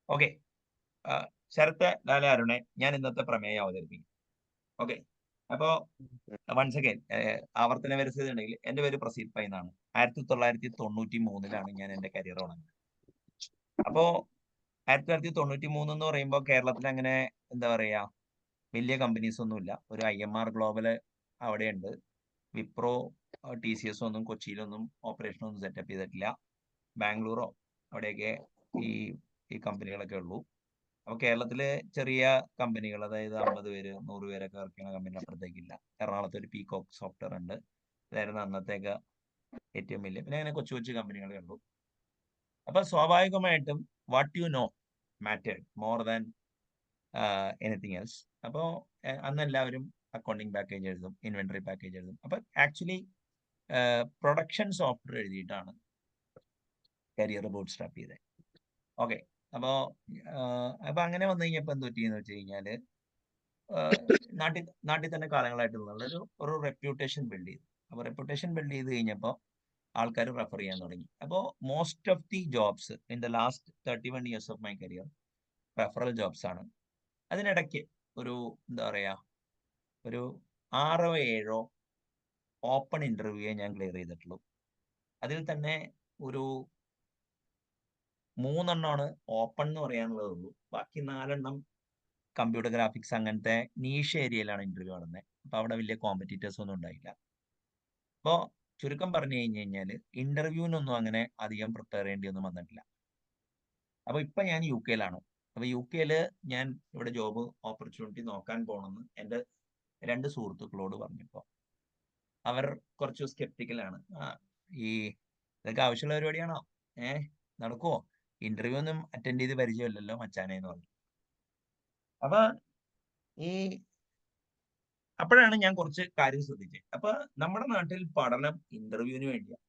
Okay. Sarath Lala ഞാൻ ഇന്നത്തെ പ്രമേയം അവതരിപ്പിക്കും. ഓക്കെ. അപ്പോ വൺസ് അഗൈൻ ആവർത്തന വരസ്യത ഉണ്ടെങ്കിൽ എന്റെ പേര് പ്രസീദ് പൈ എന്നാണ്. 1993 ഞാൻ എന്റെ കരിയർ തുടങ്ങുന്നത്. അപ്പോ 1993 എന്ന് പറയുമ്പോൾ കേരളത്തിൽ അങ്ങനെ എന്താ പറയാ വലിയ കമ്പനീസ് ഒന്നുമില്ല. ഒരു IMR ഗ്ലോബൽ അവിടെയുണ്ട്. വിപ്രോ TCS ഒന്നും കൊച്ചിയിലൊന്നും ഓപ്പറേഷൻ ഒന്നും സെറ്റപ്പ് ചെയ്തിട്ടില്ല. ബാംഗ്ലൂരോ അവിടെയൊക്കെ ഈ ഈ കമ്പനികളൊക്കെ ഉള്ളൂ. അപ്പൊ കേരളത്തിലെ ചെറിയ കമ്പനികൾ, അതായത് 50 പേര് 100 പേരൊക്കെ വർക്ക് ചെയ്യുന്ന കമ്പനി അപ്പുറത്തേക്കില്ല. എറണാകുളത്ത് ഒരു പീകോക്ക് സോഫ്റ്റ്വെയർ ഉണ്ട്. ഇതായിരുന്നു അന്നത്തേക്ക് ഏറ്റവും വലിയ. പിന്നെ അങ്ങനെ കൊച്ചു കൊച്ചു കമ്പനികളേ ഉള്ളൂ. അപ്പൊ സ്വാഭാവികമായിട്ടും what you know mattered more than anything else. അപ്പോൾ അന്ന് എല്ലാവരും അക്കൗണ്ടിങ് പാക്കേജ് എഴുതും, ഇൻവെന്ററി പാക്കേജ് എഴുതും. അപ്പൊ ആക്ച്വലി പ്രൊഡക്ഷൻ സോഫ്റ്റ്വെയർ എഴുതിയിട്ടാണ് കരിയർ ബൂട്ട് സ്റ്റാർട്ട് ചെയ്തത്. ഓക്കെ. അപ്പോ അപ്പൊ അങ്ങനെ വന്നു കഴിഞ്ഞപ്പോ എന്ത് പറ്റിയെന്ന് വെച്ച് കഴിഞ്ഞാല് നാട്ടിൽ നാട്ടിൽ തന്നെ കാലങ്ങളായിട്ടുള്ള ഒരു റെപ്യൂട്ടേഷൻ ബിൽഡ് ചെയ്തു. അപ്പൊ റെപ്യൂട്ടേഷൻ ബിൽഡ് ചെയ്ത് കഴിഞ്ഞപ്പോൾ ആൾക്കാർ റെഫർ ചെയ്യാൻ തുടങ്ങി. അപ്പോൾ most of the jobs in the last 31 years of my career referral jobs ആണ്. അതിനിടയ്ക്ക് ഒരു എന്താ പറയാ ഒരു 6 7 ഓപ്പൺ ഇന്റർവ്യൂയെ ഞാൻ ക്ലിയർ ചെയ്തിട്ടുള്ളൂ. അതിൽ തന്നെ ഒരു 3 ഓപ്പൺ എന്ന് പറയാനുള്ളതുള്ളൂ. ബാക്കി 4 കമ്പ്യൂട്ടർ ഗ്രാഫിക്സ് അങ്ങനത്തെ നീഷ് ഏരിയയിലാണ് ഇന്റർവ്യൂ നടന്നത്. അപ്പൊ അവിടെ വലിയ കോമ്പറ്റീറ്റേഴ്സ് ഒന്നും ഉണ്ടായില്ല. അപ്പോൾ ചുരുക്കം പറഞ്ഞു കഴിഞ്ഞു കഴിഞ്ഞാല് ഇന്റർവ്യൂവിനൊന്നും അങ്ങനെ അധികം പ്രിപ്പയർ ചെയ്യേണ്ടി ഒന്നും വന്നിട്ടില്ല. അപ്പൊ ഇപ്പൊ ഞാൻ UK-ലാണ്. അപ്പൊ UK-ല് ഞാൻ ഇവിടെ ജോബ് ഓപ്പർച്യൂണിറ്റി നോക്കാൻ പോണെന്ന് എന്റെ 2 സുഹൃത്തുക്കളോട് പറഞ്ഞപ്പോ അവർ കുറച്ച് സ്കെപ്റ്റിക്കലാണ്. ഈ ഇതൊക്കെ ആവശ്യമുള്ള പരിപാടിയാണോ? നടക്കുവോ? ഇന്റർവ്യൂ ഒന്നും അറ്റൻഡ് ചെയ്ത് പരിചയമില്ലല്ലോ മച്ചാനെ എന്ന് പറഞ്ഞു. അപ്പൊ ഈ അപ്പോഴാണ് ഞാൻ കുറച്ച് കാര്യം ശ്രദ്ധിച്ചത്. അപ്പൊ നമ്മുടെ നാട്ടിൽ പഠനം ഇന്റർവ്യൂവിന് വേണ്ടിയാണ്,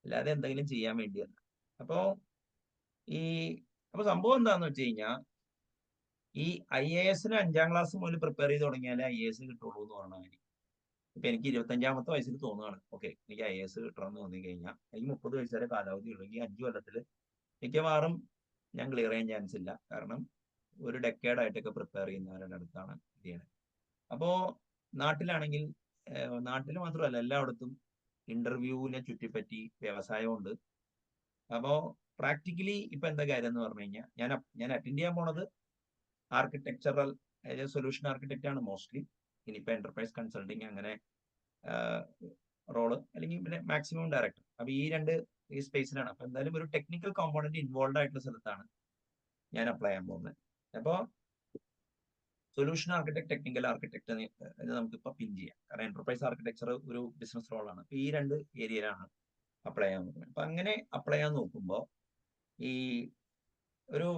അല്ലാതെ എന്തെങ്കിലും ചെയ്യാൻ വേണ്ടിയല്ല. അപ്പോ ഈ അപ്പൊ സംഭവം എന്താന്ന് വെച്ച് കഴിഞ്ഞാൽ ഈ IAS-ന് 5ാം ക്ലാസ് മുതൽ പ്രിപ്പയർ ചെയ്ത് തുടങ്ങിയാലേ IAS കിട്ടുള്ളൂ എന്ന് പറഞ്ഞ കാര്യം. ഇപ്പൊ എനിക്ക് 25ാമത്തെ വയസ്സിൽ തോന്നുകയാണ്, ഓക്കെ എനിക്ക് IAS കിട്ടണം എന്ന് തോന്നി കഴിഞ്ഞാൽ എനിക്ക് 30 വയസ്സ് വരെ കാലാവധി ഉള്ളെങ്കിൽ 5 കൊല്ലത്തില് മിക്കവാറും ഞാൻ ക്ലിയർ ചെയ്യാൻ ചാൻസ് ഇല്ല. കാരണം ഒരു ഡെക്കേഡ് ആയിട്ടൊക്കെ പ്രിപ്പയർ ചെയ്യുന്നവരുടെ അടുത്താണ് ഇത് ചെയ്യണത്. അപ്പോ നാട്ടിലാണെങ്കിൽ നാട്ടിൽ മാത്രമല്ല എല്ലായിടത്തും ഇന്റർവ്യൂവിനെ ചുറ്റിപ്പറ്റി വ്യവസായമുണ്ട്. അപ്പോ പ്രാക്ടിക്കലി ഇപ്പൊ എന്താ കാര്യം എന്ന് പറഞ്ഞു കഴിഞ്ഞാൽ ഞാൻ അറ്റൻഡ് ചെയ്യാൻ പോണത് ആർക്കിടെക്ചറൽ സൊല്യൂഷൻ ആർക്കിടെക്റ്റ് ആണ് മോസ്റ്റ്ലി. ഇനിയിപ്പോ എന്റർപ്രൈസ് കൺസൾട്ടിങ് അങ്ങനെ റോള്, അല്ലെങ്കിൽ പിന്നെ മാക്സിമം ഡയറക്ടർ. അപ്പൊ ഈ സ്പേസിലാണ്. അപ്പൊ എന്തായാലും ഒരു ടെക്നിക്കൽ കോമ്പോണന്റ് ഇൻവോൾവ് ആയിട്ടുള്ള സ്ഥലത്താണ് ഞാൻ അപ്ലൈ ചെയ്യാൻ പോകുന്നത്. അപ്പോ സൊല്യൂഷൻ ആർക്കിടെക്ട്, ടെക്നിക്കൽ ആർക്കിടെക്ട് നമുക്കിപ്പോ പിൻ ചെയ്യാം. കാരണം എന്റർപ്രൈസ് ആർക്കിടെക്ചർ ഒരു ബിസിനസ് റോളാണ്. അപ്പൊ ഈ 2 ഏരിയയിലാണ് അപ്ലൈ ചെയ്യാൻ നോക്കുന്നത്. അപ്പൊ അങ്ങനെ അപ്ലൈ ചെയ്യാൻ നോക്കുമ്പോൾ ഈ ഒരു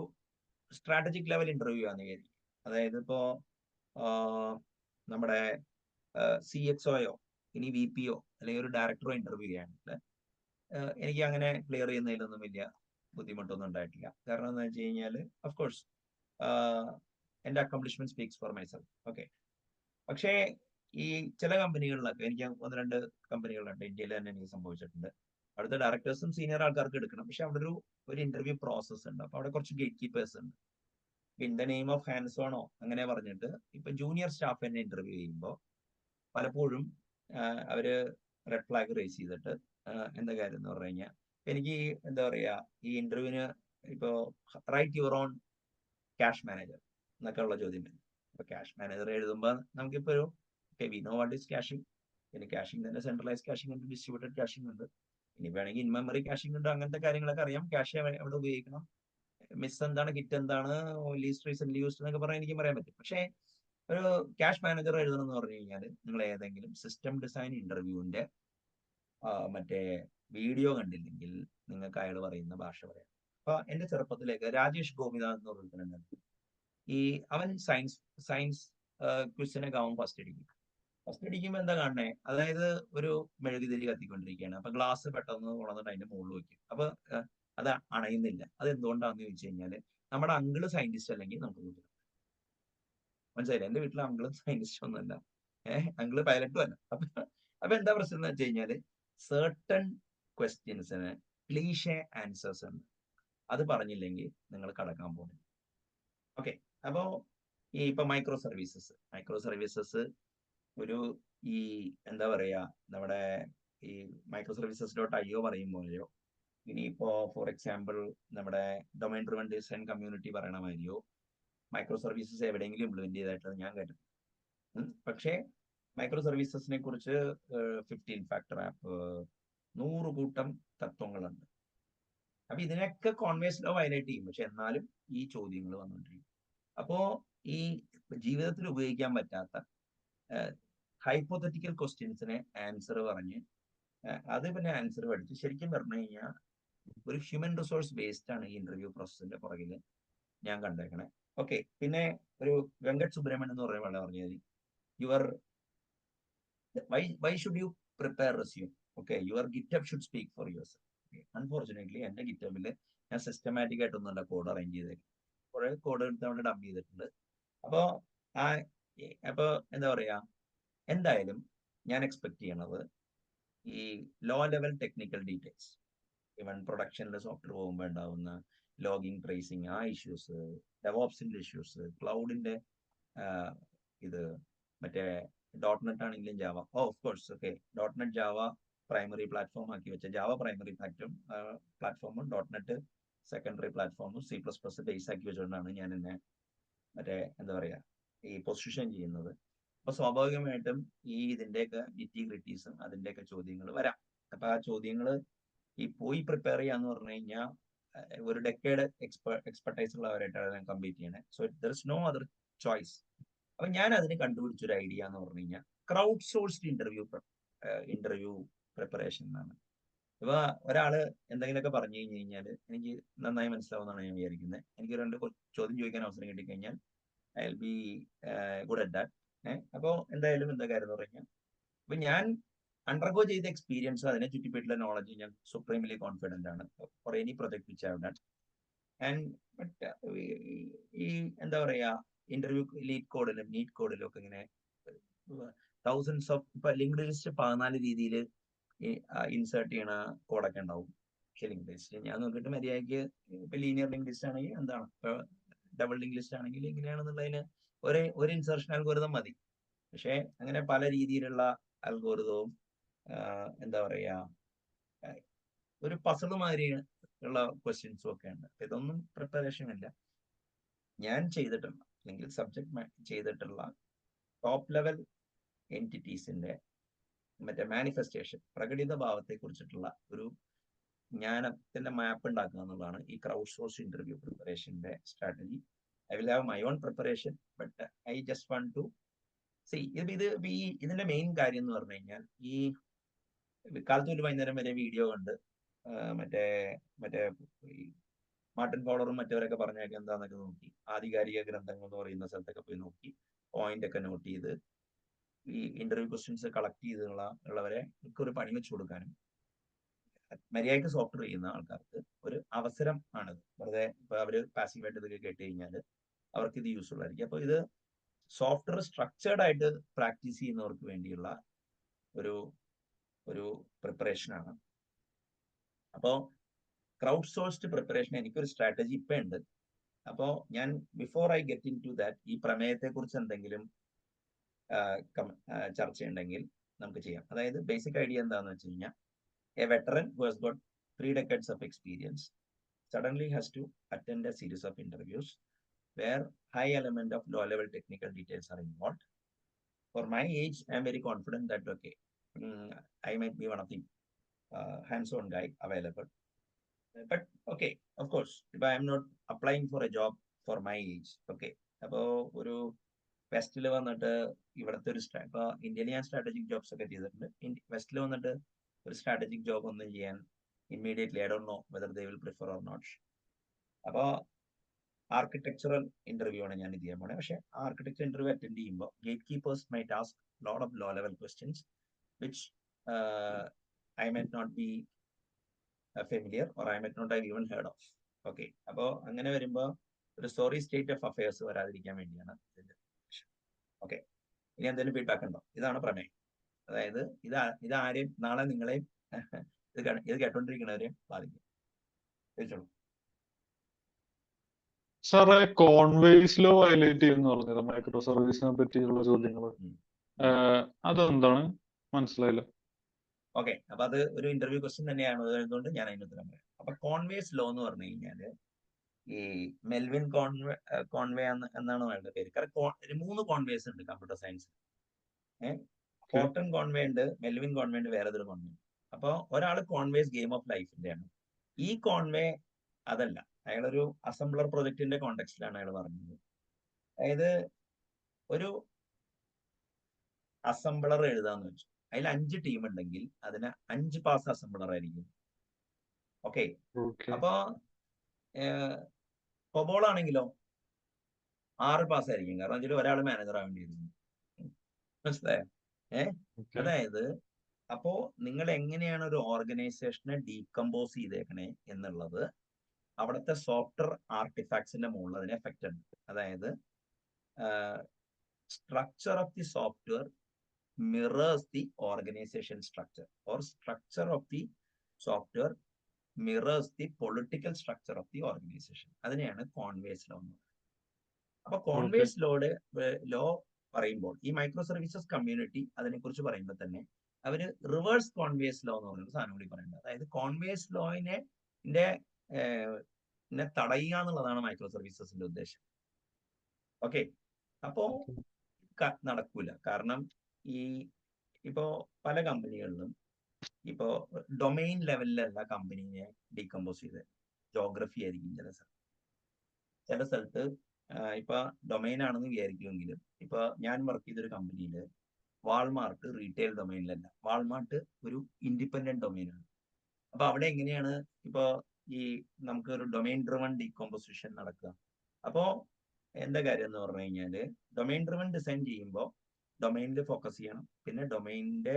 സ്ട്രാറ്റജിക് ലെവൽ ഇന്റർവ്യൂ ആണ് വിചാരിക്കും. അതായത് ഇപ്പോ നമ്മുടെ CXOയോ ഇനി VPയോ അല്ലെങ്കിൽ ഒരു ഡയറക്ടറോ ഇന്റർവ്യൂ ചെയ്യാണെങ്കിൽ എനിക്ക് അങ്ങനെ ക്ലിയർ ചെയ്യുന്നതിലൊന്നും വലിയ ബുദ്ധിമുട്ടൊന്നും ഉണ്ടായിട്ടില്ല. കാരണം എന്താ വെച്ച് കഴിഞ്ഞാല് അഫ്കോഴ്സ് എന്റെ accomplishment speaks four myself. Okay. പക്ഷേ ഈ ചില കമ്പനികളിലൊക്കെ എനിക്ക് 1-2 കമ്പനികളുണ്ട് ഇന്ത്യയിൽ തന്നെ എനിക്ക് സംഭവിച്ചിട്ടുണ്ട്. അവിടുത്തെ ഡയറക്ടേഴ്സും സീനിയർ ആൾക്കാർക്ക് എടുക്കണം. പക്ഷെ അവിടെ ഒരു ഇന്റർവ്യൂ പ്രോസസ് ഉണ്ട്. അപ്പൊ അവിടെ കുറച്ച് ഗേറ്റ് കീപ്പേഴ്സ് ഉണ്ട്. In the name of hands ഓണോ അങ്ങനെ പറഞ്ഞിട്ട് ഇപ്പൊ ജൂനിയർ സ്റ്റാഫ് എന്നെ ഇന്റർവ്യൂ ചെയ്യുമ്പോൾ പലപ്പോഴും അവര് റെഡ് ഫ്ലാഗ് റേസ് ചെയ്തിട്ട് എന്താ കാര്യം എന്ന് പറഞ്ഞു കഴിഞ്ഞാൽ എനിക്ക് എന്താ പറയാ ഈ ഇന്റർവ്യൂവിന് ഇപ്പോ write your own cache manager എന്നൊക്കെ ഉള്ള ചോദ്യം വരും. അപ്പൊ ക്യാഷ് മാനേജർ എഴുതുമ്പോൾ നമുക്കിപ്പോ ഒരു we know what is caching. പിന്നെ ക്യാഷിംഗ് തന്നെ സെൻട്രലൈസ് ക്യാഷിംഗ് ഉണ്ട്, ഡിസ്ട്രിബ്യൂട്ടഡ് ക്യാഷിംഗ് ഉണ്ട്. ഇനി വേണമെങ്കിൽ ഇൻ മെമ്മറി ക്യാഷിംഗ് ഉണ്ട്. അങ്ങനത്തെ കാര്യങ്ങളൊക്കെ അറിയാം. ക്യാഷ് എവിടെ ഉപയോഗിക്കണം, മിസ് എന്താണ്, ഹിറ്റ് എന്താണ്, ലീസ്റ്റ് റീസെന്റ് യൂസ്ഡ് എന്നൊക്കെ പറയാൻ എനിക്കും പറയാൻ പറ്റും. പക്ഷേ ഒരു ക്യാഷ് മാനേജർ എഴുതണം എന്ന് പറഞ്ഞു കഴിഞ്ഞാൽ നിങ്ങൾ ഏതെങ്കിലും സിസ്റ്റം ഡിസൈൻ ഇന്റർവ്യൂവിന്റെ മറ്റേ വീഡിയോ കണ്ടില്ലെങ്കിൽ നിങ്ങൾക്ക് അയാൾ പറയുന്ന ഭാഷ പറയാം. അപ്പൊ എന്റെ ചെറുപ്പത്തിലേക്ക് രാജേഷ് ഗോപിനാഥ് എന്ന് പറഞ്ഞിട്ടുണ്ട്. അവൻ സയൻസ് ക്വിസിനൊക്കെ അവൻ ഫസ്റ്റ് അടിക്കുമ്പോൾ എന്താ കാണണേ, അതായത് ഒരു മെഴുകുതിരി കത്തിക്കൊണ്ടിരിക്കുകയാണ്. അപ്പൊ ഗ്ലാസ് പെട്ടെന്ന് കൊണ്ടുവന്നിട്ട് അതിന്റെ മുകളിൽ വെക്കും. അപ്പൊ അത് അണയുന്നില്ല. അത് എന്തുകൊണ്ടാന്ന് ചോദിച്ചു കഴിഞ്ഞാല് നമ്മുടെ അങ്കിള് സയന്റിസ്റ്റ് അല്ലെങ്കിൽ നമുക്ക് ബുദ്ധിമുട്ട്. മനസ്സിലായില്ലേ? എന്റെ വീട്ടിലെ അങ്കിളും സയന്റിസ്റ്റ് ഒന്നുമല്ല, അങ്കിള് പൈലറ്റും അല്ല. അപ്പൊ എന്താ പ്രശ്നം എന്ന് വെച്ച് കഴിഞ്ഞാല് സർട്ടൺ ക്വസ്റ്റ്യൻസിന് ക്ലീഷേ ആൻസേഴ്സ് ഉണ്ട്. അത് പറഞ്ഞില്ലെങ്കിൽ നിങ്ങൾ കടക്കാൻ പോകുന്നു. ഓക്കെ. അപ്പോ ഇപ്പൊ മൈക്രോ സർവീസസ് ഒരു ഈ എന്താ പറയാ, നമ്മുടെ ഈ മൈക്രോ സർവീസസ് .io പറയുമ്പോഴോ, ഇനിയിപ്പോ ഫോർ എക്സാമ്പിൾ നമ്മുടെ ഡൊമൈൻ ഡ്രിവൺ ഡിസൈൻ കമ്മ്യൂണിറ്റി പറയണ മാതിരിയോ മൈക്രോ സർവീസസ് എവിടെയെങ്കിലും ഇംപ്ലിമെന്റ് ചെയ്തായിട്ട് ഞാൻ കേട്ടിട്ടുണ്ട്. പക്ഷേ മൈക്രോ സർവീസസിനെ കുറിച്ച് 15 ഫാക്ടർ ആപ്പ് 100 കൂട്ടം തത്വങ്ങളുണ്ട്. അപ്പൊ ഇതിനൊക്കെ കോൺവേസ് ലോ വയലേറ്റ് ചെയ്യും. പക്ഷെ എന്നാലും ഈ ചോദ്യങ്ങൾ വന്നുകൊണ്ടിരിക്കും. അപ്പോ ഈ ജീവിതത്തിൽ ഉപയോഗിക്കാൻ പറ്റാത്ത ഹൈപ്പോത്തറ്റിക്കൽ ക്വസ്റ്റ്യൻസിനെ ആൻസർ പറഞ്ഞ് അത് പിന്നെ ആൻസർ പഠിച്ച് ശരിക്കും പറഞ്ഞു കഴിഞ്ഞാൽ ഒരു ഹ്യൂമൻ റിസോഴ്സ് ബേസ്ഡ് ആണ് ഈ ഇന്റർവ്യൂ പ്രോസസ്സിന്റെ പുറകിൽ ഞാൻ കണ്ടേക്കണേ. ഓക്കെ. പിന്നെ ഒരു വെങ്കട്ട് സുബ്രഹ്മണ്യൻ എന്ന് പറയുന്ന വളരെ പറഞ്ഞത് your why should you prepare resume? Okay, your GitHub should speak for yourself. Unfortunately എന്റെ ഗിറ്റബില് ഞാൻ സിസ്റ്റമാറ്റിക് ആയിട്ടൊന്നുമല്ല കോഡ് അറേഞ്ച് ചെയ്തേക്കും. കുറെ കോഡ് എടുത്ത് അവിടെ ഡംപ് ചെയ്തിട്ടുണ്ട്. അപ്പോ അപ്പൊ എന്താ പറയാ, എന്തായാലും ഞാൻ എക്സ്പെക്ട് ചെയ്യണത് ഈ ലോ ലെവൽ ടെക്നിക്കൽ ഡീറ്റെയിൽസ്, ഇവൻ പ്രൊഡക്ഷനിലെ സോഫ്റ്റ്വെയർ പോകുമ്പോൾ ഉണ്ടാവുന്ന ലോഗിങ്, ട്രേസിങ്, ആ ഇഷ്യൂസ്, ഡെവോപ്സിന്റെ ഇഷ്യൂസ്, ക്ലൗഡിന്റെ ഇത്, മറ്റേ .NET ആണെങ്കിലും Java, of course okay, .NET Java primary platform ആക്കി വെച്ച ജാവ പ്രൈമറി പ്ലാറ്റ്ഫോമും .NET സെക്കൻഡറി പ്ലാറ്റ്ഫോമും C++ ബേസ് ആക്കി വെച്ചുകൊണ്ടാണ് ഞാൻ എന്നെ മറ്റേ എന്താ പറയാ ഈ പൊസിഷൻ ചെയ്യുന്നത്. അപ്പൊ സ്വാഭാവികമായിട്ടും ഈ ഇതിന്റെയൊക്കെ നിറ്റി-ഗ്രിറ്റീസും അതിന്റെയൊക്കെ ചോദ്യങ്ങൾ വരാം. അപ്പൊ ആ ചോദ്യങ്ങൾ ഈ പോയി പ്രിപ്പയർ ചെയ്യാന്ന് പറഞ്ഞു കഴിഞ്ഞാൽ ഒരു ഡെക്കേഡ് എക്സ്പെർട്ടൈസ് ഉള്ളവരായിട്ടാണ് ഞാൻ കംപ്ലീറ്റ് ചെയ്യണേ. So there is no other choice. അപ്പൊ ഞാൻ അതിന് കണ്ടുപിടിച്ചൊരു ഐഡിയ എന്ന് പറഞ്ഞു കഴിഞ്ഞാൽ ക്രൗഡ് സോഴ്സ്ഡ് ഇന്റർവ്യൂ പ്രിപ്പറേഷൻ എന്നാണ്. ഇപ്പൊ ഒരാള് എന്തെങ്കിലുമൊക്കെ പറഞ്ഞു കഴിഞ്ഞു കഴിഞ്ഞാൽ എനിക്ക് നന്നായി മനസ്സിലാവുന്നതാണ് ഞാൻ വിചാരിക്കുന്നത്. എനിക്ക് 2 ചോദ്യം ചോദിക്കാൻ അവസരം കിട്ടിക്കഴിഞ്ഞാൽ I will be good at that. അപ്പോ എന്തായാലും എന്താ കാര്യം എന്ന് പറഞ്ഞാൽ, ഇപ്പൊ ഞാൻ അണ്ടർഗോ ചെയ്ത എക്സ്പീരിയൻസ്, അതിനെ ചുറ്റിപ്പറ്റിയുള്ള നോളജ് ഞാൻ സുപ്രീംലി കോൺഫിഡന്റ് ആണ് for any project which I have done. And ഈ എന്താ പറയാ, ഇന്റർവ്യൂ ലീഡ് കോഡിലും നീറ്റ് കോഡിലും ഒക്കെ ഇങ്ങനെ തൗസൻഡ്സ് ഓഫ്, ഇപ്പൊ ലിങ്ക്ഡ് ലിസ്റ്റ് 14 രീതിയിൽ ഇൻസേർട്ട് ചെയ്യണ കോഡൊക്കെ ഉണ്ടാവും. പക്ഷെ ലിങ്ക് ലിസ്റ്റ് ഞാൻ നോക്കിയിട്ട് മര്യാദയ്ക്ക് ഇപ്പൊ ലീനിയർ ലിങ്ക് ലിസ്റ്റ് ആണെങ്കിൽ എന്താണ്, ഇപ്പൊ ഡബിൾ ലിങ്ക് ലിസ്റ്റ് ആണെങ്കിൽ എങ്ങനെയാണെന്നുള്ളതിന് ഒരു ഇൻസർഷൻ അൽഗോരിതം മതി. പക്ഷെ അങ്ങനെ പല രീതിയിലുള്ള അൽഗോരിതവും എന്താ പറയാ ഒരു പസിൽ മാതിരി ഉള്ള ക്വസ്റ്റ്യൻസും ഒക്കെ ഉണ്ട്. ഇതൊന്നും പ്രിപ്പറേഷൻ ഇല്ല. ഞാൻ ചെയ്തിട്ടുള്ള അല്ലെങ്കിൽ സബ്ജക്ട് ചെയ്തിട്ടുള്ള ടോപ്പ് ലെവൽ എൻറ്റിറ്റീസിന്റെ മറ്റേ മാനിഫെസ്റ്റേഷൻ, പ്രകടിത ഭാവത്തെ കുറിച്ചിട്ടുള്ള ഒരു ജ്ഞാനത്തിന്റെ മാപ്പ് ഉണ്ടാക്കുക എന്നുള്ളതാണ് ഈ ക്രൗഡ് സോഴ്സ് ഇന്റർവ്യൂ പ്രിപ്പറേഷന്റെ strategy. I will have my own preparation, but I just want to see ഇതിന്റെ മെയിൻ കാര്യം എന്ന് പറഞ്ഞു കഴിഞ്ഞാൽ, ഈ കാലത്ത് വൈകുന്നേരം വരെ വീഡിയോ കണ്ട് മറ്റേ മറ്റേ മാർട്ടിൻ ഫോളറും മറ്റവരൊക്കെ പറഞ്ഞൊക്കെ എന്താന്നൊക്കെ നോക്കി, ആധികാരിക ഗ്രന്ഥങ്ങൾ എന്ന് പറയുന്ന സ്ഥലത്തൊക്കെ പോയി നോക്കി പോയിന്റ് ഒക്കെ നോട്ട് ചെയ്ത് ഈ ഇന്റർവ്യൂ ക്വസ്റ്റ്യൻസ് കളക്ട് ചെയ്തുള്ളവരെ ഒരു പണി വെച്ചു കൊടുക്കാനും മര്യാദയ്ക്ക് സോഫ്റ്റ്വെയർ ചെയ്യുന്ന ആൾക്കാർക്ക് ഒരു അവസരം ആണിത്. വെറുതെ ഇപ്പൊ അവര് പാസീവായിട്ട് ഇതൊക്കെ കേട്ട് കഴിഞ്ഞാൽ അവർക്ക് ഇത് യൂസ്ഫുൾ ആയിരിക്കും. അപ്പൊ ഇത് സോഫ്റ്റ്വെയർ സ്ട്രക്ചേർഡ് ആയിട്ട് പ്രാക്ടീസ് ചെയ്യുന്നവർക്ക് വേണ്ടിയുള്ള ഒരു ഒരു പ്രിപ്പറേഷൻ ആണ്. അപ്പോ ക്രൗഡ് സോഴ്സ്ഡ് പ്രിപ്പറേഷൻ എനിക്കൊരു സ്ട്രാറ്റജി ഇപ്പൊ ഉണ്ട്. അപ്പോ ഞാൻ before I get in to that, ഈ പ്രമേയത്തെ കുറിച്ച് എന്തെങ്കിലും ചർച്ച ഉണ്ടെങ്കിൽ നമുക്ക് ചെയ്യാം. അതായത് ബേസിക് ഐഡിയ എന്താണെന്ന് വെച്ച് കഴിഞ്ഞാൽ, A veteran who has got 3 decades of experience suddenly has to attend a series of interviews where high element of low level technical details are involved. For my age, I am very confident that okay, I might be one of the hands-on guy available. But okay, of course, if I am not applying for a job for my age, okay, അപ്പോൾ ഒരു വെസ്റ്റിൽ വന്നിട്ട് ഇവിടുത്തെ ഒരു ഇപ്പൊ ഇന്ത്യയിൽ ഞാൻ strategic jobs ഒക്കെ ചെയ്തിട്ടുണ്ട്. വെസ്റ്റിൽ വന്നിട്ട് ഒരു സ്ട്രാറ്റജിക് ജോബ് ഒന്നും ചെയ്യാൻ immediately I don't know whether they will prefer or not. അപ്പോൾ ആർക്കിടെക്ചറൽ ഇന്റർവ്യൂ ആണ് ഞാൻ ഇത് ചെയ്യാൻ പോണേ. പക്ഷെ ആർക്കിടെക്ചർ ഇന്റർവ്യൂ അറ്റൻഡ് ചെയ്യുമ്പോൾ gatekeepers my task lot of low level questions which I might not be familiar or I might not have even heard of. Okay, അപ്പോൾ അങ്ങനെ വരുമ്പോൾ ഒരു സോറി സ്റ്റേറ്റ് ഓഫ് അഫയേഴ്സ് വരാതിരിക്കാൻ വേണ്ടിയാണ് ഇതിന്റെ. Okay, ഇനി എന്തെങ്കിലും ഫീഡ്ബാക്ക് ഉണ്ടോ? ഇതാണ് പ്രമേയം. അതായത് ഇതാരെയും നാളെ നിങ്ങളെയും ഇത് കേട്ടോണ്ടിരിക്കുന്നവരെയും ബാധിക്കും. ചോദിച്ചോളൂ. സാറേ കോൺവേസ് ലോ ഹൈലൈറ്റ് ചെയ്യുന്ന പറഞ്ഞത് മൈക്രോ സർവീസിനെ പറ്റിയുള്ള ചോദ്യങ്ങൾ അതെന്താണ് മനസ്സിലായില്ല. ഓക്കെ, അപ്പൊ അത് ഒരു ഇന്റർവ്യൂ ക്വസ്റ്റ്യൻ തന്നെയാണ്, അതുകൊണ്ട് ഞാൻ അതിന് ഉത്തരം പറയാം. അപ്പൊ കോൺവേസ് ലോ എന്ന് പറഞ്ഞു കഴിഞ്ഞാല് ഈ മെൽവിൻ കോൺവേ എന്നാണ് അയാളുടെ പേര്. കറക്റ്റ് 3 കോൺവേസ് ഉണ്ട് കമ്പ്യൂട്ടർ സയൻസ്. കോട്ടൺ കോൺവേ ഉണ്ട്, മെൽവിൻ കോൺവേ ഉണ്ട്, വേറെ ഏതൊരു കോൺവേ. അപ്പൊ ഒരാള് കോൺവേസ് ഗെയിം ഓഫ് ലൈഫിന്റെ ആണ്. ഈ കോൺവേ അതല്ല, അയാളൊരു അസംബ്ലർ പ്രൊജക്ടിന്റെ കോണ്ടെക്സ്റ്റിലാണ് അയാൾ പറഞ്ഞത്. അതായത് ഒരു അസംബ്ലർ എഴുതാന്ന് വെച്ചു, അതിൽ 5 ടീം ഉണ്ടെങ്കിൽ അതിന് 5 പാസ് അസംബ്ലർ ആയിരിക്കും. ഓക്കെ, അപ്പൊ കൊബോൾ ആണെങ്കിലോ 6 പാസ് ആയിരിക്കും, കാരണം അതിൽ ഒരാൾ മാനേജർ ആവേണ്ടി വരും. മനസ്സിലായോ? അതായത് അപ്പോ നിങ്ങൾ എങ്ങനെയാണ് ഒരു ഓർഗനൈസേഷനെ ഡീകമ്പോസ് ചെയ്തേക്കണേ എന്നുള്ളത് അവിടുത്തെ സോഫ്റ്റ്വെയർ ആർട്ടിഫാക്ട്സിന്റെ മുകളിൽ അതിന് എഫക്റ്റ് ഉണ്ട്. അതായത് structure of the software mirrors the organisation structure, or structure of the software mirrors the political structure of the organisation. അതിനെയാണ് കോൺവേസ് ലോ എന്ന് പറയുന്നത്. അപ്പൊ കോൺവേസ് ലോ പറയുമ്പോൾ ഈ മൈക്രോ സർവീസസ് കമ്മ്യൂണിറ്റി അതിനെക്കുറിച്ച് പറയുമ്പോൾ തന്നെ അവര് റിവേഴ്സ് കോൺവേസ് ലോ എന്ന് പറയുന്ന സാധനം കൂടി പറയുന്നത്. അതായത് കോൺവേസ് ലോനെ തടയുക എന്നുള്ളതാണ് മൈക്രോ സർവീസസിന്റെ ഉദ്ദേശം. ഓക്കെ, അപ്പോ നടക്കൂല. കാരണം ഇപ്പോ പല കമ്പനികളിലും ഇപ്പോ ഡൊമൈൻ ലെവലിലല്ല കമ്പനിയെ ഡീകമ്പോസ് ചെയ്ത്, ജോഗ്രഫി ആയിരിക്കും ചില സ്ഥലത്ത്. ഇപ്പൊ ഡൊമൈൻ ആണെന്ന് വിചാരിക്കുമെങ്കിലും ഇപ്പൊ ഞാൻ വർക്ക് ചെയ്തൊരു കമ്പനിയില് വാൾമാർട്ട് റീറ്റെയിൽ ഡൊമൈനിലല്ല, വാൾമാർട്ട് ഒരു ഇൻഡിപെൻഡന്റ് ഡൊമൈനാണ്. അപ്പൊ അവിടെ എങ്ങനെയാണ് ഇപ്പൊ നമുക്ക് ഒരു ഡൊമൈൻ ഡ്രിവൺ ഡീകമ്പോസിഷൻ നടക്കുക? അപ്പോ എന്താ കാര്യം എന്ന് പറഞ്ഞു കഴിഞ്ഞാല് ഡൊമൈൻ ഡ്രിവൺ ഡിസൈൻ ചെയ്യുമ്പോൾ ഡൊമൈനിൽ ഫോക്കസ് ചെയ്യണം, പിന്നെ ഡൊമൈനിന്റെ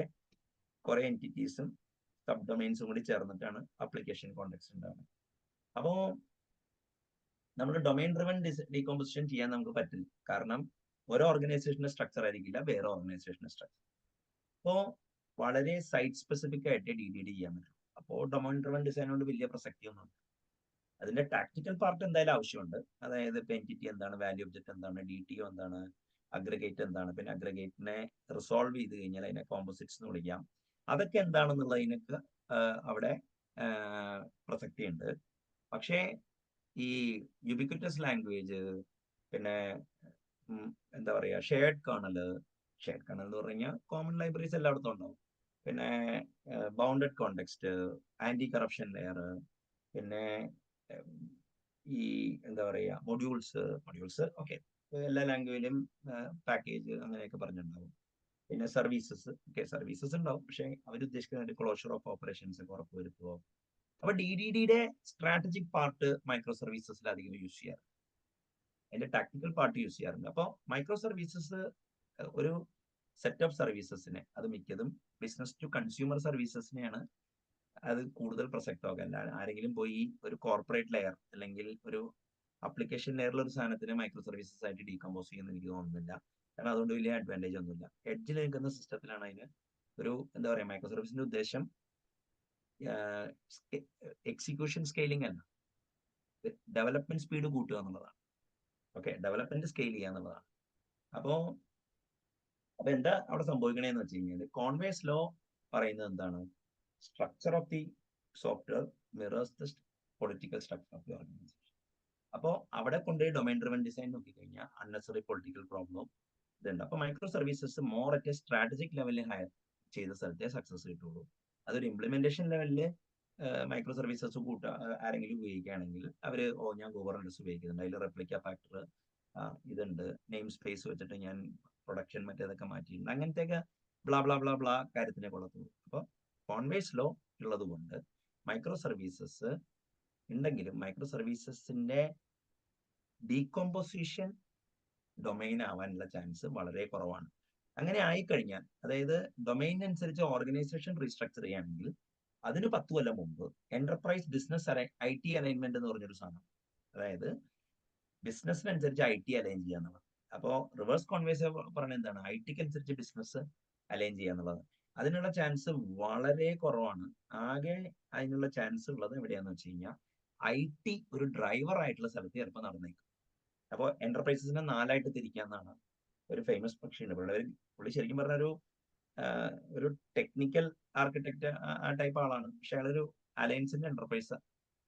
കുറെ എൻറ്റിറ്റീസും സബ് ഡൊമൈൻസും കൂടി ചേർന്നിട്ടാണ് ആപ്ലിക്കേഷൻ കോണ്ടെക്സ്റ്റ് ഉണ്ടാവുന്നത്. അപ്പോ നമ്മൾ ഡൊമൈൻ ഡ്രിവൺ ഡീകമ്പോസിഷൻ ചെയ്യാൻ നമുക്ക് പറ്റില്ല, കാരണം ഓരോ ഓർഗനൈസേഷന്റെ സ്ട്രക്ചർ ആയിരിക്കില്ല വേറെ ഓർഗനൈസേഷന്റെ സ്ട്രക്ചർ. അപ്പോ വളരെ സൈറ്റ് സ്പെസിഫിക് ആയിട്ട് DDD ചെയ്യാൻ പറ്റും. അപ്പോൾ ഡൊമൈൻ ഡ്രിവൺ ഡിസൈൻ കൊണ്ട് വലിയ പ്രസക്തി ഒന്നുമില്ല. അതിന്റെ ടാക്ടിക്കൽ പാർട്ട് എന്തായാലും ആവശ്യമുണ്ട്. അതായത് ഇപ്പൊ എൻറ്റിറ്റി എന്താണ്, വാല്യൂ ഒബ്ജക്റ്റ് എന്താണ്, DTO എന്താണ്, അഗ്രഗേറ്റ് എന്താണ്, പിന്നെ അഗ്രഗേറ്റിനെ റിസോൾവ് ചെയ്ത് കഴിഞ്ഞാൽ അതിനെ കോമ്പോസിറ്റ്സ് എന്ന് വിളിക്കാം. അതൊക്കെ എന്താണെന്നുള്ളതിനൊക്കെ അവിടെ പ്രസക്തി ഉണ്ട്. പക്ഷേ ഈ യുബിക്വിറ്റസ് ലാംഗ്വേജ്, പിന്നെ എന്താ പറയാ ഷെയർഡ് കേർണൽ എന്ന് പറഞ്ഞു കഴിഞ്ഞാൽ കോമൺ ലൈബ്രറീസ് എല്ലായിടത്തും ഉണ്ടാവും. പിന്നെ bounded context, anti corruption layer, പിന്നെ എന്താ പറയാ മൊഡ്യൂൾസ് ഓക്കെ, എല്ലാ ലാംഗ്വേജിലും പാക്കേജ് അങ്ങനെയൊക്കെ പറഞ്ഞിട്ടുണ്ടാവും. പിന്നെ സർവീസസ് ഉണ്ടാവും, പക്ഷെ അവരുദ്ദേശിക്കുന്ന ക്ലോഷർ ഓഫ് ഓപ്പറേഷൻസ് ഒക്കെ ഉറപ്പുവരുത്തുമോ. അപ്പൊ DDDയുടെ സ്ട്രാറ്റജിക് പാർട്ട് മൈക്രോ സർവീസസിൽ അധികം യൂസ് ചെയ്യാറ്, അതിന്റെ ടാക്ടിക്കൽ പാർട്ട് യൂസ് ചെയ്യാറുണ്ട്. അപ്പോൾ മൈക്രോ സർവീസസ് ഒരു സെറ്റ് ഓഫ് സർവീസസിനെ, അത് മിക്കതും ബിസിനസ് ടു കൺസ്യൂമർ സർവീസസിനെയാണ് അത് കൂടുതൽ പ്രസക്തമല്ല. ആരെങ്കിലും പോയി ഒരു കോർപ്പറേറ്റ് ലെയർ അല്ലെങ്കിൽ ഒരു അപ്ലിക്കേഷൻ ലെയറിൽ ഒരു സാധനത്തിന് മൈക്രോ സർവീസസ് ആയിട്ട് ഡീകമ്പോസ് ചെയ്യുന്ന എനിക്ക് തോന്നുന്നില്ല, കാരണം അതുകൊണ്ട് വലിയ അഡ്വാൻറ്റേജ് ഒന്നുമില്ല. എഡ്ജിൽ നിൽക്കുന്ന സിസ്റ്റത്തിലാണ് അതിന് ഒരു എന്താ പറയാ മൈക്രോ സർവീസിന്റെ ഉദ്ദേശം എക്സിക്യൂഷൻ സ്കെയിലിംഗ് അല്ല, ഡെവലപ്മെന്റ് സ്പീഡ് കൂട്ടുക എന്നുള്ളതാണ്. ഓക്കെ, ഡെവലപ്മെന്റ് സ്കെയിൽ ചെയ്യുക എന്നുള്ളതാണ്. അപ്പൊ എന്താ അവിടെ സംഭവിക്കണേന്ന് വെച്ച് കഴിഞ്ഞാൽ കോൺവേസ് ലോ പറയുന്നത് എന്താണ്, structure of the software mirrors the political structure of the organisation. അപ്പോൾ അവിടെ കൊണ്ടുപോയി ഡൊമൈൻ ഡ്രിവൺ ഡിസൈൻ നോക്കിക്കഴിഞ്ഞാൽ അൺനെസറി പൊളിറ്റിക്കൽ പ്രോബ്ലം ഇതുണ്ട്. അപ്പൊ micro services more at A strategic ലെവലിൽ ഹയർ ചെയ്ത സ്ഥലത്തെ സക്സസ് കിട്ടുള്ളൂ. അതൊരു ഇംപ്ലിമെന്റേഷൻ ലെവലില് മൈക്രോ സർവീസസ് ആരെങ്കിലും ഉപയോഗിക്കുകയാണെങ്കിൽ അവര് ഞാൻ ഗോവർണൻസ് ഉപയോഗിക്കുന്നുണ്ട്, അതിൽ റെപ്ലിക്ക ഫാക്ടർ ഇതുണ്ട്, നെയിം സ്പേസ് വെച്ചിട്ട് ഞാൻ പ്രൊഡക്ഷൻ മറ്റേതൊക്കെ മാറ്റിയിട്ടുണ്ട്, അങ്ങനത്തെയൊക്കെ ബ്ലാ ബ്ലാ ബ്ലാ ബ്ലാ കാര്യത്തിനെ കൊള്ളത്തുള്ളൂ. അപ്പൊ കോൺവേസ് ലോ ഉള്ളത് കൊണ്ട് മൈക്രോ സർവീസസ് ഉണ്ടെങ്കിലും മൈക്രോ സർവീസസിന്റെ ഡീകമ്പോസിഷൻ ഡൊമൈൻ ആവാനുള്ള ചാൻസ് വളരെ കുറവാണ്. അങ്ങനെ ആയിക്കഴിഞ്ഞാൽ, അതായത് ഡൊമൈനനുസരിച്ച് ഓർഗനൈസേഷൻ റീസ്ട്രക്ചർ ചെയ്യുകയാണെങ്കിൽ അതിന് 10 കൊല്ലം മുമ്പ് എന്റർപ്രൈസ് ബിസിനസ് IT അലൈൻമെന്റ് എന്ന് പറഞ്ഞൊരു സാധനം, അതായത് ബിസിനസ്സിനനുസരിച്ച് IT അലൈൻ ചെയ്യുക എന്നുള്ളത്. അപ്പോൾ റിവേഴ്സ് കോൺവേസ് പറഞ്ഞ എന്താണ്, ITക്ക് അനുസരിച്ച് ബിസിനസ് അലൈൻ ചെയ്യുക എന്നുള്ളത്. അതിനുള്ള ചാൻസ് വളരെ കുറവാണ്. ആകെ അതിനുള്ള ചാൻസ് ഉള്ളത് എവിടെയാന്ന് വെച്ച് കഴിഞ്ഞാൽ IT ഒരു ഡ്രൈവർ ആയിട്ടുള്ള സ്ഥലത്ത് ചിലപ്പോൾ നടന്നേക്കും. അപ്പോൾ എന്റർപ്രൈസസിനെ 4ആയിട്ട് തിരിക്കാന്നാണ് ഒരു ഫേമസ് പക്ഷിയുണ്ട്. പുള്ളി ശരിക്കും പറഞ്ഞ ഒരു ടെക്നിക്കൽ ആർക്കിടെക്ട് ആ ടൈപ്പ് ആളാണ്. പക്ഷെ അയാളൊരു അലയൻസിന്റെ എന്റർപ്രൈസ്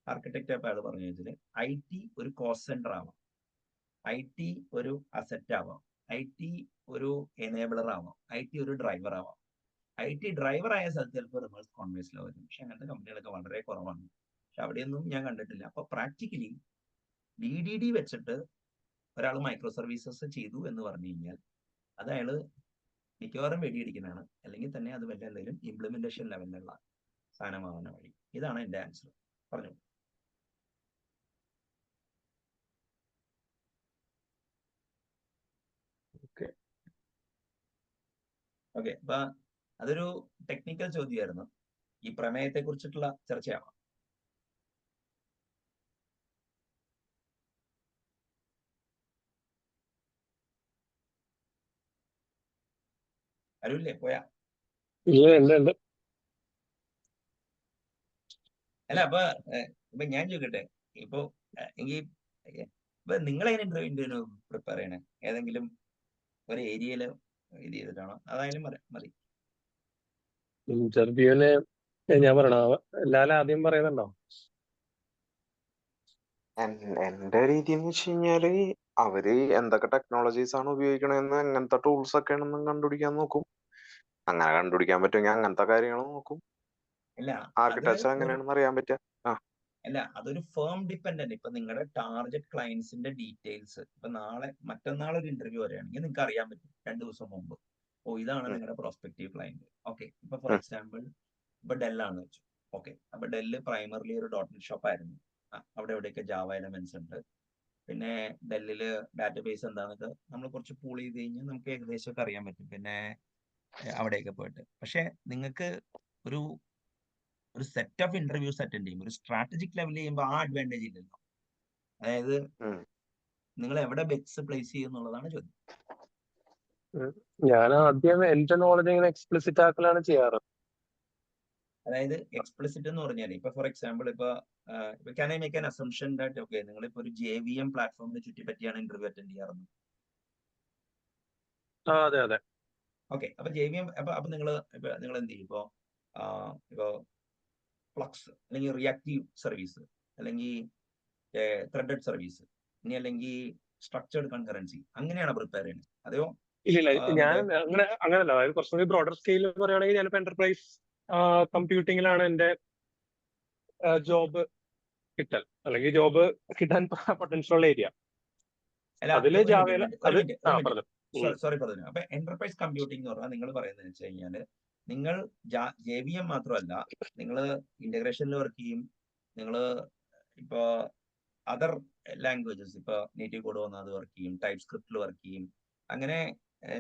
ആർക്കിടെക്ട് ആയപ്പോൾ അയാൾ പറഞ്ഞു വെച്ചാൽ IT ഒരു കോസ്റ്റ് സെന്റർ ആവാം, IT ഒരു അസറ്റ് ആവാം, IT ഒരു എനേബിളർ ആവാം, IT ഒരു ഡ്രൈവർ ആവാം. IT ഡ്രൈവർ ആയ സ്ഥലത്ത് ചിലപ്പോൾ റിവേഴ്സ് കോൺവേഴ്സിൽ വരും. പക്ഷെ അങ്ങനത്തെ കമ്പനികളൊക്കെ വളരെ കുറവാണ്. പക്ഷെ അവിടെയൊന്നും ഞാൻ കണ്ടിട്ടില്ല. അപ്പൊ പ്രാക്ടിക്കലി DDD വെച്ചിട്ട് ഒരാൾ മൈക്രോ സർവീസസ് ചെയ്തു എന്ന് പറഞ്ഞു കഴിഞ്ഞാൽ അത് അയാള് മിക്കവാറും വെടിയടിക്കുന്നതാണ്, അല്ലെങ്കിൽ തന്നെ അത് വല്ല എന്തെങ്കിലും ഇംപ്ലിമെന്റേഷൻ ലെവലിലുള്ള സാധനമാവാൻ വഴി. ഇതാണ് എന്റെ ആൻസർ. പറഞ്ഞു. ഓക്കെ, അപ്പൊ അതൊരു ടെക്നിക്കൽ ചോദ്യമായിരുന്നു. ഈ പ്രമേയത്തെ കുറിച്ചിട്ടുള്ള ചർച്ചയാവാം. അരുല്ലേ പോയാ? അല്ല, അപ്പൊ ഞാൻ ചോദിക്കട്ടെ, ഇപ്പൊ എങ്കിൽ ഇപ്പൊ നിങ്ങളെങ്ങനെ ഇന്റർവ്യൂ പ്രിപ്പയർ ചെയ്യണേ? ഏതെങ്കിലും ഒരു ഏരിയയില് ഇത് ചെയ്തിട്ടാണോ? അതായാലും മതി. ഇന്റർവ്യൂവിന് ഞാൻ പറയണോ, ലാൽ ആദ്യം പറയുന്നുണ്ടോ? എന്റെ രീതി എന്ന് വെച്ച് കഴിഞ്ഞാല് അവര് എന്തൊക്കെ ടെക്നോളജീസ് ആണ് ഉപയോഗിക്കണതെന്ന്, എങ്ങനത്തെ ടൂൾസ് ഒക്കെ ആണെന്ന് കണ്ടുപിടിക്കാൻ നോക്കും. അങ്ങനെ കണ്ടുപിടിക്കാൻ പറ്റുമെങ്കിൽ അങ്ങനത്തെ കാര്യങ്ങൾ നോക്കും. അല്ല, ആർക്കിടെക്ചർ എങ്ങനെയാണെന്ന് അറിയാൻ പറ്റുക. അല്ല, അതൊരു ഫേം ഡിപ്പെൻഡന്റ്. ഇപ്പൊ നിങ്ങളുടെ ടാർഗറ്റ് ക്ലയൻസിന്റെ ഡീറ്റെയിൽസ് ഇപ്പൊ മറ്റന്നാൾ ഒരു ഇന്റർവ്യൂ വരികയാണെങ്കിൽ നിങ്ങൾക്ക് അറിയാൻ പറ്റും 2 ദിവസം മുമ്പ്. ഇതാണ് നിങ്ങളുടെ പ്രോസ്പെക്റ്റീവ് ക്ലയന്റ്. ഓക്കെ, ഇപ്പൊ ഫോർ എക്സാമ്പിൾ ഇപ്പൊ ഡെല്ലാണ് വെച്ചു. ഓക്കെ, അപ്പൊ ഡെല്ല് പ്രൈമറിലി ഒരു .NET ഷോപ്പ് ആയിരുന്നു. അവിടെ എവിടെയൊക്കെ ജാവ എലമെന്റ്സ് ഉണ്ട്, പിന്നെ ഡെല്ലില് ഡാറ്റാബേസ് എന്താണെന്നൊക്കെ നമ്മൾ കുറച്ച് പൂൾ ചെയ്ത് കഴിഞ്ഞാൽ നമുക്ക് ഏകദേശം ഒക്കെ അറിയാൻ പറ്റും. പിന്നെ അവിടെയൊക്കെ പോയിട്ട്, പക്ഷെ നിങ്ങൾക്ക് ഒരു സെറ്റ് ഓഫ് ഇന്റർവ്യൂസ് അറ്റൻഡ് ചെയ്യുമ്പോൾ ഒരു സ്ട്രാറ്റജിക് ലെവൽ ചെയ്യുമ്പോൾ ആ അഡ്വാൻറ്റേജ് ഇല്ലല്ലോ. അതായത് നിങ്ങൾ എവിടെ ബെറ്റ്സ് പ്ലേസ് ചെയ്യുന്നുള്ളതാണ് ചോദ്യം. ഞാൻ ആദ്യം എന്റെ നോളജ് ഇങ്ങനെ എക്സ്പ്ലിസിറ്റ് ആക്കലാണ് ചെയ്യാറ്. അതായത് എക്സ്പ്ലിസിറ്റ് എന്ന് പറഞ്ഞാൽ ഇപ്പൊ ഫോർ എക്സാമ്പിൾ ഇപ്പൊ can I make an assumption that okay നിങ്ങളിപ്പോ ഒരു JVM പ്ലാറ്റ്ഫോമിനെ ചുറ്റിപ്പറ്റിയാണ് ഇന്റർവ്യൂ അറ്റൻഡ് ചെയ്യാറുള്ളത്? അതെ അതെ. ഓക്കെ, അപ്പൊ JVM അപ്പൊ നിങ്ങൾ എന്ത് ചെയ്യും? ഇപ്പോ ഫ്ലക്സ് അല്ലെങ്കിൽ റിയാക്റ്റീവ് സർവീസ് അല്ലെങ്കിൽ ത്രെഡഡ് സർവീസ്, ഇനി അല്ലെങ്കിൽ സ്ട്രക്ചേർഡ് കൺകറൻസി, അങ്ങനെയാണ് പ്രിപ്പയർ ചെയ്യുന്നത്? അതെയോ? ഇല്ല, ഞാൻ അങ്ങനല്ല. അതായത് കുറച്ചുകൂടി ബ്രോഡർ സ്കെയിലിൽ പറയുകയാണെങ്കിൽ ഞാനിപ്പോ എന്റർപ്രൈസ് കമ്പ്യൂട്ടിങ്ങിലാണ് എന്റെ ജോബ് കിട്ടൽ, അല്ലെങ്കിൽ ജോബ് കിട്ടാൻ പൊട്ടൻഷ്യൽ ഉള്ള ഏരിയ. അതില് ജാവയില് സോറി പറഞ്ഞു. അപ്പൊ എന്റർപ്രൈസ് കമ്പ്യൂട്ടിംഗ് എന്ന് പറഞ്ഞാൽ നിങ്ങൾ പറയുന്നത് വെച്ച് കഴിഞ്ഞാല് നിങ്ങൾ JVM മാത്രമല്ല, നിങ്ങൾ ഇന്റഗ്രേഷനിൽ വർക്ക് ചെയ്യും, നിങ്ങൾ ഇപ്പൊ അതർ ലാംഗ്വേജസ്, ഇപ്പൊ നേറ്റീവ് കോഡ് വന്നാൽ അത് വർക്ക് ചെയ്യും, ടൈപ്പ് സ്ക്രിപ്റ്റിൽ വർക്ക് ചെയ്യും, അങ്ങനെ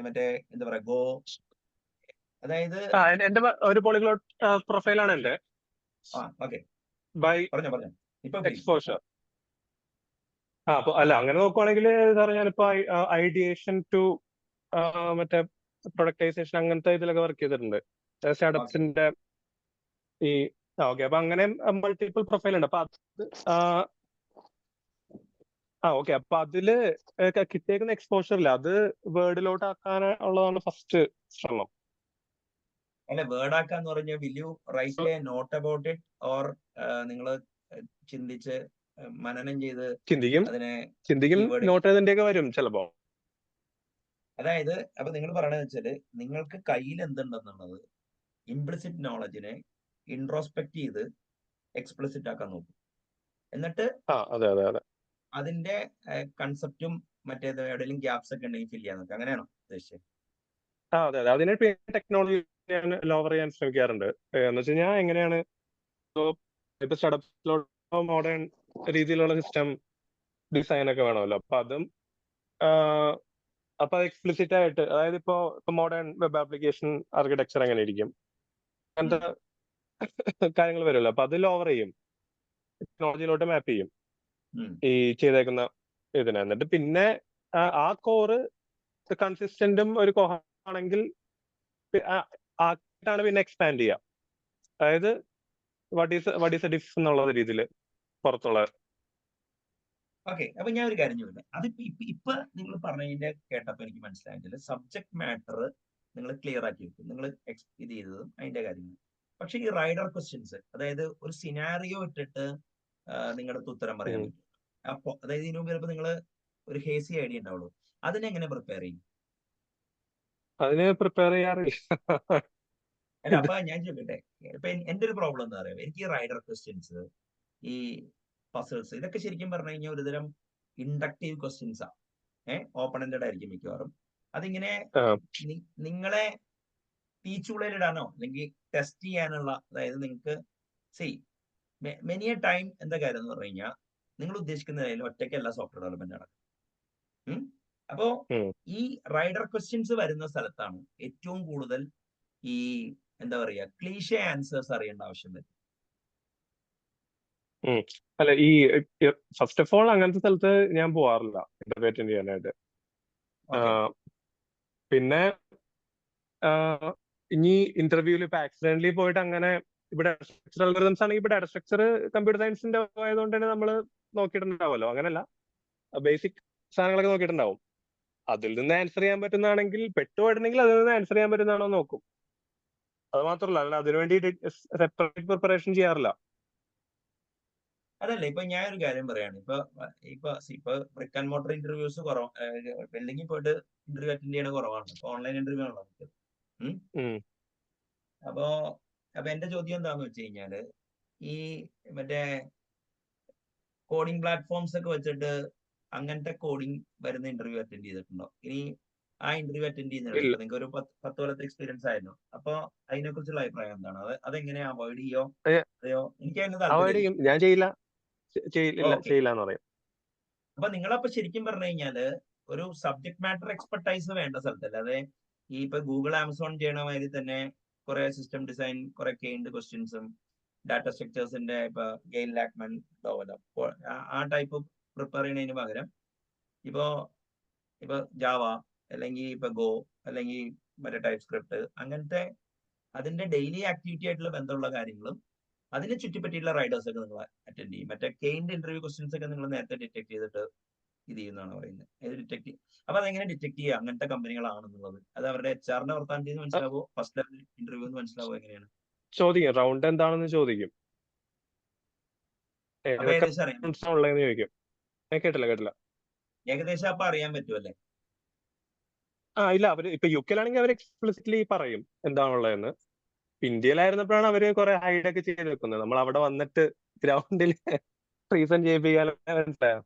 മറ്റേ എന്താ പറയാ ഗോ, അതായത് എന്റെ ഒരു പോളിഗ്ലോട്ട് പ്രൊഫൈലാണ് എന്റെ. ഓക്കെ, ബൈ പറഞ്ഞോ ഇപ്പൊ എക്സ്പോഷർ. അപ്പൊ അല്ല, അങ്ങനെ നോക്കുവാണെങ്കിൽ ഞാനിപ്പോ ഐഡിയേഷൻ ടു മറ്റേ പ്രൊഡക്ടൈസേഷൻ അങ്ങനത്തെ ഇതിലൊക്കെ വർക്ക് ചെയ്തിട്ടുണ്ട്, സ്റ്റാർട്ടപ്സിന്റെ ഈ. ഓക്കെ, അപ്പൊ അങ്ങനെ മൾട്ടിപ്പിൾ പ്രൊഫൈൽ ഉണ്ട്. അപ്പൊ ഓക്കെ, അപ്പൊ അതില് കിട്ടിയേക്കുന്ന എക്സ്പോഷർ ഇല്ല, അത് വേർഡിലോട്ട് ആക്കാനുള്ളതാണ് ഫസ്റ്റ് ശ്രമം. അല്ലെ, വേർഡ് ആക്കാന്ന് പറഞ്ഞാൽ will you write a note about it, or നിങ്ങൾ ചിന്തിച്ച് മനനം ചെയ്ത് ചിന്തിക്കും നോട്ട് ചെയ്തതിന്റെയൊക്കെ വരും ചിലപ്പോ. അതായത് അപ്പൊ നിങ്ങൾ പറയണെന്ന് വെച്ചാല് നിങ്ങൾക്ക് കയ്യിൽ എന്തുണ്ടെന്നുള്ളത് ഇംപ്ലിസിറ്റ് നോളജിനെ ഇൻട്രോസ്പെക്ട് ചെയ്ത് എക്സ്പ്ലിസിറ്റ് ആക്കാൻ നോക്കും, എന്നിട്ട് അതിന്റെ കൺസെപ്റ്റും മറ്റേത് എവിടെയെങ്കിലും ഗ്യാപ്സ് ഒക്കെ ഉണ്ടെങ്കിൽ ഫില്ല് ചെയ്യാൻ നോക്കുക. അങ്ങനെയാണോ ഉദ്ദേശിച്ചത്? അതെ, അതിനെ ടെക്നോളജി ഞാൻ ലോവർ ചെയ്യാൻ ശ്രമിക്കാറുണ്ട്. എന്ന് വെച്ച് കഴിഞ്ഞാൽ എങ്ങനെയാണ് ഇപ്പൊ സ്റ്റാർട്ടപ്സിലോട്ട് മോഡേൺ രീതിയിലുള്ള സിസ്റ്റം ഡിസൈൻ ഒക്കെ വേണമല്ലോ. അപ്പൊ അത് എക്സ്പ്ലിസിറ്റ് ആയിട്ട്, അതായത് ഇപ്പൊ മോഡേൺ വെബ് ആപ്ലിക്കേഷൻ ആർക്കിടെക്ചർ എങ്ങനെ ഇരിക്കും, അങ്ങനത്തെ കാര്യങ്ങൾ വരുമല്ലോ. അപ്പൊ അത് ലോവർ ചെയ്യും, ടെക്നോളജിയിലോട്ട് മാപ്പ് ചെയ്യും ഈ ചെയ്തേക്കുന്ന ഇതിനെ. എന്നിട്ട് പിന്നെ ആ കോറ് കൺസിസ്റ്റന്റും ഒരു ആണെങ്കിൽ ആയിട്ടാണ് പിന്നെ എക്സ്പാൻഡ് ചെയ്യുക. അതായത് വാട്ട് ഈസ് എ ഡിഫ് എന്നുള്ള രീതിയിൽ പുറത്തുള്ള ഓക്കെ, അപ്പൊ ഞാൻ ഒരു കാര്യം ചോദിക്കട്ടെ. അതിപ്പോ ഇപ്പൊ നിങ്ങൾ പറഞ്ഞതിന്റെ കേട്ടപ്പോ എനിക്ക് മനസ്സിലായിട്ടില്ല, സബ്ജക്ട് മാറ്റർ നിങ്ങൾ ക്ലിയർ ആക്കി വെക്കും, നിങ്ങൾ ഇത് ചെയ്തതും അതിന്റെ കാര്യങ്ങൾ. പക്ഷെ ഈ റൈഡർ ക്വസ്റ്റ്യൻസ്, അതായത് ഒരു സിനാറിയോ ഇട്ടിട്ട് നിങ്ങളുടെ ഉത്തരം പറയാൻ പറ്റും. അപ്പൊ അതായത് ഇതിനു മുമ്പ് ചിലപ്പോൾ നിങ്ങൾ ഒരു ഹേസി ഐഡിയ ഉണ്ടാവുള്ളൂ, അതിനെങ്ങനെ പ്രിപ്പയർ ചെയ്യും? അതിന് പ്രിപ്പയർ ചെയ്യാറില്ല. അല്ല, അപ്പൊ ഞാൻ ചോദിക്കട്ടെ, ഇപ്പൊ എന്റെ ഒരു പ്രോബ്ലം എന്താ പറയുക, എനിക്ക് ഈ റൈഡർ ക്വസ്റ്റ്യൻസ്, ഈ പസിൽസ്, ഇതൊക്കെ ശരിക്കും പറഞ്ഞു കഴിഞ്ഞാൽ ഒരുതരം ഇൻഡക്റ്റീവ് ക്വസ്റ്റ്യൻസാ. ഓപ്പൺ എൻഡഡ് ആയിരിക്കും മിക്കവാറും. അതിങ്ങനെ നിങ്ങളെ തീച്ചുളയിലിടാനോ അല്ലെങ്കിൽ ടെസ്റ്റ് ചെയ്യാനുള്ള, അതായത് നിങ്ങൾക്ക് മെനി എ ടൈം എന്താ കാര്യം എന്ന് പറഞ്ഞു കഴിഞ്ഞാൽ, നിങ്ങൾ ഉദ്ദേശിക്കുന്നതിൽ ഒറ്റയ്ക്കല്ല സോഫ്റ്റ്വെയർ ഡെവലപ്മെന്റ് നടക്കും. അപ്പോ ഈ റൈഡർ ക്വസ്റ്റ്യൻസ് വരുന്ന സ്ഥലത്താണ് ഏറ്റവും കൂടുതൽ ഈ എന്താ പറയാ ക്ലീഷേ ആൻസേഴ്സ് അറിയേണ്ട ആവശ്യം വരും. അല്ല, ഈ ഫസ്റ്റ് ഓഫ് ഓൾ അങ്ങനത്തെ സ്ഥലത്ത് ഞാൻ പോവാറില്ല ഇന്റർവ്യൂ അറ്റൻഡ് ചെയ്യാനായിട്ട്. പിന്നെ ഇനി ഇന്റർവ്യൂവിൽ ഇപ്പൊ ആക്സിഡന്റലി പോയിട്ട് അങ്ങനെ, ഇവിടെ സ്ട്രക്ചർ അൽഗോരിതംസ് ആണെങ്കിൽ ഇവിടെ ഡാറ്റ സ്ട്രക്ചർ കമ്പ്യൂട്ടർ സയൻസിന്റെ ആയതുകൊണ്ട് തന്നെ നമ്മൾ നോക്കിയിട്ടുണ്ടാവുമല്ലോ. അങ്ങനല്ല, ബേസിക് സാധനങ്ങളൊക്കെ നോക്കിയിട്ടുണ്ടാവും. അതിൽ നിന്ന് ആൻസർ ചെയ്യാൻ പറ്റുന്നതാണെങ്കിൽ, പെട്ടുപോയിട്ടുണ്ടെങ്കിൽ അതിൽ നിന്ന് ആൻസർ ചെയ്യാൻ പറ്റുന്നതാണോ നോക്കും. അത് മാത്രമല്ല, അല്ല അതിനുവേണ്ടി സെപ്പറേറ്റ് പ്രിപ്പറേഷൻ ചെയ്യാറില്ല. അതല്ല, ഇപ്പൊ ഞാൻ ഒരു കാര്യം പറയാണ്, ഇപ്പൊ ബ്രിക്ക് ആൻഡ് മോട്ടർ ഇന്റർവ്യൂസ് കുറവ്, ബിൽഡിങ്ങിൽ പോയിട്ട് ഇന്റർവ്യൂ അറ്റൻഡ് ചെയ്യണ കുറവാണ്. ഇപ്പൊ ഓൺലൈൻ ഇന്റർവ്യൂ ആണല്ലോ. അപ്പൊ എന്റെ ചോദ്യം എന്താന്ന് വെച്ച് കഴിഞ്ഞാല്, ഈ മറ്റേ കോഡിംഗ് പ്ലാറ്റ്ഫോംസ് ഒക്കെ വെച്ചിട്ട് അങ്ങനത്തെ കോഡിംഗ് വരുന്ന ഇന്റർവ്യൂ അറ്റൻഡ് ചെയ്തിട്ടുണ്ടോ? ഇനി ആ ഇന്റർവ്യൂ അറ്റൻഡ് ചെയ്യുന്നുണ്ട്, നിങ്ങൾക്ക് ഒരു 10 കൊല്ലത്തെ എക്സ്പീരിയൻസ് ആയിരുന്നു, അപ്പൊ അതിനെ കുറിച്ചുള്ള അഭിപ്രായം എന്താണ്? അതെങ്ങനെ അവോയ്ഡ് ചെയ്യോ? അതെയോ? എനിക്ക് അതിന് താല്പര്യം. ഞാൻ ചെയ്യില്ല എന്ന് പറയും. അപ്പൊ നിങ്ങളപ്പോ ശരിക്കും പറഞ്ഞു കഴിഞ്ഞാല് ഒരു സബ്ജക്ട് മാറ്റർ എക്സ്പെർട്ടൈസ് വേണ്ട സ്ഥലത്തല്ല, അതെ ഈ ഇപ്പൊ ഗൂഗിൾ ആമസോൺ ചെയ്യണ മാതിരി തന്നെ കുറെ സിസ്റ്റം ഡിസൈൻ, കുറെ കെയിൻഡ് ക്വസ്റ്റ്യൻസും ഡാറ്റ സ്ട്രക്ചേഴ്സിന്റെ ഇപ്പൊ ഗെയിൽ ലാക്ക്മൻ ആ ടൈപ്പ് പ്രിപ്പയർ ചെയ്യുന്നതിന് പകരം ഇപ്പൊ ജാവ അല്ലെങ്കിൽ ഇപ്പൊ ഗോ അല്ലെങ്കിൽ മറ്റേ ടൈപ്പ് സ്ക്രിപ്റ്റ്, അങ്ങനത്തെ അതിന്റെ ഡെയിലി ആക്ടിവിറ്റി ആയിട്ടുള്ള ബന്ധമുള്ള കാര്യങ്ങളും അതിനെ ചുറ്റിപ്പറ്റിയുള്ള റൈഡേഴ്സ് ഒക്കെ നിങ്ങൾ അറ്റൻഡ് ചെയ്യും. മറ്റേ കെയിൻഡ് ഇന്റർവ്യൂ ക്വസ്റ്റ്യൻസ് ഒക്കെ നിങ്ങൾ നേരത്തെ ഡിറ്റക്ട് ചെയ്തിട്ട് ഇത് ചെയ്യുന്നതാണ് പറയുന്നത്. അപ്പൊ അതെങ്ങനെ ഡിറ്റക്ട് ചെയ്യുക അങ്ങനത്തെ കമ്പനികളാണെന്നുള്ളത്? അത് അവരുടെ HR വർത്താനത്തിൽ മനസ്സിലാവോ, ഫസ്റ്റ് ലെവൽ ഇന്റർവ്യൂ മനസ്സിലാവോ, എങ്ങനെയാണ്? ചോദിക്കും, റൗണ്ട് എന്താണെന്ന് ചോദിക്കും. ഏകദേശം അറിയാൻ ഉള്ളതെന്ന് ചോദിക്കും. കേട്ടില്ല. ഏകദേശം അപ്പൊ അറിയാൻ പറ്റുമല്ലേ? ഇല്ല, അവര് ഇപ്പൊ UK-ലാണെങ്കിൽ അവർ എക്സ്പ്ലിസിറ്റ്ലി പറയും എന്താണുള്ളതെന്ന്. ഇന്ത്യയിലായിരുന്നപ്പോഴാണ് അവര് കുറെ ഹൈഡ് ഒക്കെ ചെയ്ത് വെക്കുന്നത്. നമ്മൾ അവിടെ വന്നിട്ട് ഗ്രൗണ്ടിൽ റീസെന്റ് ചെയ്യിപ്പിക്കാൻ. മനസ്സിലായോ?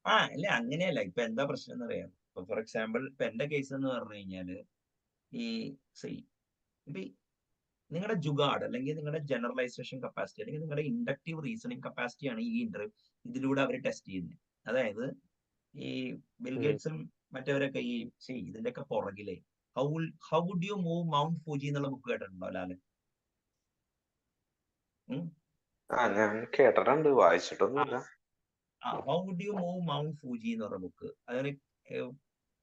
അല്ല, അങ്ങനെയല്ല. ഇപ്പൊ എന്താ പ്രശ്നം എന്ന് അറിയാം. ഇപ്പൊ ഫോർ എക്സാമ്പിൾ ഇപ്പൊ എന്റെ കേസ് എന്ന് പറഞ്ഞു കഴിഞ്ഞാല്, ഈ ഇപ്പൊ നിങ്ങളുടെ ജുഗാഡ് അല്ലെങ്കിൽ നിങ്ങളുടെ ജനറലൈസേഷൻ കപ്പാസിറ്റി അല്ലെങ്കിൽ നിങ്ങളുടെ ഇൻഡക്റ്റീവ് റീസണിങ് കപ്പാസിറ്റിയാണ് ഈ ഇതിലൂടെ അവർ ടെസ്റ്റ് ചെയ്യുന്നത്. അതായത് ഈ ബിൽഗേറ്റ്സും മറ്റവരൊക്കെ ഇതിന്റെയൊക്കെ പുറകിലെ how would you move Mount Fuji എന്നുള്ള ബുക്ക് കേട്ടിട്ടുണ്ടോ ലാല്? ഞാൻ കേട്ടിട്ടുണ്ട്, വായിച്ചിട്ടൊന്നുമില്ല. How would you move Mount Fuji എന്ന് പറഞ്ഞ ബുക്ക്, അതിന്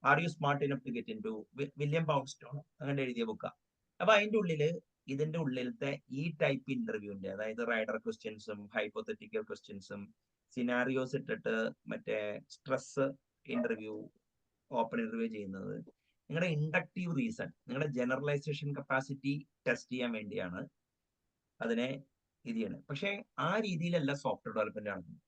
are you smart enough to get in to, William Poundstone അങ്ങനെ എഴുതിയ ബുക്കാണ്. അപ്പൊ അതിന്റെ ഉള്ളില് ഇതിന്റെ ഉള്ളിലത്തെ ഈ ടൈപ്പ് ഇന്റർവ്യൂവിന്റെ, അതായത് റൈഡർ ക്വസ്റ്റ്യൻസും ഹൈപ്പോത്തറ്റിക്കൽ ക്വസ്റ്റ്യൻസും സിനാരിയോസ് ഇട്ടിട്ട് മറ്റേ സ്ട്രെസ് ഇന്റർവ്യൂ, ഓപ്പൺ ഇന്റർവ്യൂ ചെയ്യുന്നത് നിങ്ങളുടെ ഇൻഡക്റ്റീവ് റീസൺ, നിങ്ങളുടെ ജനറലൈസേഷൻ കപ്പാസിറ്റി ടെസ്റ്റ് ചെയ്യാൻ വേണ്ടിയാണ് അതിനെ ഇത് ചെയ്യണത്. പക്ഷെ ആ രീതിയിലല്ല സോഫ്റ്റ്വെയർ ഡെവലപ്മെന്റ് നടക്കുന്നത്.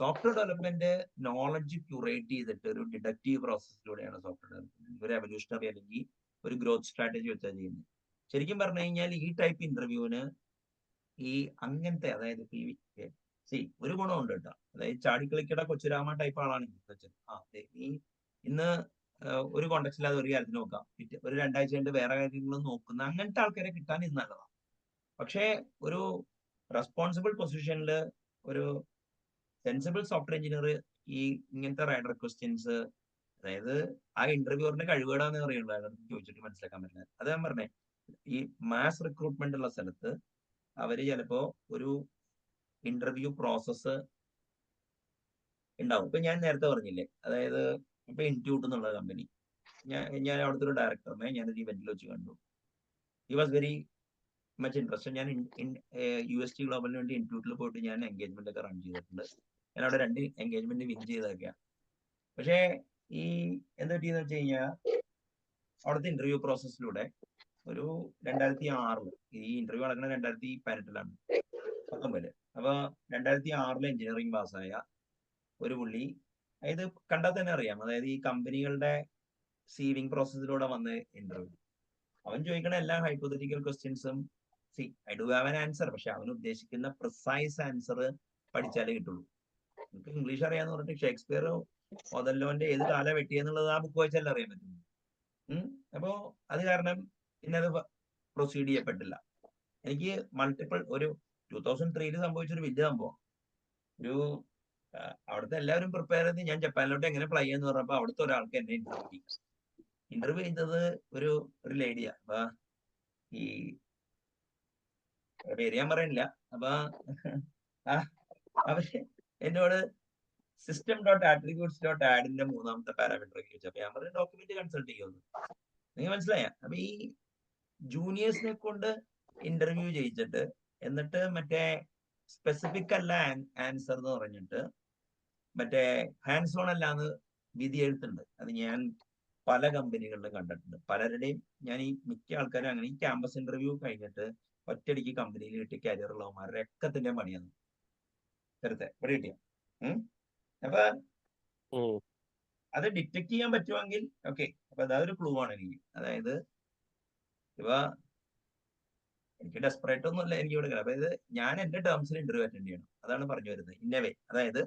സോഫ്റ്റ്വെയർ ഡെവലപ്മെന്റ് നോളജ് ക്യൂറേറ്റ് ചെയ്തിട്ട് ഒരു ഡിഡക്റ്റീവ് പ്രോസസ്സിലൂടെയാണ് സോഫ്റ്റ്വെയർ ഡെവലപ്മെന്റ്, ഒരു എവല്യൂഷണറി അല്ലെങ്കിൽ ഒരു ഗ്രോത്ത് സ്ട്രാറ്റജി വെച്ചാൽ ചെയ്യുന്നത്. ശരിക്കും പറഞ്ഞു കഴിഞ്ഞാൽ ഈ ടൈപ്പ് ഇന്റർവ്യൂവിന് ഈ അങ്ങനത്തെ, അതായത് ഒരു ഗുണമുണ്ട് കേട്ടോ, അതായത് ചാടിക്കളിക്കട കൊച്ചുരാമ ടൈപ്പ് ആളാണ് നീ ഇന്ന് ഒരു കോണ്ടക്സ്റ്റില്ലാതെ ഒരു കാര്യത്തിന് നോക്കാം, ഒരു 2 ആഴ്ച കൊണ്ട് വേറെ കാര്യങ്ങളും നോക്കുന്ന അങ്ങനത്തെ ആൾക്കാരെ കിട്ടാൻ ഇത് നല്ലതാണ്. പക്ഷേ ഒരു റെസ്പോൺസിബിൾ പൊസിഷനിൽ ഒരു സെൻസിബിൾ സോഫ്റ്റ്വെയർ എഞ്ചിനീയർ ഈ ഇങ്ങനത്തെ റൈഡർ ക്വസ്റ്റ്യൻസ്, അതായത് ആ ഇന്റർവ്യൂറിന്റെ കഴിവുകേടാന്ന് പറയുള്ളൂ, അതിനകത്ത് ചോദിച്ചിട്ട് മനസ്സിലാക്കാൻ പറ്റില്ല. അത് ഞാൻ പറഞ്ഞേ, ഈ മാസ് റിക്രൂട്ട്മെന്റ് ഉള്ള സ്ഥലത്ത് അവര് ചിലപ്പോ ഒരു ഇന്റർവ്യൂ പ്രോസസ്സ് ഉണ്ടാവും. ഇപ്പൊ ഞാൻ നേരത്തെ പറഞ്ഞില്ലേ, അതായത് ഇപ്പൊ ഇൻറ്റ്യൂട്ട് എന്നുള്ള കമ്പനി, ഞാൻ അവിടുത്തെ ഒരു ഡയറക്ടറിനെ ഞാനൊരു ഇവന്റിൽ വെച്ച് കണ്ടു. He was very much interested. ഞാൻ UST ഗ്ലോബലിന് വേണ്ടി ഇൻറ്റ്യൂട്ടിൽ പോയിട്ട് ഞാൻ എൻഗേജ്മെന്റ് ഒക്കെ റൺ ചെയ്തിട്ടുണ്ട്. ഞാൻ അവിടെ 2 എൻഗേജ്മെന്റ് വിൻ ചെയ്തൊക്കെയാ. പക്ഷേ ഈ എന്താ പറ്റിയെന്ന് വെച്ച് കഴിഞ്ഞാൽ അവിടുത്തെ ഇന്റർവ്യൂ പ്രോസസ്സിലൂടെ ഒരു 2006 ഈ ഇന്റർവ്യൂ നടക്കുന്നത് 2018 19. അപ്പൊ 2006 എഞ്ചിനീയറിംഗ് പാസ്സായ ഒരു പുള്ളി, അതായത് കണ്ടാൽ തന്നെ അറിയാം, അതായത് ഈ കമ്പനികളുടെ സീവിങ് പ്രോസസ്സിലൂടെ വന്ന ഇന്റർവ്യൂ. അവൻ ചോദിക്കണ എല്ലാ ഹൈപ്പോത്തറ്റിക്കൽ ക്വസ്റ്റ്യൻസും I do have an answer, പക്ഷെ അവൻ ഉദ്ദേശിക്കുന്ന പ്രിസൈസ് ആൻസർ പഠിച്ചാലേ കിട്ടുള്ളൂ. നമുക്ക് ഇംഗ്ലീഷ് അറിയാന്ന് പറഞ്ഞിട്ട് ഷേക്സ്പിയർ ഒതല്ലോന്റെ ഏത് കാലം വെട്ടിയെന്നുള്ളത് ആ ബുക്ക് വായിച്ചാലേ അറിയാൻ പറ്റും. അപ്പോ അത് കാരണം പിന്നെ അത് പ്രൊസീഡ് ചെയ്യപ്പെട്ടില്ല. എനിക്ക് മൾട്ടിപ്പിൾ ഒരു 2003 സംഭവിച്ചൊരു വലിയ സംഭവം. ഒരു അവിടുത്തെ എല്ലാവരും പ്രിപ്പയർ ചെയ്ത് ഞാൻ ജപ്പാനിലോട്ട് എങ്ങനെ ഫ്ലൈ ചെയ്യാന്ന് പറഞ്ഞപ്പോ അവിടുത്തെ ഒരാൾക്ക് എന്നെ ഇന്റർവ്യൂ ചെയ്തത് ഒരു ലേഡിയാ. അപ്പൊ ഈ പേര് ഞാൻ പറയുന്നില്ല. അപ്പൊ അവര് എന്നോട് system.attributes.addന്റെ 3ാമത്തെ പാരാമീറ്റർ ചോദിച്ചു. അപ്പൊ ഞാൻ പറഞ്ഞ ഡോക്യുമെന്റ് കൺസൾട്ട് ചെയ്യുമെന്ന്. നിങ്ങൾ മനസ്സിലായ? അപ്പൊ ഈ ജൂനിയേഴ്സിനെ കൊണ്ട് ഇന്റർവ്യൂ ചെയ്യിച്ചിട്ട് എന്നിട്ട് മറ്റേ സ്പെസിഫിക് അല്ല ആൻസർ എന്ന് പറഞ്ഞിട്ട് മറ്റേ ഹാൻഡ്സ് ഓൺ അല്ലാന്ന് വിധി എഴുത്തുണ്ട്. അത് ഞാൻ പല കമ്പനികളിലും കണ്ടിട്ടുണ്ട്. പലരുടെയും ഞാൻ ഈ മിക്ക ആൾക്കാരും അങ്ങനെ ഈ ക്യാമ്പസ് ഇന്റർവ്യൂ കഴിഞ്ഞിട്ട് ഒറ്റയടിക്ക് കമ്പനിയിൽ കിട്ടി കരിയർ ഉള്ളവന്മാരുടെ രക്കത്തിന്റെ പണിയാണ് വെറുതെ ഇവിടെ കിട്ടിയ. അപ്പൊ അത് ഡിറ്റക്ട് ചെയ്യാൻ പറ്റുമെങ്കിൽ ഓക്കെ. അപ്പൊ അതൊരു ക്ലൂ ആണ് എനിക്ക്. അതായത് ഇപ്പൊ എനിക്ക് ഡെസ്പറേറ്റ് ഒന്നുമല്ല എനിക്ക് ഇവിടെ. അതായത് ഞാൻ എന്റെ ടേംസിൽ ഇന്റർവ്യൂ അറ്റൻഡ് ചെയ്യണം. അതാണ് പറഞ്ഞു വരുന്നത് ഇന്നവേ. അതായത്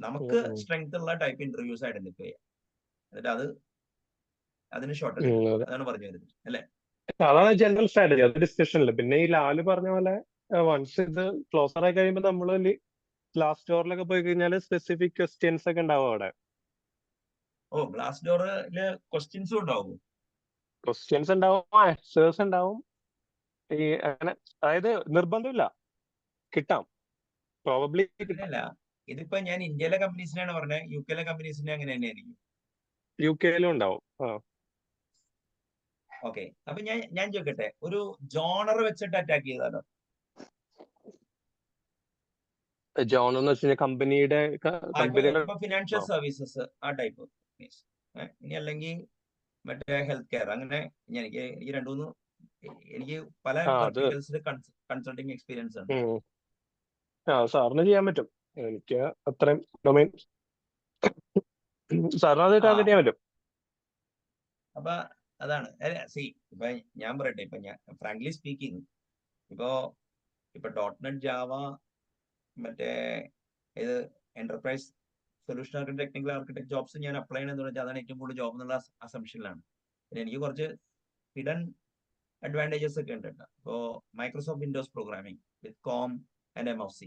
നമുക്ക് സ്ട്രെങ്ത് ഉള്ള ടൈപ്പ് ഇന്റർവ്യൂസ് ഐഡന്റിഫൈ ചെയ്യാം, എന്നിട്ട് അതിന് ഷോർട്ട് അതാണ് പറഞ്ഞു വരുന്നത് അല്ലെ? അതാണ് ജനറൽ സ്ട്രാറ്റജി. അത് ഡിസ്കഷനില്ല. പിന്നെ ഈ ലാല് പറഞ്ഞ പോലെ വൺസ് ഇത് ക്ലോസർ ആയി കഴിയുമ്പോൾ നമ്മൾ ഗ്ലാസ് ഡോറിലൊക്കെ പോയി കഴിഞ്ഞാൽ സ്പെസിഫിക് ക്വസ്റ്റ്യൻസ് ഒക്കെ ഉണ്ടാവും അവിടെ. ഓ, ഗ്ലാസ് ഡോറില് ക്വസ്റ്റ്യൻസും ഉണ്ടാവും. ക്വസ്റ്റ്യൻസ് ഉണ്ടാവും, ആൻസേഴ്സ് ഉണ്ടാവും. ഈ അങ്ങനെ അതായത് നിർബന്ധമില്ല, കിട്ടാം. പ്രോബബ്ലി അങ്ങനെയല്ല. ഇതിപ്പോ ഞാൻ ഇന്ത്യയിലെ കമ്പനീസിനാണ് പറഞ്ഞത്. യു കെയിലെ കമ്പനീസിനെ അങ്ങനെ തന്നെ ആയിരിക്കും. UK-ലും ഉണ്ടാവും. ഓക്കെ. അപ്പൊ ഞാൻ ചോദിക്കട്ടെ, ഒരു ജോണർ വെച്ചിട്ട് അറ്റാക്ക് ചെയ്താലോ? ജോൺ എന്ന് വെച്ച് കഴിഞ്ഞാൽ കമ്പനിയുടെ ഫിനാൻഷ്യൽ സർവീസസ് ആ ടൈപ്പ്. ഇനി അല്ലെങ്കിൽ മറ്റേ ഹെൽത്ത് കെയർ അങ്ങനെ. എനിക്ക് രണ്ടുമൂന്ന് എനിക്ക് പല കൺസൾട്ടിങ് എക്സ്പീരിയൻസ് ഉണ്ട്. സാറിന് ചെയ്യാൻ പറ്റും. എനിക്ക് അത്രയും ഡൊമൈൻ സാറിന് അത് ടാർഗറ്റ് ചെയ്യാൻ പറ്റും. അപ്പൊ അതാണ്. ഇപ്പൊ ഞാൻ പറയട്ടെ, ഇപ്പൊ ഞാൻ ഫ്രാങ്ക്ലി സ്പീക്കിംഗ് ഇപ്പൊ .NET ജാവ മറ്റേ ഇത് enterprise solution architect, technical architect jobs ഞാൻ അപ്ലൈ ചെയ്യണമെന്ന് വെച്ചാൽ അതാണ് ഏറ്റവും കൂടുതൽ ജോബ് എന്നുള്ള അസംഷനിലാണ്. പിന്നെ എനിക്ക് കുറച്ച് ഹിഡൻ അഡ്വാൻറ്റേജസ് ഒക്കെ ഉണ്ട് കേട്ടോ. ഇപ്പോ Microsoft Windows programming with com and MFC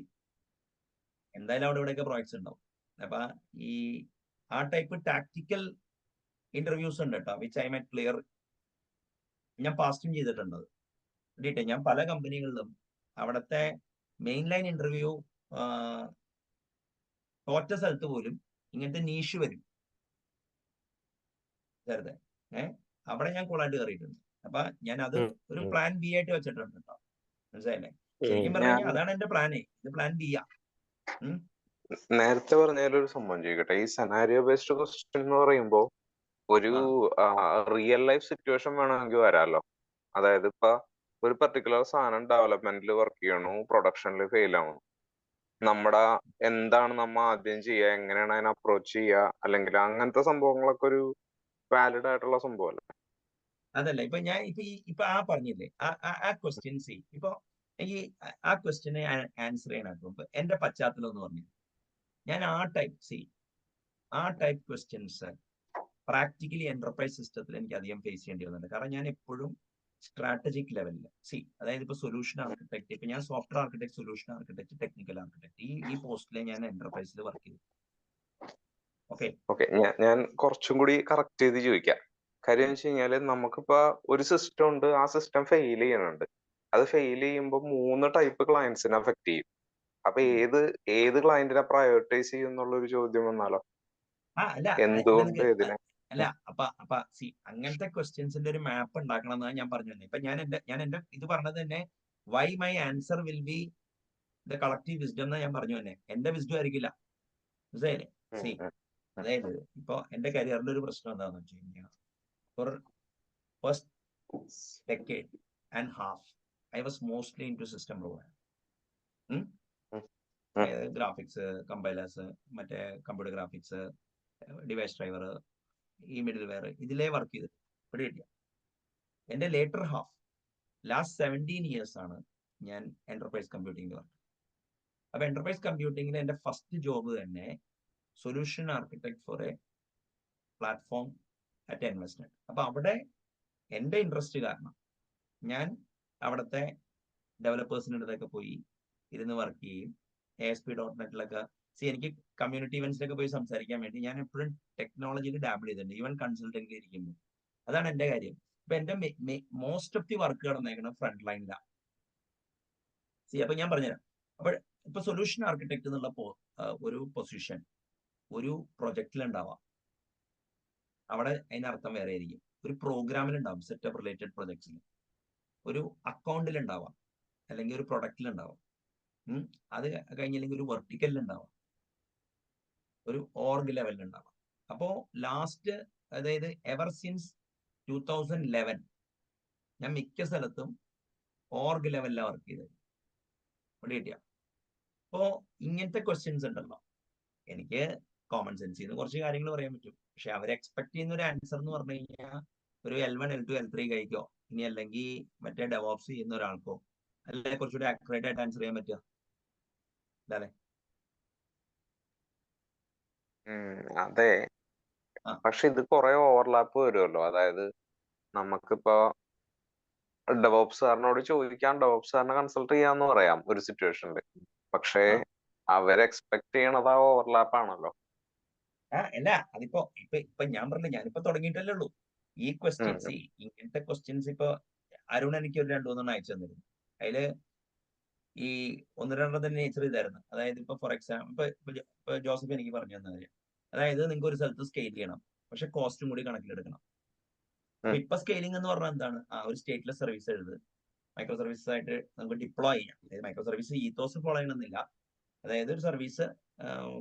എന്തായാലും അവിടെ ഇവിടെയൊക്കെ പ്രോജക്ട്സ് ഉണ്ടാവും. അപ്പൊ ആ ടൈപ്പ് ടാക്ടിക്കൽ ഇന്റർവ്യൂസ് ഉണ്ട് കേട്ടോ, വിച്ച് ഐ മൈറ്റ് ക്ലിയർ. ഞാൻ പാസ്റ്റും ചെയ്തിട്ടുണ്ട്. ഞാൻ പല കമ്പനികളിലും അവിടുത്തെ മെയിൻ ലൈൻ ഇന്റർവ്യൂ തോറ്റ സ്ഥലത്ത് പോലും ഇങ്ങനത്തെ നീഷ് വരും വെറുതെ. അവിടെ ഞാൻ കൂളായിട്ട് കയറിയിട്ടുണ്ട്. അപ്പൊ ഞാൻ അത് ഒരു പ്ലാൻ ബി ആയിട്ട് വെച്ചിട്ടുണ്ട് കേട്ടോ. മനസ്സിലായില്ലേ? ശരിക്കും പറഞ്ഞു കഴിഞ്ഞാൽ അതാണ് എന്റെ പ്ലാൻ. ഇത് പ്ലാൻ ബി ആ. നേരത്തെ പറഞ്ഞൊരു സംഭവം ചോദിക്കട്ടെ. ഈ സെനാരിയോ ബേസ്ഡ് ക്വസ്റ്റ്യൻ എന്ന് പറയുമ്പോ ഒരു റിയൽ ലൈഫ് സിറ്റുവേഷൻ വേണമെങ്കിൽ വരാമല്ലോ. അതായത് ഇപ്പൊ ഒരു പെർട്ടിക്കുലർ സാധനം ഡെവലപ്മെന്റിൽ വർക്ക് ചെയ്യണു, പ്രൊഡക്ഷനിൽ ഫെയിൽ ആവണം. എന്താണ് നമ്മ ആദ്യം ചെയ്യുക, എങ്ങനെയാണ് അതിനെ അപ്രോച്ച് ചെയ്യുക, അല്ലെങ്കിൽ അങ്ങനത്തെ സംഭവങ്ങളൊക്കെ ഒരു വാലിഡ് ആയിട്ടുള്ള സംഭവമല്ല. അതല്ല ഇപ്പൊ ഞാൻ ഇപ്പൊ പറഞ്ഞില്ലേ ആ ക്വസ്റ്റ്യൻസ്. ഇപ്പൊ എനിക്ക് ആ ക്വസ്റ്റ്യനെ ആൻസർ ചെയ്യാനാകുമ്പോ എന്റെ പശ്ചാത്തലം എന്ന് പറഞ്ഞു ഞാൻ ആ ടൈപ്പ് ക്വസ്റ്റ്യൻസ് പ്രാക്ടിക്കലി എന്റർപ്രൈസ് സിസ്റ്റത്തിൽ എനിക്ക് അധികം ഫേസ് ചെയ്യേണ്ടി വന്നിട്ടുണ്ട്. കാരണം ഞാൻ എപ്പോഴും സ്ട്രാറ്റജിക് ലെവലിൽ അതായത് ഇപ്പൊ സൊല്യൂഷൻ ആർക്കിടെക്ട്, ഇപ്പൊ ഞാൻ software architect, solution architect, technical architect, ഈ പോസ്റ്റിലെ ഞാൻ എന്റർപ്രൈസിൽ വർക്ക് ചെയ്തു. ഓക്കെ, ഞാൻ കുറച്ചും കൂടി കറക്റ്റ് ചെയ്ത് ചോദിക്കാം. കാര്യം എന്ന് വെച്ച് കഴിഞ്ഞാല് നമുക്കിപ്പോ ഒരു സിസ്റ്റം ഉണ്ട്, ആ സിസ്റ്റം ഫെയിൽ ചെയ്യുന്നുണ്ട്. അത് ഫെയിൽ ചെയ്യുമ്പോൾ 3 ടൈപ്പ് ക്ലയൻസിനെ അഫക്ട് ചെയ്യും. അപ്പൊ ഏത് ക്ലയന്റിനെ പ്രയോറിറ്റൈസ് ചെയ്യും എന്നുള്ളൊരു ചോദ്യം വന്നാലോ? എന്തുകൊണ്ട് ഇതിനെ? അല്ല അപ്പൊ അങ്ങനത്തെ ക്വസ്റ്റ്യൻസിന്റെ ഒരു മാപ്പ് ഉണ്ടാക്കണം എന്നാണ് ഞാൻ പറഞ്ഞു തന്നെ. ഇപ്പൊ ഞാൻ എന്റെ ഇത് പറഞ്ഞത് തന്നെ why my answer will be the collective wisdom എന്ന് ഞാൻ പറഞ്ഞു തന്നെ. എന്റെ വിസ്ഡം ആയിരിക്കില്ല, മനസ്സിലായില്ലേ? സി അതായത് ഇപ്പൊ എന്റെ കരിയറിന്റെ ഒരു പ്രശ്നം എന്താണെന്ന് വെച്ച് കഴിഞ്ഞാൽ for first decade and half I was mostly into system programming. Graphics, compilers, മറ്റേ കമ്പ്യൂട്ടർ ഗ്രാഫിക്സ്, ഡിവൈസ് ഡ്രൈവർ, ഈ മിഡിൽ വെയർ, ഇതിലേ വർക്ക് ചെയ്ത് പിടികിട്ടിയ. എന്റെ ലേറ്റർ ഹാഫ് ലാസ്റ്റ് 17 years ആണ് ഞാൻ എന്റർപ്രൈസ് കമ്പ്യൂട്ടിംഗിൽ വർക്ക്. അപ്പൊ എന്റർപ്രൈസ് കമ്പ്യൂട്ടിംഗിൽ എന്റെ ഫസ്റ്റ് ജോബ് തന്നെ solution architect for a platform at investment. അപ്പൊ അവിടെ എന്റെ ഇൻട്രസ്റ്റ് കാരണം ഞാൻ അവിടുത്തെ ഡെവലപ്പേഴ്സിൻ്റെ അടുത്തൊക്കെ പോയി ഇരുന്ന് വർക്ക് ചെയ്യും. ASP.NET-ലൊക്കെ എനിക്ക് കമ്മ്യൂണിറ്റി ഇവന്റ്സിലൊക്കെ പോയി സംസാരിക്കാൻ വേണ്ടി ഞാൻ എപ്പോഴും ടെക്നോളജിയിൽ ഡാബിൾ ചെയ്തിട്ടുണ്ട്, ഈവൻ കൺസൾട്ടിംഗിൽ ഇരിക്കുമ്പോൾ. അതാണ് എന്റെ കാര്യം. ഇപ്പൊ എന്റെ മോസ്റ്റ് ഓഫ് ദി വർക്ക് നടന്നേക്കുന്നത് ഫ്രണ്ട് ലൈനിലാണ്. അപ്പൊ ഞാൻ പറഞ്ഞുതരാം. അപ്പൊ ഇപ്പൊ സൊല്യൂഷൻ ആർക്കിടെക്ട് എന്നുള്ള ഒരു പൊസിഷൻ ഒരു പ്രൊജക്റ്റിൽ ഉണ്ടാവാം, അവിടെ അതിനർത്ഥം വേറെ ആയിരിക്കും. ഒരു പ്രോഗ്രാമിൽ ഉണ്ടാവും, സെറ്റപ്പ് റിലേറ്റഡ് പ്രൊജക്ട്സിൽ. ഒരു അക്കൗണ്ടിൽ ഉണ്ടാവാം, അല്ലെങ്കിൽ ഒരു പ്രൊഡക്റ്റിൽ ഉണ്ടാവാം. അത് കഴിഞ്ഞില്ലെങ്കിൽ ഒരു വെർട്ടിക്കലിൽ ഉണ്ടാവാം, ഒരു ഓർഗ് ലെവലിൽ ഉണ്ടാവാം. അപ്പോ ലാസ്റ്റ്, അതായത് എവർ സിൻസ് 2011 ഞാൻ മിക്ക സ്ഥലത്തും ഓർഗ് ലെവലിലാണ് വർക്ക് ചെയ്തത്. ഇവിടെ കിട്ടിയ അപ്പോ ഇങ്ങനത്തെ ക്വസ്റ്റ്യൻസ് ഉണ്ടല്ലോ, എനിക്ക് കോമൺ സെൻസിൽ നിന്ന് കുറച്ച് കാര്യങ്ങൾ പറയാൻ പറ്റും. പക്ഷെ അവർ എക്സ്പെക്ട് ചെയ്യുന്ന ഒരു ആൻസർ എന്ന് പറഞ്ഞു കഴിഞ്ഞാൽ ഒരു L1, L2, L3 കഴിക്കോ, ഇനി അല്ലെങ്കിൽ മറ്റേ ഡെവോപ്സ് ചെയ്യുന്ന ഒരാൾക്കോ, അല്ലെങ്കിൽ കുറച്ചുകൂടി ആക്യുറേറ്റ് ആയിട്ട് ആൻസർ ചെയ്യാൻ പറ്റുക. അല്ലേ? അതെ, പക്ഷെ ഇത് കുറെ ഓവർലാപ്പ് വരുമല്ലോ. അതായത് നമുക്കിപ്പോ ഡെവോപ്സ് സാറിനോട് ചോദിക്കാം, ഡെവോപ്സ് സാറിനെ കൺസൾട്ട് ചെയ്യാന്ന് പറയാം ഒരു സിറ്റുവേഷനിൽ. പക്ഷേ അവർ എക്സ്പെക്ട് ചെയ്യണത് ആ ഓവർലാപ്പ് ആണല്ലോ. അല്ല, അതിപ്പോ ഇപ്പൊ ഞാൻ പറഞ്ഞില്ല, ഞാനിപ്പോ തുടങ്ങിയിട്ടല്ലേ ഉള്ളൂ. ഈ ക്വസ്റ്റ്യൻസ്, ഇങ്ങനത്തെ ക്വസ്റ്റ്യൻസ് ഇപ്പൊ അരുൺ എനിക്ക് ഒരു 2-3 അയച്ചു തന്നിരുന്നു. അതില് ഈ 1-2 തന്നെ നേച്ചർ ഇതായിരുന്നു. അതായത് ഇപ്പൊ ഫോർ എക്സാമ്പിൾ ഇപ്പൊ ജോസഫ് എനിക്ക് പറഞ്ഞു തന്ന കാര്യം, അതായത് നിങ്ങൾക്ക് ഒരു സ്ഥലത്ത് സ്കെയിൽ ചെയ്യണം, പക്ഷെ കോസ്റ്റും കൂടി കണക്കിലെടുക്കണം. അപ്പൊ ഇപ്പൊ സ്കെയിലിംഗ് എന്ന് പറഞ്ഞാൽ എന്താണ്? ഒരു സ്റ്റേറ്റ്ലെസ് സർവീസ് എഴുത്, മൈക്രോ സർവീസസ് ആയിട്ട് നമുക്ക് ഡിപ്ലോയ് ചെയ്യാം. അതായത് മൈക്രോ സർവീസ് ഈത്തോസ് ഫോളോ ചെയ്യണമെന്നില്ല. അതായത് ഒരു സർവീസ്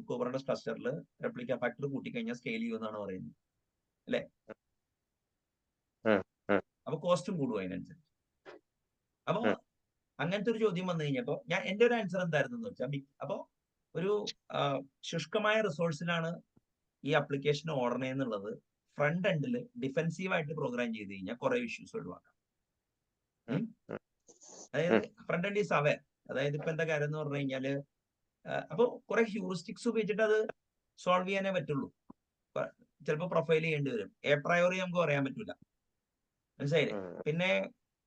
കുബർനെറ്റിസ് ക്ലസ്റ്ററിൽ റെപ്ലിക്ക ഫാക്ടർ കൂട്ടിക്കഴിഞ്ഞാൽ സ്കെയിൽ ചെയ്യുമെന്നാണ് പറയുന്നത്, അല്ലെ? അപ്പൊ കോസ്റ്റും കൂടും അതിനനുസരിച്ച്. അപ്പൊ അങ്ങനത്തെ ഒരു ചോദ്യം വന്നു കഴിഞ്ഞപ്പോ എന്റെ ഒരു ആൻസർ എന്തായിരുന്നു എന്ന് വെച്ചാൽ, അപ്പൊ ഒരു ശുഷ്കമായ റിസോഴ്സിലാണ് ഈ ആപ്ലിക്കേഷൻ ഓടണേ എന്നുള്ളത് ഫ്രണ്ട് എൻഡിൽ ഡിഫെൻസീവ് ആയിട്ട് പ്രോഗ്രാം ചെയ്ത് കഴിഞ്ഞാൽ കുറെ ഇഷ്യൂസ് ഒഴിവാക്കാം. അതായത് ഫ്രണ്ട് എൻഡ് ഈസ് അവെയർ. അതായത് ഇപ്പൊ എന്താ കാര്യം എന്ന് പറഞ്ഞു കഴിഞ്ഞാല്, അപ്പൊ കുറെ ഹ്യൂറിസ്റ്റിക്സ് ഉപയോഗിച്ചിട്ട് അത് സോൾവ് ചെയ്യാനേ പറ്റുള്ളൂ. ചിലപ്പോൾ പ്രൊഫൈൽ ചെയ്യേണ്ടി വരും. പ്രയോറി നമുക്ക് പറയാൻ പറ്റൂല, മനസ്സിലായില്ലേ? പിന്നെ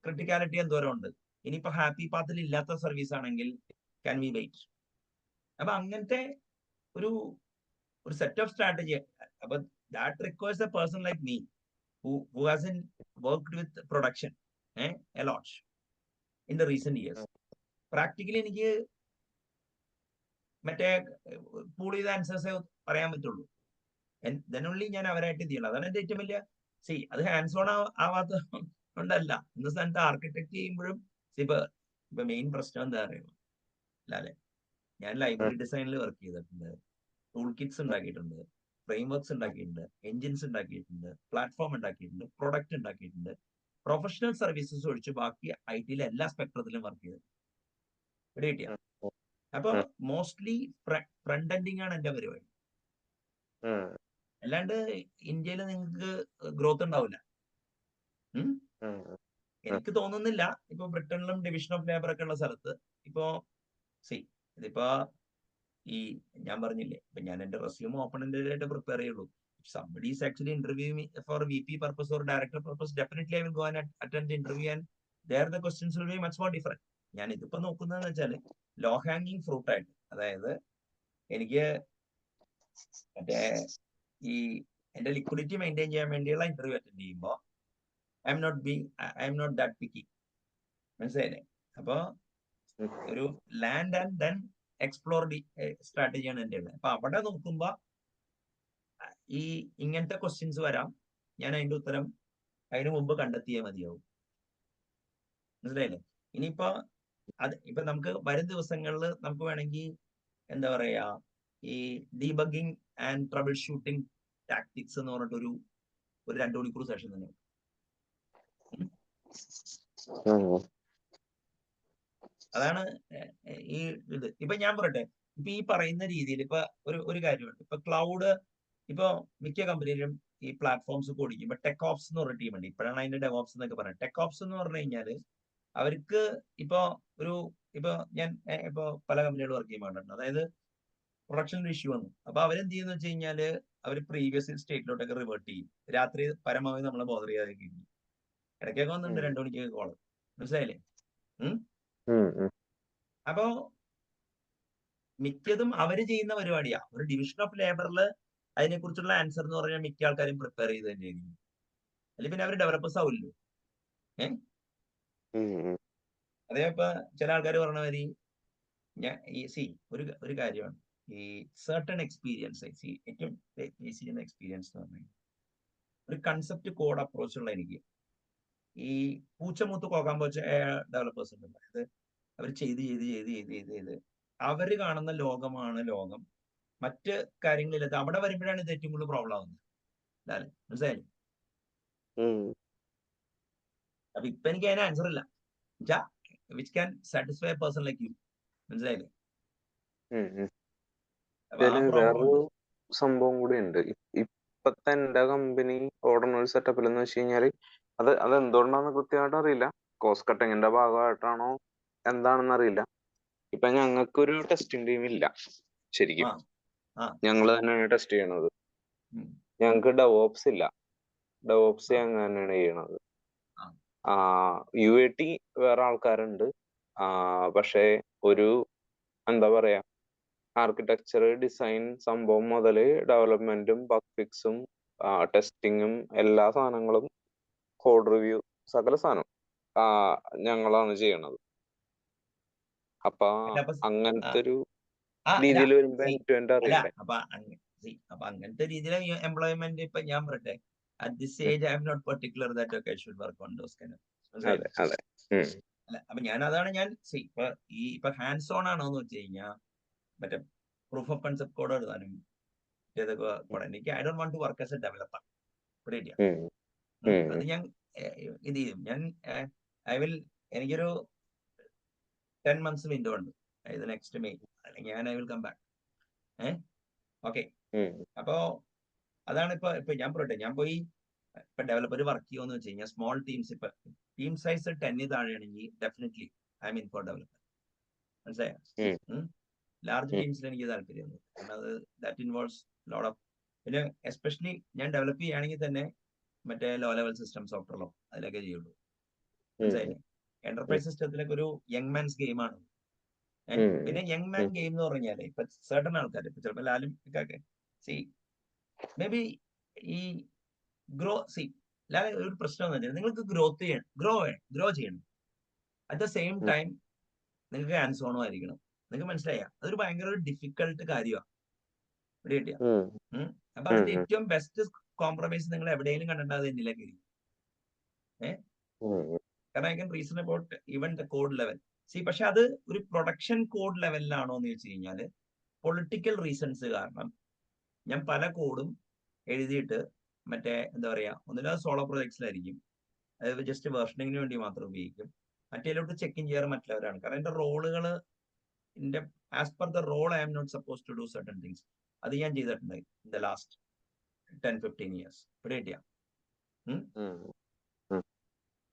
ക്രിട്ടിക്കാലിറ്റി എന്തോരം ഉണ്ട്. ഇനിയിപ്പോ ഹാപ്പി പാത്തിൽ ഇല്ലാത്ത സർവീസ് ആണെങ്കിൽ ക്യാൻ വി വെയിറ്റ്. അപ്പൊ അങ്ങനത്തെ ഒരു സെറ്റ് ഓഫ് സ്ട്രാറ്റജി. അപ്പൊ that requires A person like me who hasn't worked with production a lot in the recent years. Practically എനിക്ക് മറ്റേ പൂൾ ചെയ്ത ആൻസേഴ്സേ പറയാൻ പറ്റുള്ളൂ. then only ഞാൻ അവരായിട്ട് ഇത് ചെയ്യണം. അതാണ് എന്റെ ഏറ്റവും വലിയ അത് ഹാൻഡ്സ് ഓൺ ആവാത്ത കൊണ്ടല്ല. ഇന്ന സ്ഥാനത്ത് ആർക്കിടെക്ട് ചെയ്യുമ്പോഴും ഇപ്പൊ മെയിൻ പ്രശ്നം എന്താ അറിയുമോ? അല്ലെ, ഞാൻ ലൈബ്രറി ഡിസൈനിൽ വർക്ക് ചെയ്തിട്ടുണ്ട്, ടൂൾ കിറ്റ്സ് ഉണ്ടാക്കിയിട്ടുണ്ട്, ഫ്രെയിംവർക്സ് ഉണ്ടാക്കിയിട്ടുണ്ട്, എൻജിൻസ് ഉണ്ടാക്കിയിട്ടുണ്ട്, പ്ലാറ്റ്ഫോം ഉണ്ടാക്കിയിട്ടുണ്ട്, പ്രൊഡക്റ്റ് ഉണ്ടാക്കിയിട്ടുണ്ട്. പ്രൊഫഷണൽ സർവീസസ് ഒഴിച്ച് ബാക്കി IT-യിലെ എല്ലാ സ്പെക്ട്രത്തിലും വർക്ക് ചെയ്തിട്ടുണ്ട്. ഇവിടെ കിട്ടിയ അപ്പൊ മോസ്റ്റ്ലി ഫ്രണ്ട് എൻഡിങ് ആണ് എന്റെ പരിപാടി. അല്ലാണ്ട് ഇന്ത്യയിൽ നിങ്ങൾക്ക് ഗ്രോത്ത് ഉണ്ടാവില്ല. എനിക്ക് തോന്നുന്നില്ല ഇപ്പൊ ബ്രിട്ടനിലും ഡിവിഷൻ ഓഫ് ലേബർ ഒക്കെ ഉള്ള സ്ഥലത്ത് ഇപ്പോ ഇതിപ്പോ ഈ ഞാൻ പറഞ്ഞില്ലേ, ഇപ്പൊ ഞാൻ എന്റെ റെസ്യൂം ഓപ്പണന്റായിട്ട് പ്രിപ്പയർ ചെയ്യുള്ളൂ. somebody is actually interviewing me for VP purpose or director purpose, definitely I will go and attend the interview and there the questions will be much more different. ഞാൻ ഇതിപ്പോ നോക്കുന്നതെന്ന് വെച്ചാല് ലോ ഹാങ്ങിങ് fruit ആയിട്ട്, അതായത് എനിക്ക് മറ്റേ ഈ എന്റെ ലിക്വിഡിറ്റി മെയിൻറ്റെയിൻ ചെയ്യാൻ വേണ്ടിയുള്ള ഇന്റർവ്യൂ അറ്റൻഡ് ചെയ്യുമ്പോ I M not that picky, മനസ്സിലായില്ലേ? അപ്പൊ ഒരു ലാൻഡ് ആൻഡ് ദെൻ എക്സ്പ്ലോർ സ്ട്രാറ്റജിയാണ് എന്റെ ഉള്ളത്. അപ്പൊ അവിടെ നോക്കുമ്പോ ഈ ഇങ്ങനത്തെ ക്വസ്റ്റ്യൻസ് വരാം. ഞാൻ അതിന്റെ ഉത്തരം അതിനു മുമ്പ് കണ്ടെത്തിയേ മതിയാവും, മനസ്സിലായില്ലേ? ഇനിയിപ്പോ ഇപ്പൊ നമുക്ക് വരും ദിവസങ്ങളിൽ നമുക്ക് വേണമെങ്കിൽ എന്താ പറയാ, ഈ debugging and trouble shooting tactics എന്ന് പറഞ്ഞിട്ട് ഒരു 2 മണിക്കൂർ സെഷൻ തന്നെ. അതാണ് ഈ ഇത്. ഇപ്പൊ ഞാൻ പറയട്ടെ, ഇപ്പൊ ഈ പറയുന്ന രീതിയിൽ ഇപ്പൊ ഒരു കാര്യമുണ്ട്. ഇപ്പൊ ക്ലൗഡ്, ഇപ്പൊ മിക്ക കമ്പനിയിലും ഈ പ്ലാറ്റ്ഫോംസ് ഓടിക്കുമ്പോ ടെക് ഓപ്സ് എന്ന് പറഞ്ഞ ടീമുണ്ട്. ഇപ്പോഴാണ് അതിന്റെ ഡെവോപ്സ് എന്നൊക്കെ പറയുന്നത്. ടെക് ഓപ്സ് എന്ന് പറഞ്ഞു കഴിഞ്ഞാല് അവർക്ക് ഇപ്പൊ ഞാൻ ഇപ്പൊ പല കമ്പനികൾ വർക്ക് ചെയ്യുമ്പോൾ, അതായത് പ്രൊഡക്ഷൻ ഇഷ്യൂ വന്നു. അപ്പൊ അവരെന്ത് ചെയ്യുന്ന വെച്ച് കഴിഞ്ഞാല് അവർ പ്രീവിയസ് സ്റ്റേറ്റിലോട്ടൊക്കെ റിവേർട്ട് ചെയ്യും. രാത്രി പരമാവധി നമ്മളെ ബോധർ ചെയ്യാതെ കഴിഞ്ഞു. ഇടയ്ക്കൊക്കെ വന്നിട്ടുണ്ട് 2 മണിക്കൊക്കെ കോള്. മനസ്സിലായില്ലേ? അപ്പോ മിക്കതും അവര് ചെയ്യുന്ന പരിപാടിയാ. ഒരു ഡിവിഷൻ ഓഫ് ലേബറിൽ അതിനെക്കുറിച്ചുള്ള ആൻസർ എന്ന് പറഞ്ഞാൽ മിക്ക ആൾക്കാരും പ്രിപ്പയർ ചെയ്ത് തന്നെ ആയിരിക്കും. അല്ലെങ്കിൽ പിന്നെ അവർ ഡെവലപ്പേഴ്സ് ആവില്ലല്ലോ. അതേ ഇപ്പൊ ചില ആൾക്കാർ പറഞ്ഞ മാതിരി ഞാൻ ഒരു കാര്യമാണ് ഈ സർട്ടൺ എക്സ്പീരിയൻസ്, ഏറ്റവും ബേസ് ചെയ്യുന്ന എക്സ്പീരിയൻസ് എന്ന് പറഞ്ഞു ഒരു കൺസെപ്റ്റ് കോഡ് അപ്രോച്ചുള്ള എനിക്ക് ഈ പൂച്ചമൂത്ത് പോകാൻ പോച്ച ഡെവലപ്പേഴ്സ് ഉണ്ട്. അതായത് അവർ ചെയ്ത് അവര് കാണുന്ന ലോകമാണ് ലോകം. മറ്റ് കാര്യങ്ങളിലൊക്കെ അവിടെ വരുമ്പോഴാണ് ഇത് ഏറ്റവും കൂടുതൽ പ്രോബ്ലം ആവുന്നത്. അല്ലേ? മനസ്സിലായില്ലേ? അപ്പൊ ഇപ്പൊ എനിക്ക് അതിന് ആൻസർ ഇല്ല, which can satisfy A person like you. മനസ്സിലായില്ലേ? വേറൊരു സംഭവം കൂടി ഉണ്ട്. ഇപ്പത്തെ എന്റെ കമ്പനി ഓടുന്ന ഒരു സെറ്റപ്പിൽ എന്ന് വെച്ച് കഴിഞ്ഞാല് അത് എന്തുകൊണ്ടാന്ന് കൃത്യമായിട്ട് അറിയില്ല. കോസ്റ്റ് കട്ടിങ്ങിന്റെ ഭാഗമായിട്ടാണോ എന്താണെന്ന് അറിയില്ല. ഇപ്പൊ ഞങ്ങൾക്കൊരു ടെസ്റ്റിംഗ് ടീം ഇല്ല ശരിക്കും. ഞങ്ങൾ തന്നെയാണ് ടെസ്റ്റ് ചെയ്യണത്. ഞങ്ങക്ക് ഡെവോപ്സ് ഇല്ല. ഡെവോപ്സ് ഞങ്ങൾ തന്നെയാണ് ചെയ്യണത്. UAT വേറെ ആൾക്കാരുണ്ട്. പക്ഷെ ഒരു എന്താ പറയാ, ആർക്കിടെക്ചർ ഡിസൈൻ സംഭവം മുതല് ഡെവലപ്മെന്റും ബഗ് ഫിക്സും ടെസ്റ്റിങ്ങും എല്ലാ സാധനങ്ങളും കോഡ് റിവ്യൂ സകല സാധനം ഞങ്ങളാണ് ചെയ്യണത്. അപ്പൊ അങ്ങനത്തെ ഒരു രീതിയിൽ വരുമ്പോ അറിയില്ലേ? അപ്പൊ അങ്ങനത്തെ രീതിയിലെ എംപ്ലോയ്മെന്റ് ഇപ്പൊ ഞാൻ പറയട്ടെ, at this age I M not particular that okay I should work on those kind of. അല്ല, അപ്പൊ ഇപ്പൊ ഹാൻഡ്സ് ഓൺ ആണോ എന്ന് വെച്ച് കഴിഞ്ഞാൽ മറ്റേ പ്രൂഫ് ഓഫ് കൺസെപ്റ്റ് കോഡ് എഴുതാനും എനിക്ക് I don't want to work as a developer. അത് ഞാൻ ഇത് ചെയ്യും. എനിക്കൊരു 10 months വിൻഡോ ഉണ്ട്. അതായത് നെക്സ്റ്റ് മെയ് അല്ലെങ്കിൽ I will come back. Okay. അപ്പോ അതാണ് ഇപ്പൊ ഞാൻ പറയട്ടെ, ഞാൻ പോയി ഇപ്പൊ ഡെവലപ്പർ വർക്ക് ചെയ്യുമെന്ന് വെച്ച് കഴിഞ്ഞാൽ സ്മോൾ ടീംസ്, ഇപ്പൊ ടീം സൈസ് 10 താഴെയാണെങ്കിൽ definitely I mean for developer. മനസ്സിലായോ? ലാർജ് ടീംസിൽ എനിക്ക് താല്പര്യമൊന്നും. കാരണം അത് ദാറ്റ് ഇൻവോൾവ്സ് ലോട്ട് ഓഫ്, പിന്നെ എസ്പെഷ്യലി ഞാൻ ഡെവലപ്പ് ചെയ്യുകയാണെങ്കിൽ തന്നെ മറ്റേ ലോ ലെവൽ സിസ്റ്റം സോഫ്റ്റ്വെയറോ അതിലൊക്കെ ചെയ്യുള്ളൂ. മനസ്സിലായില്ലേ? എന്റർപ്രൈസ് സിസ്റ്റത്തിലൊക്കെ ഒരു യങ് മാൻസ് ഗെയിമാണ്. പിന്നെ യങ് മാൻ ഗെയിം എന്ന് പറഞ്ഞാല് ഇപ്പൊ സർട്ടൺ ആൾക്കാർ ഇപ്പൊ ചിലപ്പോ ലാലും മേ ബി ഈ ഒരു പ്രശ്നം എന്ന് വെച്ചാൽ നിങ്ങൾക്ക് ഗ്രോ ചെയ്യണം. അറ്റ് ദ സെയിം ടൈം നിങ്ങൾക്ക് ഹാൻഡ്സ് ഓണും ആയിരിക്കണം. നിങ്ങൾക്ക് മനസ്സിലായ അതൊരു ഭയങ്കര ഒരു ഡിഫിക്കൽട്ട് കാര്യമാണ്. അപ്പൊ അതിന്റെ ഏറ്റവും ബെസ്റ്റ് കോംപ്രമൈസ് നിങ്ങൾ എവിടെയെങ്കിലും കണ്ടിട്ട് അത് എന്നിലേക്ക് കാരണം I can reason about even the code level. പക്ഷെ അത് ഒരു പ്രൊഡക്ഷൻ കോഡ് ലെവലിലാണോ എന്ന് വെച്ച് കഴിഞ്ഞാല് പൊളിറ്റിക്കൽ റീസൺസ് കാരണം ഞാൻ പല കോഡും എഴുതിയിട്ട് മറ്റേ എന്താ പറയാ, ഒന്നിനും സോളോ പ്രൊജക്ട്സിലായിരിക്കും. അതായത് ജസ്റ്റ് വേർഷനിങ്ങിന് വേണ്ടി മാത്രം ഉപയോഗിക്കും. മറ്റേലോട്ട് ചെക്ക് ഇൻ ചെയ്യാറ് മറ്റുള്ളവരാണ്. കാരണം എന്റെ റോളുകള് as per the role I am not suppose to do certain things. അത് ഞാൻ ചെയ്തിട്ടുണ്ട് ഇൻ ദ ലാസ്റ്റ് 10-15 years.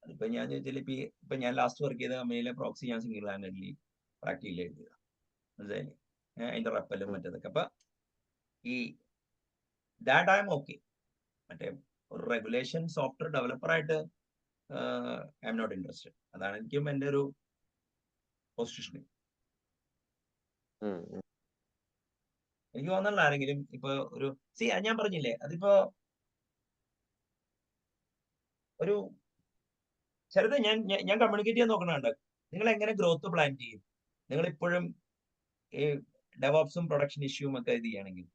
അതിപ്പോ ഞാൻ ചോദിച്ചാൽ ഇപ്പൊ ഞാൻ ലാസ്റ്റ് വർക്ക് ചെയ്ത കമ്പനിയിലെ പ്രോക്സി ഞാൻ സിംഗിൾ ഹാൻഡ്ലി പ്രാക്ടിക്കൽ എഴുതിയതാണ്. മനസ്സിലായില്ലേ? അതിന്റെ റെപ്പലും മറ്റേതൊക്കെ. അപ്പൊ ഈ ദാറ്റ് ഐ എം ഓക്കെ. മറ്റേ ഒരു റെഗുലേഷൻ സോഫ്റ്റ്വെയർ ഡെവലപ്പറായിട്ട് ഐ എം നോട്ട് ഇൻട്രസ്റ്റഡ്. അതാണ് എനിക്കും എന്റെ ഒരു പൊസിഷൻ. എനിക്ക് തോന്നുന്നില്ല ആരെങ്കിലും ഇപ്പൊ ഒരു ഞാൻ പറഞ്ഞില്ലേ, അതിപ്പോ ഒരു ചിലത് ഞാൻ കമ്മ്യൂണിക്കേറ്റ് ചെയ്യാൻ നോക്കണുണ്ട്. നിങ്ങൾ എങ്ങനെ ഗ്രോത്ത് പ്ലാൻ ചെയ്യും? നിങ്ങൾ ഇപ്പോഴും ഈ ഡെവോപ്സും പ്രൊഡക്ഷൻ ഇഷ്യൂവും ഒക്കെ ഇത് ചെയ്യണമെങ്കിൽ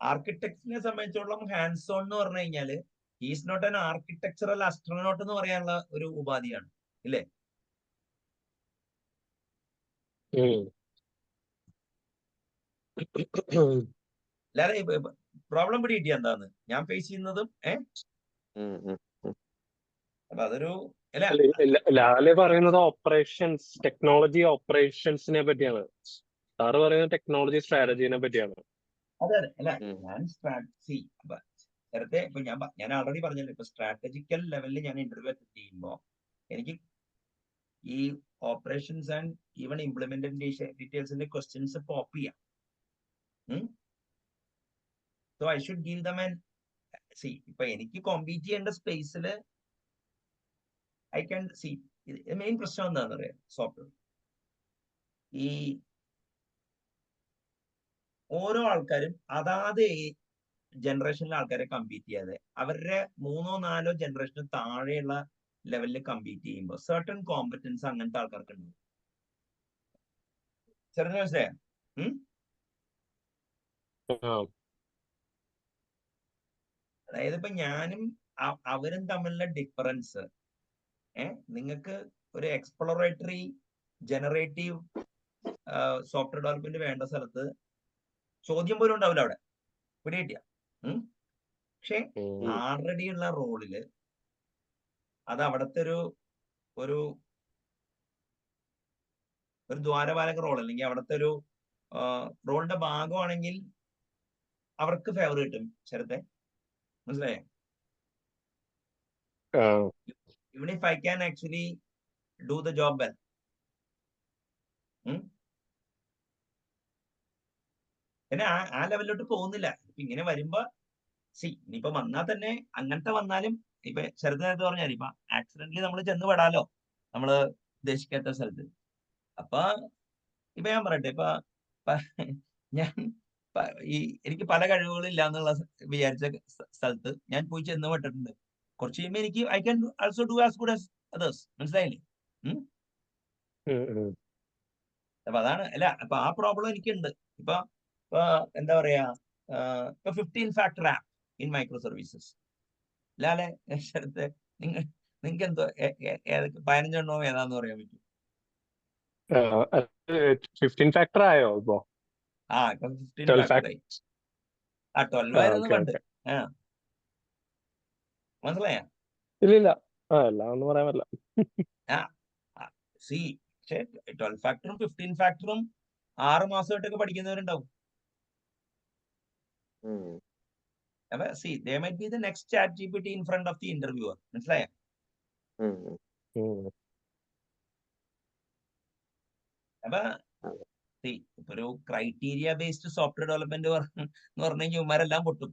ആർക്കിടെക്റ്റിനെ സംബന്ധിച്ചോളം ഹാൻഡ്സ് ഓൺ എന്ന് പറഞ്ഞു കഴിഞ്ഞാല് is not an architectural astronaut എന്ന് പറയാനുള്ള ഒരു ഉപാധിയാണ്, ഇല്ലേ? അല്ലാതെ പ്രോബ്ലം പിടികിട്ടിയ എന്താന്ന് ഞാൻ ഫേസ് ചെയ്യുന്നതും അപ്പൊ അതൊരു അല്ല ലാലെ പറയുന്നത് ഓപ്പറേഷൻസ്, ടെക്നോളജി ഓപ്പറേഷൻസിനെ പറ്റിയാണ്. സാറ് പറയുന്നത് ടെക്നോളജി സ്ട്രാറ്റജിനെ പറ്റിയാണ്. അതെ അല്ല ഞാൻ സ്ട്രാറ്റജി നേരത്തെ ഇപ്പൊ ഞാൻ ആൾറെഡി പറഞ്ഞല്ലോ, ഇപ്പൊ സ്ട്രാറ്റജിക്കൽ ലെവലിൽ ഞാൻ ഇന്റർവ്യൂ അറ്റൻഡ് ചെയ്യുമ്പോ എനിക്ക് ഈ ഓപ്പറേഷൻസ് ആൻഡ് ഈവൻ ഇംപ്ലിമെന്റേഷൻ ഡീറ്റെയിൽസിന്റെ ക്വസ്റ്റ്യൻസ് പോപ്പ് ചെയ്യാം. So I should give them and see. ഇപ്പൊ എനിക്ക് കോമ്പീറ്റ് ചെയ്യേണ്ട സ്പേസിൽ ഐ ക്യാൻ സി. മെയിൻ പ്രശ്നം എന്താണെന്ന് പറയാം, സോഫ്റ്റ്വെയർ ഈ ഓരോ ആൾക്കാരും അതാത് ജനറേഷനിലെ ആൾക്കാരെ കമ്പീറ്റ് ചെയ്യാതെ അവരുടെ 3 or 4 ജനറേഷന് താഴെയുള്ള ലെവലിൽ കമ്പീറ്റ് ചെയ്യുമ്പോൾ സർട്ടൺ കോമ്പറ്റൻസ് അങ്ങനത്തെ ആൾക്കാർക്ക് ഉണ്ട്. ചെറുത് മനസ്സിലായോ? അതായത് ഇപ്പൊ ഞാനും അവരും തമ്മിലുള്ള ഡിഫറൻസ് നിങ്ങൾക്ക് ഒരു എക്സ്പ്ലോറേറ്ററി ജനറേറ്റീവ് സോഫ്റ്റ്വെയർ ഡെവലപ്മെന്റ് വേണ്ട സ്ഥലത്ത് ചോദ്യം പോലും ഉണ്ടാവില്ല അവിടെ, പിടികിട്ടിയ. പക്ഷെ ആൾറെഡി ഉള്ള റോളില് അത് അവിടുത്തെ ഒരു ദ്വാരപാലക റോൾ അല്ലെങ്കിൽ അവിടുത്തെ ഒരു റോളിന്റെ ഭാഗമാണെങ്കിൽ അവർക്ക് ഫേവർ കിട്ടും. ശരത്തെ മനസ്സിലായോ? Even if I can actually do the job well. പിന്നെ ആ ലെവലിലോട്ട് പോകുന്നില്ല. ഇപ്പൊ ഇങ്ങനെ വരുമ്പോ ഇനിയിപ്പൊ വന്നാൽ തന്നെ അങ്ങനത്തെ വന്നാലും ഇപ്പൊ ശരത് നേരത്തെ പറഞ്ഞാൽ ഇപ്പൊ ആക്സിഡന്റലി നമ്മൾ ചെന്ന് പെടാലോ നമ്മള് ഉദ്ദേശിക്കാത്ത സ്ഥലത്ത്. അപ്പൊ ഇപ്പൊ ഞാൻ പറയട്ടെ, ഇപ്പൊ ഞാൻ എനിക്ക് പല കഴിവുകളും ഇല്ല എന്നുള്ള വിചാരിച്ച സ്ഥലത്ത് ഞാൻ പോയി ചെന്ന് പെട്ടിട്ടുണ്ട്. കുറച്ച് കഴിയുമ്പോ എനിക്ക് I can also do as good as others. മനസ്സിലായില്ലേ? അപ്പൊ അതാണ് അല്ല അപ്പൊ ആ പ്രോബ്ലം എനിക്കുണ്ട്. ഇപ്പൊ എന്താ പറയാ, ഇപ്പൊ 15 factor app in microservices. ലാലെ ശരത്തെ നിങ്ങൾക്ക് എന്തോ 15 എണ്ണോ ഏതാന്ന് പറയാൻ പറ്റും? 15 ഫാക്ടർ ആയോ ഇപ്പൊ? ഇപ്പൊ 15 factor ആയി. 12 ആയിരുന്നു പണ്ട്. മനസ്സിലായ? ഇല്ല എല്ലാം ഒന്നും പറയാൻ പറ്റില്ല. പക്ഷെ 12 ഫാക്ടറും 15 ഫാക്ടറും 6 മാസമായിട്ടൊക്കെ പഠിക്കുന്നവരുണ്ടാവും. അപ്പൊ they might be the next ChatGPT in front of the interviewer. മനസ്സിലായ? അപ്പൊ ഇപ്പൊ ഒരു ക്രൈറ്റീരിയ ബേസ്ഡ് സോഫ്റ്റ്വെയർ ഡെവലപ്മെന്റ് എന്ന് പറഞ്ഞു കഴിഞ്ഞാൽ ഇവന്മാരെല്ലാം പൊട്ടും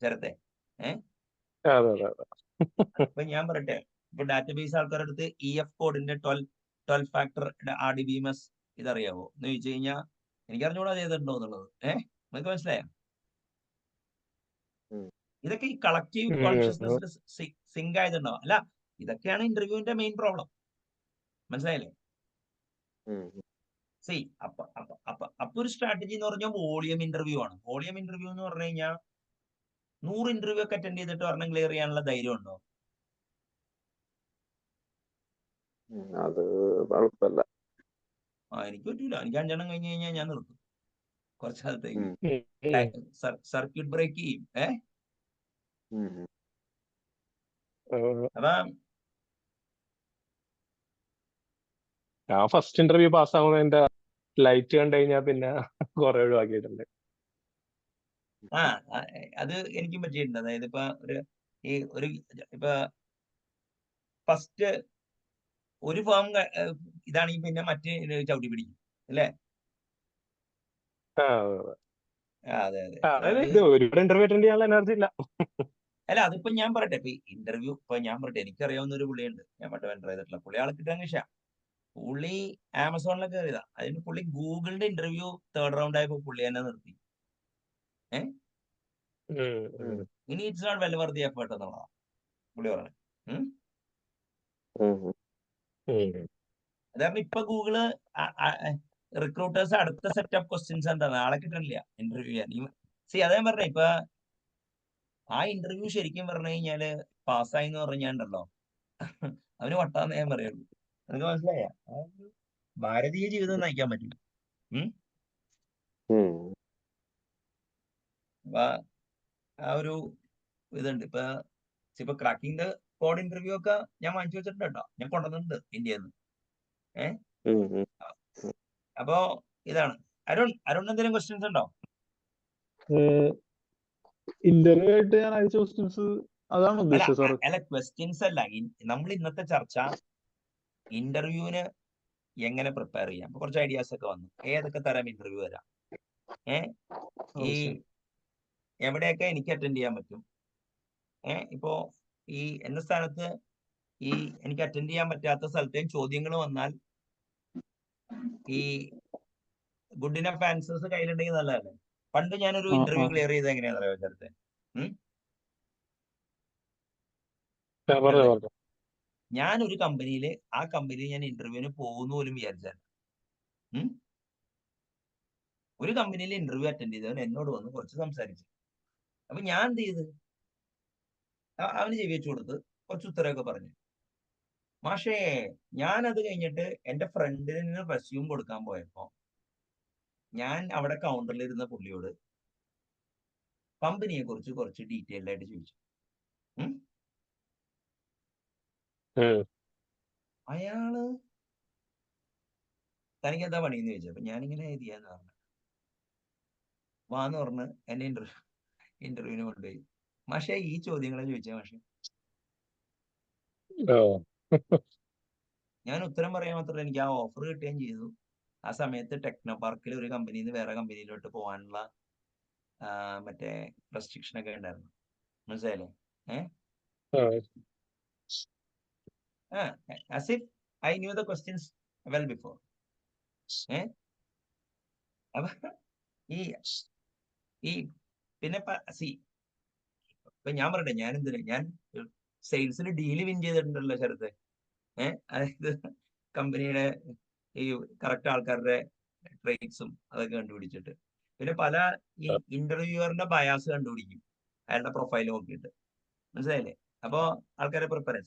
ശരത്തെ. ഇപ്പൊ ഞാൻ പറയട്ടെ, ഇപ്പൊ ഡാറ്റാബേസ് ആൾക്കാരുടെ അടുത്ത് EF കോഡിന്റെ 12 ഫാക്ടർ RDBMS ഇതറിയാവോ എന്ന് ചോദിച്ചു കഴിഞ്ഞാൽ എനിക്ക് അറിഞ്ഞൂടാ ചെയ്തിട്ടുണ്ടോ എന്നുള്ളത്. നിങ്ങൾക്ക് മനസ്സിലായോ? ഇതൊക്കെ ഈ കളക്റ്റീവ് കോൺഷ്യസ്നസ് സിങ്ക് ആയതുണ്ടാവും. അല്ല, ഇതൊക്കെയാണ് ഇന്റർവ്യൂവിന്റെ മെയിൻ പ്രോബ്ലം. മനസ്സിലായില്ലേ? അപ്പൊ ഒരു സ്ട്രാറ്റജി എന്ന് പറഞ്ഞാൽ വോളിയം ഇന്റർവ്യൂ ആണ്. വോളിയം ഇന്റർവ്യൂ എന്ന് പറഞ്ഞു കഴിഞ്ഞാൽ 100 ഇന്റർവ്യൂ ഒക്കെ അറ്റൻഡ് ചെയ്തിട്ട് ഒരെണ്ണം ക്ലിയർ ചെയ്യാനുള്ള ധൈര്യം ഉണ്ടോ? അത് കുഴപ്പമില്ല. എനിക്ക് പറ്റൂല. എനിക്ക് 5 എണ്ണം കഴിഞ്ഞ് കഴിഞ്ഞാൽ ഞാൻ നിർത്തും കുറച്ചു കാലത്തേക്ക്. സർക്യൂട്ട് ബ്രേക്ക് ചെയ്യും. അതാ ഞാൻ ഫസ്റ്റ് ഇന്റർവ്യൂ പാസ്സാവുന്നതിന്റെ ലൈറ്റ് കണ്ടു കഴിഞ്ഞാൽ പിന്നെ കുറെ ഒഴിവാക്കിയിട്ടുണ്ട്. അത് എനിക്കും പറ്റിയിട്ടുണ്ട്. അതായത് ഇപ്പൊ ഇപ്പൊ ഫസ്റ്റ് ഒരു ഫേം ഇതാണെങ്കിൽ പിന്നെ മറ്റേ ചവിട്ടി പിടിക്കും അല്ലേ? അതെ ഒരുപാട് ഇന്റർവ്യൂ അറ്റൻഡ് ചെയ്യാനുള്ള എനർജി ഇല്ല. അല്ല, അതിപ്പോ ഞാൻ പറയട്ടെ, ഇപ്പൊ ഞാൻ പറയട്ടെ, എനിക്കറിയാവുന്ന ഒരു പുള്ളിയുണ്ട്, ഞാൻ മറ്റേ വെന്റർ ചെയ്തിട്ടുള്ള പുള്ളി. ആളെ കിട്ടാൻ വിഷയ. പുള്ളി ആമസോണിലൊക്കെ കയറിയതാ. അതിന് പുള്ളി ഗൂഗിളിന്റെ ഇന്റർവ്യൂ 3rd റൗണ്ട് ആയപ്പോ പുള്ളി തന്നെ നിർത്തി. ഇനി it's not well worthy effort എന്നുള്ളതാ പുള്ളി പറഞ്ഞത്. അതായത് ഇപ്പൊ ഗൂഗിള് റിക്രൂട്ടേഴ്സ് അടുത്ത സെറ്റ് ഓഫ് ക്വസ്റ്റ്യൻസ് എന്താണ്, ആളെ കിട്ടണില്ല ഇന്റർവ്യൂ ചെയ്യാൻ. അതേ പറഞ്ഞ ഇപ്പൊ ആ ഇന്റർവ്യൂ ശരിക്കും പറഞ്ഞു കഴിഞ്ഞാല് പാസ്സായി എന്ന് പറഞ്ഞാണ്ടല്ലോ അവന് വട്ടാന്ന് ഞാൻ പറയുള്ളൂ. നിനക്ക് മനസ്സിലായ? ആ ഒരു ഭാരതീയ ജീവിതം നയിക്കാൻ പറ്റും. അപ്പൊ ആ ഒരു ഇതുണ്ട്. ഇപ്പൊ ക്രാക്കിംഗ് ദ കോഡ് ഇന്റർവ്യൂ ഒക്കെ ഞാൻ വാങ്ങിച്ചു വെച്ചിട്ടുണ്ട് കേട്ടോ. ഞാൻ കൊണ്ടുവന്നിട്ടുണ്ട് ഇന്ത്യയിൽ നിന്ന്. അപ്പോ ഇതാണ്. അരുൺ എന്തെങ്കിലും ക്വസ്റ്റ്യൻസ് ഉണ്ടോ? ഇന്റർവ്യൂ ആയിട്ട് ഞാൻ അയച്ച ക്വസ്റ്റ്യൻസ് അതാണ് ഉദ്ദേശിച്ചത് സാർ? അല്ല ക്വസ്റ്റ്യൻസ് അല്ല. നമ്മൾ ഇന്നത്തെ ചർച്ച ഇന്റർവ്യൂവിന് എങ്ങനെ പ്രിപ്പയർ ചെയ്യാം. കുറച്ച് ഐഡിയാസ് ഒക്കെ വന്നു. ഏതൊക്കെ തരം ഇന്റർവ്യൂ വരാം, ഈ എവിടെയൊക്കെ എനിക്ക് അറ്റൻഡ് ചെയ്യാൻ പറ്റും. ഇപ്പോ ഈ എന്റെ സ്ഥാനത്ത് ഈ എനിക്ക് അറ്റൻഡ് ചെയ്യാൻ പറ്റാത്ത സ്ഥലത്തെയും ചോദ്യങ്ങൾ വന്നാൽ ഈ ഗുഡ് ഇനഫ് ആൻസേഴ്സ് കയ്യിലുണ്ടെങ്കിൽ നല്ലതല്ലേ. പണ്ട് ഞാനൊരു ഇന്റർവ്യൂ ക്ലിയർ ചെയ്ത് എങ്ങനെയാണെന്ന് അറിയാമോ ചേർത്തെ? ഞാനൊരു കമ്പനിയില് ആ കമ്പനിയിൽ ഞാൻ ഇന്റർവ്യൂവിന് പോകുന്നു പോലും വിചാരിച്ചാൽ ഒരു കമ്പനിയിൽ ഇന്റർവ്യൂ അറ്റൻഡ് ചെയ്തവൻ എന്നോട് വന്ന് കുറച്ച് സംസാരിച്ചു. അപ്പൊ ഞാൻ എന്ത് ചെയ്ത് അവന് ചെവി വെച്ചു കൊടുത്ത് കുറച്ച് ഉത്തരവൊക്കെ പറഞ്ഞു. മാഷേ ഞാനത് കഴിഞ്ഞിട്ട് എന്റെ ഫ്രണ്ടിന് റെസ്യൂം കൊടുക്കാൻ പോയപ്പോ ഞാൻ അവിടെ കൗണ്ടറിൽ ഇരുന്ന പുള്ളിയോട് കമ്പനിയെ കുറിച്ച് കുറച്ച് ഡീറ്റെയിൽഡ് ആയിട്ട് ചോദിച്ചു. അയാള് തനിക്ക് എന്താ പണിയെന്ന് ചോദിച്ചു. അപ്പൊ ഞാനിങ്ങനെ എഴുതിയാന്ന് പറഞ്ഞു. വാന്ന് പറഞ്ഞ് എന്നെ ഇന്റർവ്യൂവിന് കൊണ്ടുപോയി. മാഷെ ഈ ചോദ്യങ്ങളെ ചോദിച്ചാ മാഷെ. ഞാൻ ഉത്തരം പറയാൻ മാത്രമല്ല, എനിക്ക് ആ ഓഫർ കിട്ടുകയും ചെയ്തു. ആ സമയത്ത് ടെക്നോ പാർക്കിൽ ഒരു കമ്പനിയിൽ നിന്ന് വേറെ കമ്പനിയിലോട്ട് പോകാനുള്ള മറ്റേ റെസ്ട്രിക്ഷൻ ഒക്കെ ഉണ്ടായിരുന്നു. മനസ്സിലായില്ലേ? as if I knew the questions well before. അപ്പൊ ഈ പിന്നെ ഇപ്പൊ ഞാൻ പറയട്ടെ, ഞാൻ സെയിൽസിൽ ഡീല് വിൻ ചെയ്തിട്ടുണ്ടല്ലോ ശരത്ത്. അതായത് കമ്പനിയുടെ ഈ കറക്റ്റ് ആൾക്കാരുടെ ട്രേറ്റ്സും അതൊക്കെ കണ്ടുപിടിച്ചിട്ട്, പിന്നെ പല ഈ ഇന്റർവ്യൂവറിന്റെ ബയാസ് കണ്ടുപിടിക്കും അയാളുടെ പ്രൊഫൈൽ നോക്കിയിട്ട്. മനസ്സിലായില്ലേ? അപ്പൊ ആൾക്കാരെ പ്രിപ്പയർ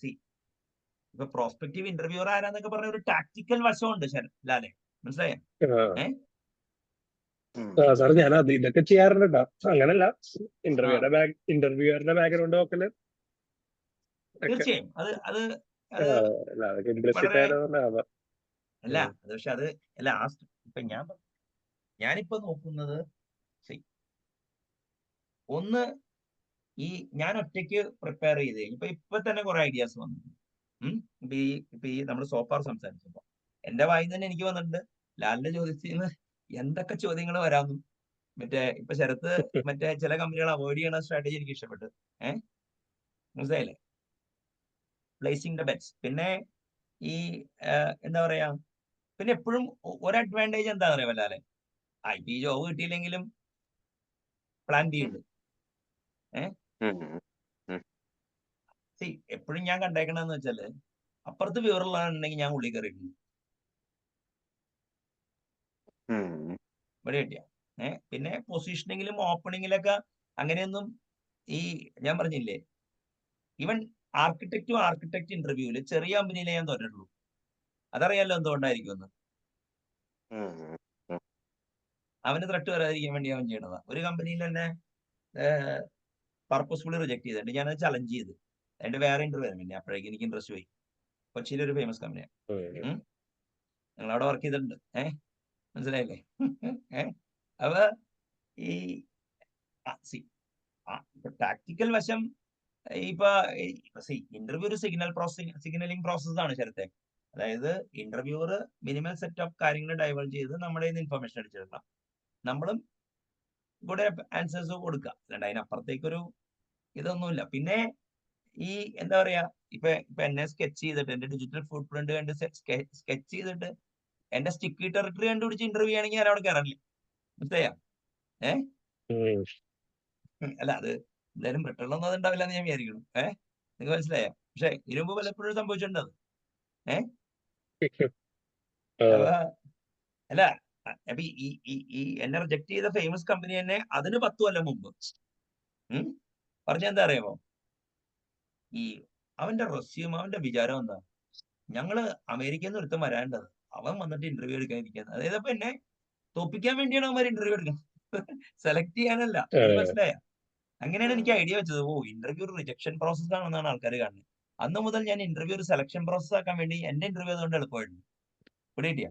ഇപ്പൊ പ്രോസ്പെക്റ്റീവ് ഇന്റർവ്യൂവർ ആരാന്നൊക്കെ പറഞ്ഞ ഒരു ടാക്ടിക്കൽ വശമുണ്ട് ലാലെ. മനസ്സിലായോ? സാർ ഞാൻ അത് ഇതൊക്കെ ചെയ്യാറുണ്ട് കേട്ടോ. അങ്ങനല്ല, ഇന്റർവ്യൂവറുടെ ബാക്ക്ഗ്രൗണ്ട് നോക്കല് തീർച്ചയായും അത് അല്ല അത് പക്ഷെ അത് അല്ല. ഇപ്പൊ ഞാനിപ്പോ നോക്കുന്നത് ഒന്ന് ഞാൻ ഒറ്റയ്ക്ക് പ്രിപ്പയർ ചെയ്ത് ഇപ്പൊ തന്നെ കുറെ ഐഡിയാസ് വന്നിട്ടുണ്ട്. ഇപ്പൊ ഈ നമ്മൾ സോഫാർ സംസാരിച്ചപ്പോ എന്റെ വായിൽ തന്നെ എനിക്ക് വന്നിട്ടുണ്ട് ലാലിന്റെ ചോദ്യത്തിൽ നിന്ന് എന്തൊക്കെ ചോദ്യങ്ങൾ വരാമെന്നും. ഇപ്പൊ ശരത്ത് ചില കമ്പനികൾ അവോയ്ഡ് ചെയ്യണ സ്ട്രാറ്റജി എനിക്ക് ഇഷ്ടപ്പെട്ടു. മനസ്സിലായില്ലേ? Placing the Betz. പിന്നെ ഈ എന്താ പറയാ, പിന്നെ എപ്പോഴും ഒരു അഡ്വാൻറ്റേജ് എന്താ പറയാ ലാലെ, ഈ ജോബ് കിട്ടിയില്ലെങ്കിലും പ്ലാൻ ബി ഉണ്ട്. എപ്പോഴും ഞാൻ കണ്ടേക്കണെന്ന് വെച്ചാല് അപ്പുറത്ത് വിവരമുള്ളതാണെങ്കിൽ ഞാൻ ഉള്ളിൽ കയറിയിട്ടുണ്ട്. ഇവിടെ കിട്ടിയ പിന്നെ പൊസിഷനിങ്ങിലും ഓപ്പണിങ്ങിലൊക്കെ അങ്ങനെയൊന്നും ഞാൻ പറഞ്ഞില്ലേ, ഈവൻ ആർക്കിടെക്ട് ഇന്റർവ്യൂവില് ചെറിയ കമ്പനിയിലെ ഞാൻ തോന്നിട്ടുള്ളൂ. അതറിയാലോ എന്തുകൊണ്ടായിരിക്കും. അവന് ത്രെട്ട് വരാതിരിക്കാൻ വേണ്ടി അവൻ ചെയ്യണതാ. ഒരു കമ്പനിയിൽ തന്നെ പർപ്പസ്ഫുള്ളി റിജക്ട് ചെയ്തിട്ട് ഞാനത് ചലഞ്ച് ചെയ്ത് അതിന്റെ വേറെ ഇന്റർവ്യൂ പിന്നെ അപ്പോഴേക്കും എനിക്ക് ഇൻട്രസ്റ്റ് പോയി. കൊച്ചിയിലെ ഒരു ഫേമസ് കമ്പനിയാണ്. ഞങ്ങളവിടെ വർക്ക് ചെയ്തിട്ടുണ്ട്. മനസ്സിലായില്ലേ? അപ്പൊ ഈ ടാക്ടിക്കൽ വശം ഇന്റർവ്യൂ ഒരു സിഗ്നലിംഗ് പ്രോസസ് ആണ് ശരത്തെ. അതായത് ഇന്റർവ്യൂവർ മിനിമം സെറ്റ് ഓഫ് കാര്യങ്ങൾ ഡൈവേർട്ട് ചെയ്ത് നമ്മുടെ ഇൻഫർമേഷൻ അടിച്ചെടുക്കണം. നമ്മളും കൂടെ ആൻസേഴ്സ് കൊടുക്കുക. അല്ലാണ്ട് അതിനപ്പുറത്തേക്കൊരു ഇതൊന്നുമില്ല. പിന്നെ എന്താ പറയാ, ഇപ്പൊ എന്നെ സ്കെച്ച് ചെയ്തിട്ട് എന്റെ ഡിജിറ്റൽ ഫുട് പ്രിന്റ് കണ്ട് സ്കെച്ച് ചെയ്തിട്ട് എന്റെ സ്റ്റിക്കി ടെറിട്ടറി കണ്ടുപിടിച്ച് ഇന്റർവ്യൂ ആണെങ്കിൽ ഞാൻ അവിടെ കയറില്ല. മനസ്സിലായോ? അല്ല അത് എന്തായാലും റിട്ടേൺ ഉണ്ടാവില്ല എന്ന് ഞാൻ വിചാരിക്കണം. നിങ്ങൾക്ക് മനസ്സിലായോ? പക്ഷെ ഇതിനുമ്പ് പലപ്പോഴും സംഭവിച്ചിട്ടുണ്ട് അത്. അല്ല അപ്പൊ ഈ എന്നെ റിജക്ട് ചെയ്ത ഫേമസ് കമ്പനി തന്നെ അതിന് 10 കൊല്ലം മുമ്പ് പറഞ്ഞെന്താ അറിയാമോ? ഈ അവന്റെ റെസ്യൂം, അവന്റെ വിചാരം എന്താ, ഞങ്ങള് അമേരിക്കയിൽ നിന്ന് ഒരുത്തം വരാണ്ടത്, അവൻ വന്നിട്ട് ഇന്റർവ്യൂ എടുക്കാനിരിക്കുന്നത്. അതായത് അപ്പൊ എന്നെ തോപ്പിക്കാൻ വേണ്ടിയാണ് അവന്മാർ ഇന്റർവ്യൂ എടുക്കുന്നത്, സെലക്ട് ചെയ്യാനല്ല. എനിക്ക് മനസ്സിലായ? അങ്ങനെയാണ് എനിക്ക് ഐഡിയ വെച്ചത്. ഓ, ഇന്റർവ്യൂ ഒരു റിജക്ഷൻ പ്രോസസ് ആണെന്നാണ് ആൾക്കാർ കാണുന്നത്. അന്ന് മുതൽ ഞാൻ ഇന്റർവ്യൂ ഒരു സെലക്ഷൻ പ്രോസസ് ആക്കാൻ വേണ്ടി എന്റെ ഇന്റർവ്യൂ അതുകൊണ്ട് എളുപ്പമായിരുന്നു. പിടികിട്ടിയ?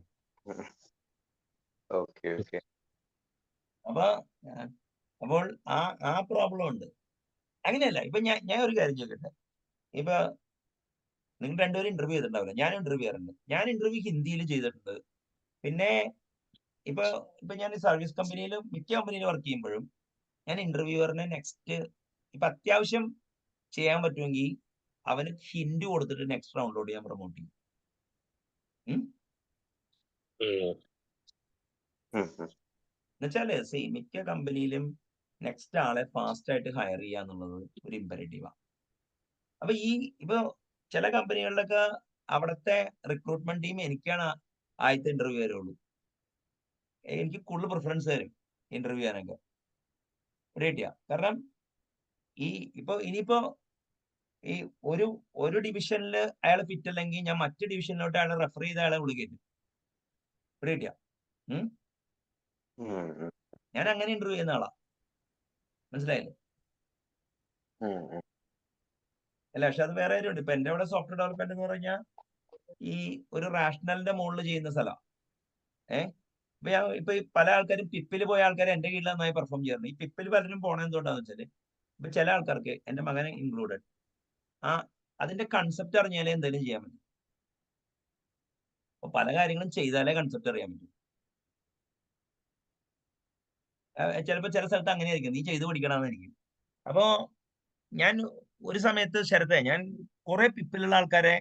Okay okay. അപ്പൊ അപ്പോൾ ആ പ്രോബ്ലം ഉണ്ട്. അങ്ങനെയല്ല, ഇപ്പൊ ഞാൻ ഒരു കാര്യം ചോദിക്കട്ടെ. ഇപ്പൊ നിങ്ങൾ രണ്ടുപേരും ഇന്റർവ്യൂ ചെയ്തിട്ടുണ്ടാവില്ല, ഞാൻ ഇന്റർവ്യൂ ചെയ്യാറുണ്ട്. ഞാൻ ഇന്റർവ്യൂ ഹിന്ദിയിൽ ചെയ്തിട്ടുണ്ട്. പിന്നെ ഇപ്പൊ ഞാൻ സർവീസ് കമ്പനിയിലും മിക്ക കമ്പനിയിലും വർക്ക് ചെയ്യുമ്പോഴും ഞാൻ ഇന്റർവ്യൂവറിനെ നെക്സ്റ്റ് ഇപ്പൊ അത്യാവശ്യം ചെയ്യാൻ പറ്റുമെങ്കിൽ അവന് ഹിന്റ് കൊടുത്തിട്ട് നെക്സ്റ്റ് റൗണ്ടിലോട്ട് ഞാൻ പ്രൊമോട്ട് ചെയ്യും. എന്നുവെച്ചാല് മിക്ക കമ്പനിയിലും നെക്സ്റ്റ് ആളെ ഫാസ്റ്റ് ആയിട്ട് ഹയർ ചെയ്യുക എന്നുള്ളത് ഒരു ഇമ്പരേറ്റീവാണ്. അപ്പൊ ഇപ്പൊ ചില കമ്പനികളിലൊക്കെ അവിടുത്തെ റിക്രൂട്ട്മെന്റ് ടീം എനിക്കാണ് ആദ്യത്തെ ഇന്റർവ്യൂ വരുള്ളൂ. എനിക്ക് കൂടുതൽ പ്രിഫറൻസ് തരും ഇന്റർവ്യൂ ചെയ്യാനൊക്കെ. കിട്ടിയ? കാരണം ഇനിയിപ്പോ ഈ ഒരു ഡിവിഷനിൽ അയാൾ ഫിറ്റ് അല്ലെങ്കിൽ ഞാൻ മറ്റു ഡിവിഷനിലോട്ട് അയാളെ റെഫർ ചെയ്ത് അയാളെ വിളിക്കും. കിട്ടിയ? ഞാൻ അങ്ങനെ ഇന്റർവ്യൂ ചെയ്യുന്ന ആളാ. മനസ്സിലായില്ലേ? അല്ല, പക്ഷെ അത് വേറെ കാര്യമുണ്ട്. ഇപ്പൊ എന്റെ അവിടെ സോഫ്റ്റ്വെയർ ഡെവലപ്മെന്റ് എന്ന് പറഞ്ഞാൽ ഈ ഒരു റാഷണലിന്റെ മുകളിൽ ചെയ്യുന്ന സ്ഥലമാണ്. ഇപ്പൊ പല ആൾക്കാരും പിപ്പിൽ പോയ ആൾക്കാർ എന്റെ കീഴിൽ നന്നായി പെർഫോം ചെയ്യാറുണ്ട്. ഈ പിപ്പിൽ പലരും പോണത് എന്തുകൊണ്ടാന്ന് വെച്ചാല് ഇപ്പൊ ചില ആൾക്കാർക്ക്, എന്റെ മകനെ ഇൻക്ലൂഡഡ്, അതിന്റെ കൺസെപ്റ്റ് അറിഞ്ഞാലേ എന്തെങ്കിലും ചെയ്യാൻ പറ്റും. അപ്പൊ പല കാര്യങ്ങളും ചെയ്താലേ കൺസെപ്റ്റ് അറിയാൻ പറ്റും. ചിലപ്പോ ചില സ്ഥലത്ത് അങ്ങനെ ആയിരിക്കും, നീ ചെയ്ത് പഠിക്കണമെന്നായിരിക്കും. അപ്പോ ഞാൻ ഒരു സമയത്ത് ശരത്തെ ഞാൻ കുറെ പിപ്പിലുള്ള ആൾക്കാരെ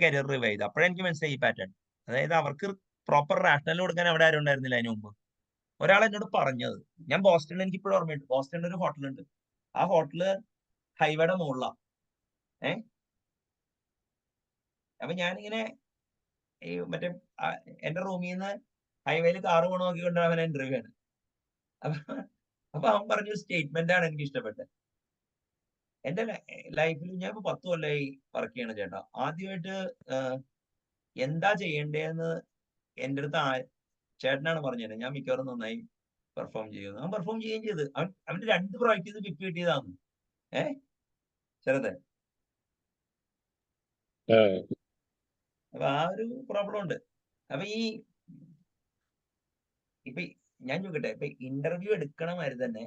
കരിയർ റിവൈവ് ചെയ്തു. അപ്പോഴെനിക്ക് മനസ്സിലായി ഈ പാറ്റേൺ. അതായത് അവർക്ക് പ്രോപ്പർ റാഷണൽ കൊടുക്കാൻ അവിടെ ആരും ഉണ്ടായിരുന്നില്ല അതിന് മുമ്പ്. ഒരാൾ എന്നോട് പറഞ്ഞത്, ഞാൻ ബോസ്റ്റണിൽ, എനിക്ക് ഇപ്പോഴും ഓർമ്മയുണ്ട്, ബോസ്റ്റണിൽ ഒരു ഹോട്ടലുണ്ട്. ആ ഹോട്ടല് ഹൈവേയുടെ മുകളിലാണ്. അപ്പൊ ഞാനിങ്ങനെ മറ്റേ എന്റെ റൂമിൽ നിന്ന് ഹൈവേയിൽ കാറ് പോകണം നോക്കിക്കൊണ്ട് അവൻ ഇന്റർവ്യൂ ആണ്. അപ്പൊ അവൻ പറഞ്ഞൊരു സ്റ്റേറ്റ്മെന്റ് ആണ് എനിക്ക് ഇഷ്ടപ്പെട്ടത്. എന്റെ ലൈഫിൽ ഞാൻ ഇപ്പൊ 10 കൊല്ലമായി വർക്ക് ചെയ്യണ ചേട്ടാ. ആദ്യമായിട്ട് എന്താ ചെയ്യേണ്ടതെന്ന് എന്റെ അടുത്ത് ചേട്ടനാണ് പറഞ്ഞത്. ഞാൻ മിക്കവാറും നന്നായി പെർഫോം ചെയ്യുന്നു. അവൻ പെർഫോം ചെയ്യുകയും ചെയ്ത്. അവന്റെ 2 പ്രോജക്റ്റ് പിക്ക് കിട്ടിയതാണ്. ചെറുതെ. അപ്പൊ ആ ഒരു പ്രോബ്ലം ഉണ്ട്. അപ്പൊ ഇപ്പൊ ഞാൻ ചോദിക്കട്ടെ, ഇപ്പൊ ഇന്റർവ്യൂ എടുക്കണമാതിരി തന്നെ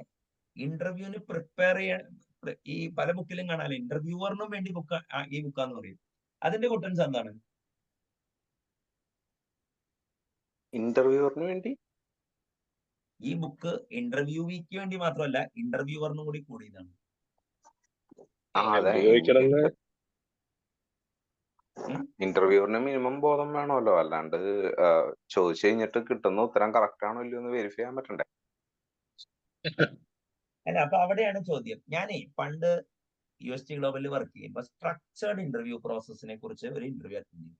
ഇന്റർവ്യൂവിന് പ്രിപ്പയർ ചെയ്യാൻ ഈ പല ബുക്കിലും കാണാല്ലേ ഇന്റർവ്യൂവറിനും വേണ്ടി ഈ ബുക്കാന്ന് പറയും. അതിന്റെ കുട്ടൻസ് എന്താണ്? ഇന്റർവ്യൂവറിന് വേണ്ടി ഈ ബുക്ക് ഇന്റർവ്യൂവിക്ക് വേണ്ടി മാത്രമല്ല, ഇന്റർവ്യൂവറിനും കൂടി കൂടിയതാണ്. ഇന്റർവ്യൂവറിന് മിനിമം ബോധം വേണമല്ലോ, അല്ലാണ്ട് ചോദിച്ചു കഴിഞ്ഞിട്ട് കിട്ടുന്ന ഉത്തരം കറക്റ്റ് ആണോ ഇല്ലയോ എന്ന് വെരിഫൈ ചെയ്യാൻ പറ്റണ്ടേ? അല്ല, അപ്പൊ അവിടെയാണ് ചോദ്യം. ഞാനേ പണ്ട് UST ഗ്ലോബലിൽ വർക്ക് ചെയ്യുമ്പോൾ സ്ട്രക്ചേർഡ് ഇന്റർവ്യൂ പ്രോസസ്സിനെ കുറിച്ച് ഒരു ഇന്റർവ്യൂ അറ്റൻഡ് ചെയ്തു.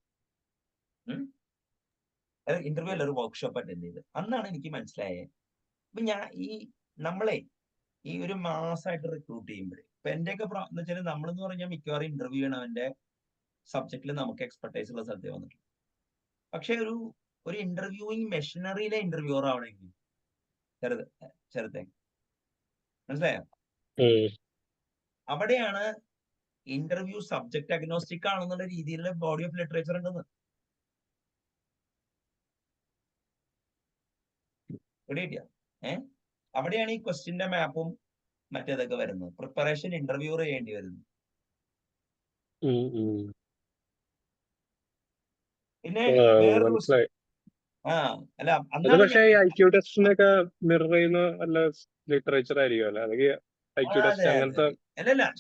ഇന്റർവ്യൂ അല്ല, ഒരു വർക്ക്ഷോപ്പ് അറ്റൻഡ് ചെയ്ത്. അന്നാണ് എനിക്ക് മനസ്സിലായത്, ഇപ്പൊ നമ്മളെ ഈ ഒരു മാസമായിട്ട് റിക്രൂട്ട് ചെയ്യുമ്പോഴേ, ഇപ്പൊ എന്റെയൊക്കെ എന്ന് വെച്ചാൽ നമ്മളെന്ന് പറഞ്ഞാൽ മിക്കവാറും ഇന്റർവ്യൂ ചെയ്യണവന്റെ സബ്ജക്റ്റിൽ നമുക്ക് എക്സ്പെർട്ടൈസ് ഉള്ള സ്ഥലത്തേ വന്നിട്ടുണ്ട്. പക്ഷെ ഒരു ഇന്റർവ്യൂയിങ് മെഷീനറിയിലെ ഇന്റർവ്യൂവർ ആവണമെങ്കിൽ ചെറുതെ മനസ്സിലായോ? അവിടെയാണ് ഇന്റർവ്യൂ സബ്ജക്ട് അഗ്നോസ്റ്റിക് ആണെന്നുള്ള രീതിയിലുള്ള ബോഡി ഓഫ് ലിറ്ററേച്ചർ ഉണ്ടെന്ന്. അവിടെയാണ് ഈ ക്വസ്റ്റ്യന്റെ മാപ്പും മറ്റേതൊക്കെ വരുന്നത്. പ്രിപ്പറേഷൻ ഇന്റർവ്യൂർ ചെയ്യേണ്ടി വരുന്നു. പിന്നെ വേറൊരു അല്ല, പക്ഷേ IQ ടെസ്റ്റിനൊക്കെ മിറർ ചെയ്യുന്ന നല്ല ലിറ്ററേച്ചർ ആയിരിക്കും അല്ലെ? അല്ലെങ്കിൽ IQ ടെസ്റ്റ് അങ്ങനത്തെ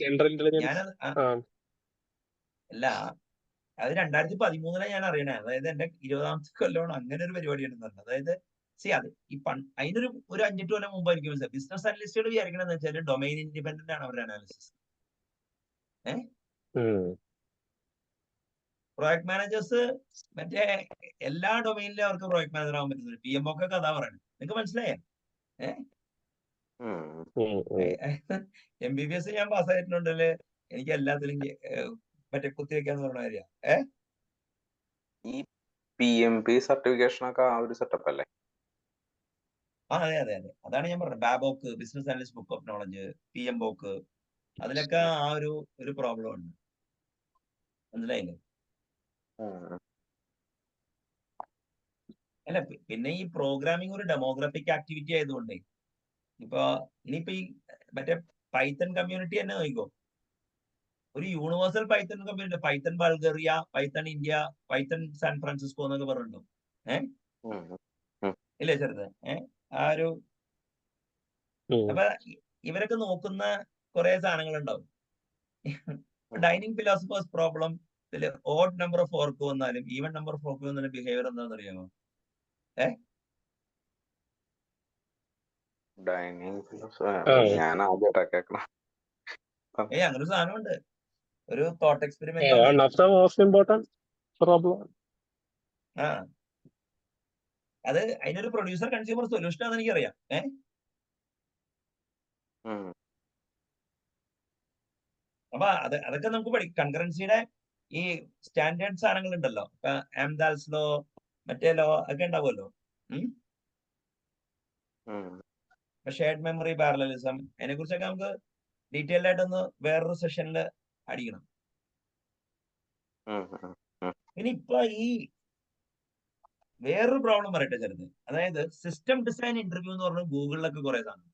ജനറൽ ഇന്റലിജൻസ് അല്ല, അത് 2013 ഞാൻ അറിയണേ. അതായത് എന്റെ 20ാമത്തെ കൊല്ലമാണ് അങ്ങനെ ഒരു പരിപാടി ഉണ്ടെന്നുണ്ട്. അതായത് അത് അതിനൊരു 5-8 കൊല്ലം മുമ്പായിരിക്കും മനസ്സിലായി. ബിസിനസ് അനലിസ്റ്റുകൾ വിചാരിക്കണമെന്ന് വെച്ചാൽ ഡൊമൈൻ ഇൻഡിപെൻഡന്റ് ആണ് അവരുടെ അനാലിസിസ്. പ്രോജക്ട് മാനേജേഴ്സ് മറ്റേ എല്ലാ ഡൊമൈനിലും അവർക്ക് പ്രോജക്ട് മാനേജർ ആവാൻ പറ്റുന്നത്. PMO ഒക്കെ അതാ പറയണത്. നിങ്ങൾക്ക് മനസ്സിലായേ? MBBS ഞാൻ പാസ്സായിട്ടുണ്ടെങ്കിൽ എനിക്ക് എല്ലാത്തിലും മറ്റേ കുത്തിവെക്കാന്ന് പറഞ്ഞ കാര്യ. ഈ PMP സർട്ടിഫിക്കേഷൻ ഒക്കെ ആ ഒരു സെറ്റപ്പ് അല്ലേ? അതെ അതെ അതെ, അതാണ് ഞാൻ പറഞ്ഞത്. BABOK, business analyst book of knowledge, PMBOK, അതിലൊക്കെ ആ ഒരു പ്രോബ്ലം ഉണ്ട്. മനസ്സിലായില്ലേ? അല്ല, പിന്നെ ഈ പ്രോഗ്രാമിംഗ് ഒരു ഡെമോഗ്രാഫിക് ആക്ടിവിറ്റി ആയതുകൊണ്ടേ ഇനിയിപ്പോ ഈ മറ്റേ പൈത്തൺ കമ്മ്യൂണിറ്റി തന്നെ നോക്കിക്കോ. ഒരു universal Python community, Python Bulgaria, Python India, Python San Francisco എന്നൊക്കെ പറഞ്ഞിട്ടുണ്ടോ? ഇല്ലേ ചെറുത്? ആ ഒരു അപ്പൊ ഇവരൊക്കെ നോക്കുന്ന കുറെ സാധനങ്ങൾ ഉണ്ടാവും. Dining philosophers problem odd number of fork വന്നാലും ഈവൻ നമ്പർ ഓഫ് ഫോർക്ക് വന്നാലും ബിഹേവിയർ എന്താണെന്ന് അറിയാമോ? ഡൈനിങ് ഞാൻ ആദ്യമായിട്ടാ കേൾക്കണം. അങ്ങനൊരു സാധനമുണ്ട്, ഒരു തോട്ട് എക്സ്പെരിമെന്റ്. അത് അതിനൊരു പ്രൊഡ്യൂസർ കൺസ്യൂമർ സൊല്യൂഷൻ ആണെന്ന് എനിക്കറിയാം. അപ്പൊ അതൊക്കെ നമുക്ക് പഠിക്കാം. കൺകറൻസിയുടെ ഈ സ്റ്റാൻഡേർഡ് സാധനങ്ങൾ ഉണ്ടല്ലോ, ആംദാൽസ് ലോ, മറ്റേ ലോ ഒക്കെ ഉണ്ടാവുമല്ലോ. ഷെയർഡ് മെമ്മറി, പാരലലിസം, അതിനെ കുറിച്ചൊക്കെ നമുക്ക് ഡീറ്റെയിൽഡ് ആയിട്ടൊന്ന് വേറൊരു സെഷനിൽ അടിക്കണം. ഇനി ഇപ്പൊ ഈ വേറൊരു പ്രോബ്ലം പറയട്ടെ ചെറുത്. അതായത് സിസ്റ്റം ഡിസൈൻ ഇന്റർവ്യൂ എന്ന് പറഞ്ഞ ഗൂഗിളിലൊക്കെ കുറെ സാധനം.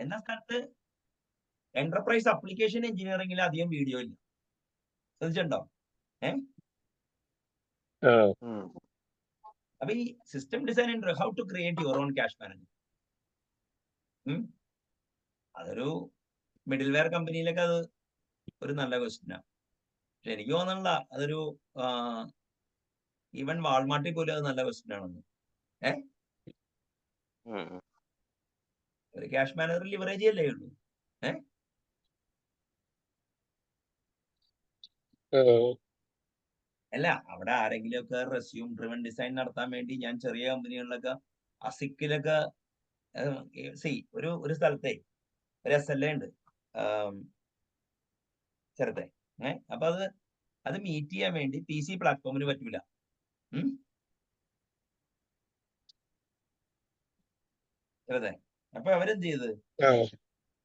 എന്ന സ്ഥലത്ത് എന്റർപ്രൈസ് അപ്ലിക്കേഷൻ എഞ്ചിനീയറിംഗിൽ അധികം വീഡിയോ ഇല്ല. ശ്രദ്ധിച്ചിട്ടുണ്ടോ? അപ്പൊ ഈ system design interview, how to create your own cache manager, അതൊരു മിഡിൽ വെയർ കമ്പനിയിലൊക്കെ അത് ഒരു നല്ല ക്വസ്റ്റ്യനാണ്. പക്ഷെ എനിക്ക് തോന്നണില്ല അതൊരു ഈവൻ വാൾമാർട്ടിൽ പോലും അത് നല്ല ക്വസ്റ്റ്യൻ ആണെന്ന്. ഒരു ക്യാഷ് മാനേജർ ലിവറേജ് അല്ലേ ഉള്ളൂ. അല്ല, അവിടെ ആരെങ്കിലും ഒക്കെ റെസ്യൂം ഡ്രിവൺ ഡിസൈൻ നടത്താൻ വേണ്ടി ഞാൻ ചെറിയ കമ്പനികളിലൊക്കെ അസിക്കിലൊക്കെ ഒരു സ്ഥലത്തെ ഒരു SLA ഉണ്ട് ചെറുതെ. അപ്പൊ അത് മീറ്റ് ചെയ്യാൻ വേണ്ടി PC പ്ലാറ്റ്ഫോമിന് പറ്റൂല. ചെറുതെ. അപ്പൊ അവരെന്ത് ചെയ്ത്,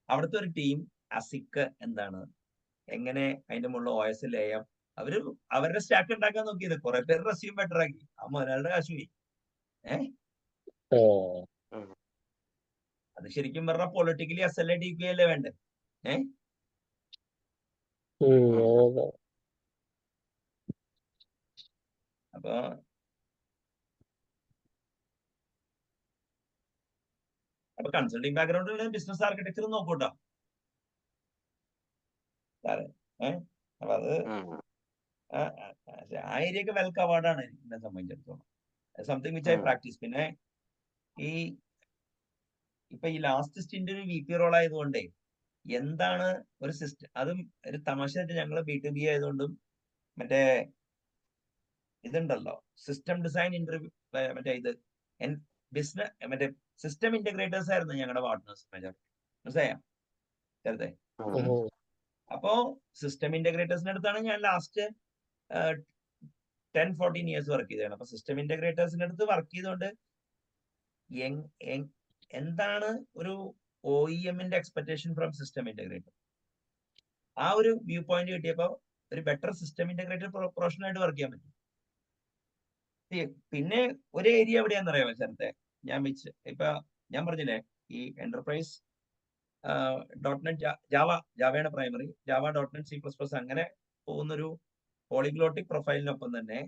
അവിടുത്തെ ഒരു ടീം അസിക്ക് എന്താണ്, എങ്ങനെ അതിന്റെ മുകളിൽ OS ലേയം, അവരുടെ സ്റ്റാക്ക് ഉണ്ടാക്കാൻ നോക്കിയത്. കുറെ പേര് റെസ്യൂം ബെറ്റർ ആക്കി. ആ മുതലാളിയുടെ കാശ് പോയി. അത് ശരിക്കും പറഞ്ഞ പൊളിറ്റിക്കലി SLA DQ അല്ലേ വേണ്ടേ? അപ്പൊ കൺസൾട്ടിങ് ബാക്ക്ഗ്രൗണ്ടിൽ ബിസിനസ് ആർക്കിടെക്ചർ നോക്കൂട്ടോ സാറേ. അപ്പൊ അത് ആ ഏരിയക്ക് വെൽ കവേർഡാണ് എന്നെ സംബന്ധിച്ചിടത്തോളം. Something which I practice. പിന്നെ ഇപ്പൊ ഈ ലാസ്റ്റ് സ്റ്റിന്റ് ഒരു VP റോൾ ആയതുകൊണ്ടേ എന്താണ് ഒരു സിസ്റ്റം, അതും ഒരു തമാശയായിട്ട് ഞങ്ങള് B2B ആയതുകൊണ്ടും മറ്റേ ഇതുണ്ടല്ലോ സിസ്റ്റം ഡിസൈൻ ഇന്റർവ്യൂ, മറ്റേ ബിസിനസ് മറ്റേ സിസ്റ്റം ഇന്റഗ്രേറ്റേഴ്സ് ആയിരുന്നു ഞങ്ങളുടെ പാർട്ട്നേഴ്സ് മനസ്സിലായോ ചെറുതെ. അപ്പോ സിസ്റ്റം ഇന്റഗ്രേറ്റേഴ്സിന്റെ അടുത്താണ് ഞാൻ ലാസ്റ്റ് 10-14 ഇയേഴ്സ് വർക്ക് ചെയ്തതാണ്. അപ്പൊ സിസ്റ്റം ഇന്റഗ്രേറ്റേഴ്സിന്റെ അടുത്ത് വർക്ക് ചെയ്തുകൊണ്ട് എന്താണ് ഒരു OEM-ന്റെ എക്സ്പെക്ടേഷൻ ഫ്രം സിസ്റ്റം ഇന്റഗ്രേറ്റർ, ആ ഒരു വ്യൂ പോയിന്റ് കിട്ടിയപ്പോ ഒരു ബെറ്റർ സിസ്റ്റം ഇന്റഗ്രേറ്റർ പ്രൊഫഷണൽ ആയിട്ട് വർക്ക് ചെയ്യാൻ പറ്റും. പിന്നെ ഒരു ഏരിയ എവിടെയാണെന്ന് അറിയാമോ ചേർത്തെ, ഇപ്പൊ ഞാൻ പറഞ്ഞില്ലേ ഈ എന്റർപ്രൈസ് .NET ജാവയാണ് പ്രൈമറി, ജാവ .NET C++ അങ്ങനെ പോകുന്നൊരു പോളിഗ്ലോട്ടിക് പ്രൊഫൈലിനൊപ്പം തന്നെ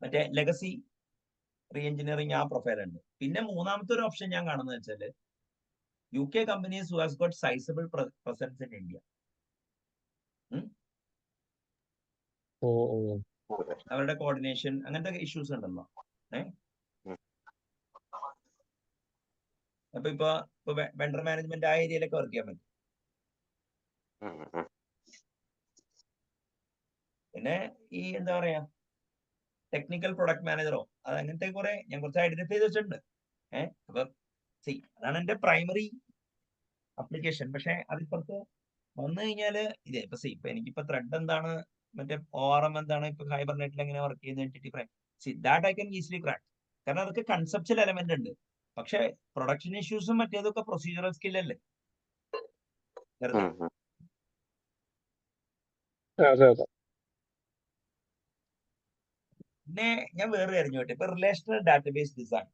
മറ്റേ ലെഗസി റീ എഞ്ചിനീയറിംഗ് ആ പ്രൊഫൈൽ ഉണ്ട്. പിന്നെ മൂന്നാമത്തെ ഒരു ഓപ്ഷൻ ഞാൻ കാണുന്നത് വെച്ചാല് UK companies who has got sizable presence in India. അവരുടെ കോർഡിനേഷൻ അങ്ങനത്തെ ഇഷ്യൂസ് ഉണ്ടല്ലോ. അപ്പൊ ഇപ്പൊ വെണ്ടർ മാനേജ്മെന്റ് ആ ഏരിയയിലൊക്കെ വർക്ക് ചെയ്യാൻ പറ്റും. പിന്നെ ഈ എന്താ പറയാ ടെക്നിക്കൽ പ്രൊഡക്റ്റ് മാനേജറോ അത് അങ്ങനത്തെ ഞാൻ കുറച്ച് ഐഡന്റിഫൈ ചെയ്ത് വെച്ചിട്ടുണ്ട്. അപ്പൊ അതാണ് എന്റെ പ്രൈമറി അപ്ലിക്കേഷൻ. പക്ഷെ അതിപ്പുറത്ത് വന്നു കഴിഞ്ഞാല് ഇപ്പൊ എനിക്കിപ്പോ ത്രെഡ് എന്താണ്, മറ്റേ ORM എന്താണ്, ഇപ്പൊ ഹൈബർനെറ്റിൽ എങ്ങനെ വർക്ക് ചെയ്യുന്ന entity frame, that I can easily crack. കാരണം അതൊക്കെ കൺസെപ്ച്വൽ എലമെന്റ് ഉണ്ട്. പക്ഷെ പ്രൊഡക്ഷൻ ഇഷ്യൂസും മറ്റേതൊക്കെ പ്രൊസീജിയറൽ സ്കിൽ അല്ലേ. വെറുതെ അതെ അതെ. പിന്നെ ഞാൻ വേറെ കാര്യം ചോദിട്ടെ, ഇപ്പൊ റിലേഷണൽ ഡാറ്റാബേസ് ഡിസൈൻ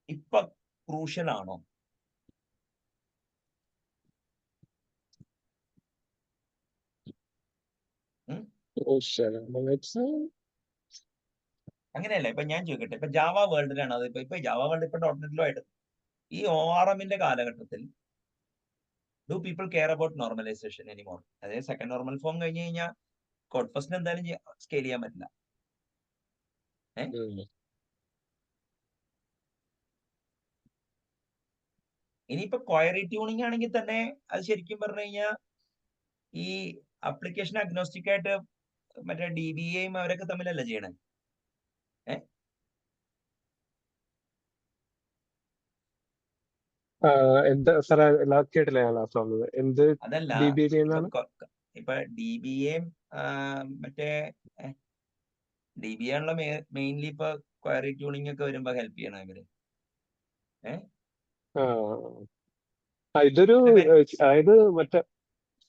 ഇപ്പൊ ക്രൂഷ്യൽ ആണോ? അങ്ങനെയല്ല. ഇപ്പൊ ഞാൻ ചോദിക്കട്ടെ, ഇപ്പൊ ജാവ വേൾഡിലാണ് അത്. ഇപ്പൊ ജാവ വേൾഡ് ഇപ്പൊ .NET ആയിട്ട് ഈ ORMന്റെ കാലഘട്ടത്തിൽ do people care about normalisation anymore? അതായത് സെക്കൻഡ് നോർമൽ ഫോം കഴിഞ്ഞ് കഴിഞ്ഞാൽ കോഡ് ഫസ്റ്റിന് എന്തായാലും സ്കെയിൽ ചെയ്യാൻ പറ്റില്ല. ഇനിയിപ്പോ ക്വയറി ട്യൂണിങ് ആണെങ്കിൽ തന്നെ അത് ശരിക്കും പറഞ്ഞു കഴിഞ്ഞാൽ ഈ അപ്ലിക്കേഷൻ അഗ്നോസ്റ്റിക് ആയിട്ട് മറ്റേ DBAയും അവരൊക്കെ തമ്മിലല്ല ചെയ്യണേ. എന്താ സാറേ കേട്ടില്ല ഞാൻ ലാസ്റ്റ് വന്നത്. എന്ത് അതല്ല, DBA ചെയ്യുന്നതാണ്? ഇപ്പൊ DBAയും മറ്റേ DBA ആണല്ലോ മെയിൻലി ഇപ്പൊ ക്വയറി ട്യൂണിങ് ഒക്കെ വരുമ്പോ ഹെൽപ്പ് ചെയ്യണം ഇവര്. ഇതൊരു അതായത് മറ്റേ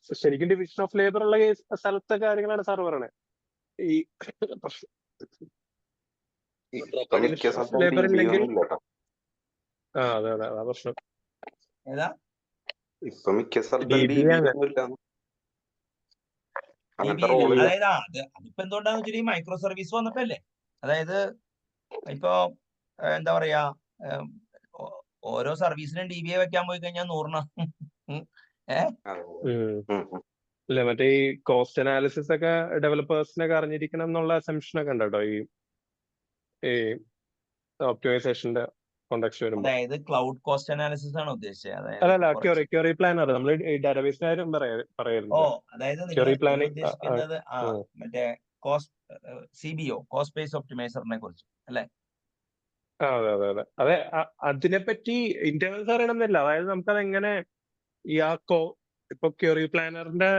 ശരിക്കും ഡിവിഷൻ ഓഫ് ലേബർ ഉള്ള സ്ഥലത്തെ കാര്യങ്ങളാണ് സാർ പറയണേ. ഈ ലേബർ ഇല്ലെങ്കിൽ അതെ അതെ, അതാ പ്രശ്നം. ഏതാ ഇപ്പൊ മിക്ക സ്ഥലത്തും DBA ഒന്നും ഇല്ല. അതായത് അതിപ്പോ എന്തുകൊണ്ടാന്ന് വെച്ചാൽ ഈ മൈക്രോ സർവീസ് വന്നപ്പോഴല്ലേ. അതായത് ഇപ്പൊ എന്താ പറയാ, ഓരോ സർവീസിനും DBA വെക്കാൻ പോയി കഴിഞ്ഞാൽ 100 അല്ല മറ്റേ ഈ കോസ്റ്റ് അനാലിസിസ് ഒക്കെ ഡെവലപ്പേഴ്സിനൊക്കെ അറിഞ്ഞിരിക്കണം എന്നുള്ള അസംഷൻ ഒക്കെ ഉണ്ട് കേട്ടോ ഈ ഒപ്റ്റിമൈസേഷന്റെ കോണ്ടെക്സ്റ്റ് വരുമ്പോൾ. അതായത് ക്ലൗഡ് കോസ്റ്റ് അനാലിസിസ് ആണ് ഉദ്ദേശിച്ചത്? അല്ല ക്യൂറി പ്ലാനർ, നമ്മൾ ഡാറ്റാബേസിന്റെ കാര്യം പറയായിരുന്നു. അതായത് നിങ്ങൾ ഉദ്ദേശിക്കുന്നത് മറ്റേ CBO, കോസ്റ്റ് ബേസ് ഒപ്റ്റിമൈസറിനെ കുറിച്ച് അല്ലെ? അതെ അതെ അതെ അതെ. അതിനെപ്പറ്റി ഇന്റേണൽസ് അറിയണമെന്നില്ല. അതായത് നമുക്കത് എങ്ങനെ ഈ ഇപ്പൊ ക്യൂറി പ്ലാനറിന്റെ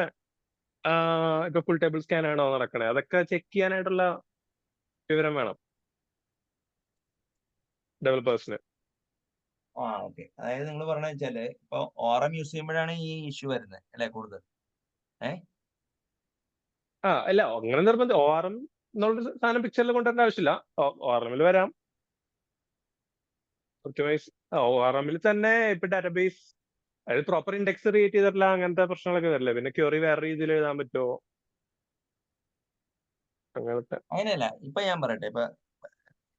ഇപ്പൊ ഫുൾ ടേബിൾ സ്കാൻ ആണോ നടക്കണേ, അതൊക്കെ ചെക്ക് ചെയ്യാനായിട്ടുള്ള വിവരം വേണം ഡെവലപ്പേഴ്സിന്. ഓക്കെ. അതായത് നിങ്ങൾ പറഞ്ഞ വെച്ചാല് ഇപ്പൊ ORM യൂസ് ചെയ്യുമ്പോഴാണ് ഈ ഇഷ്യൂ വരുന്നത് അല്ലെ കൂടുതൽ? അല്ല അങ്ങനെ നിർബന്ധം ORM എന്നുള്ള സാധനം പിക്ചറിൽ കൊണ്ടുവരേണ്ട ആവശ്യമില്ല. ORMൽ വരാം. ഒപ്റ്റിമൈസ് ORMൽ തന്നെ ഇപ്പൊ ഡാറ്റാബേസ് അതായത് പ്രോപ്പർ ഇൻഡെക്സ് ക്രിയേറ്റ് ചെയ്തിട്ടില്ല, അങ്ങനത്തെ പ്രശ്നങ്ങളൊക്കെ വരില്ലേ. പിന്നെ ക്യൂറി വേറെ രീതിയിൽ എഴുതാൻ പറ്റുമോ അങ്ങനത്തെ. അങ്ങനെയല്ല. ഇപ്പൊ ഞാൻ പറയട്ടെ,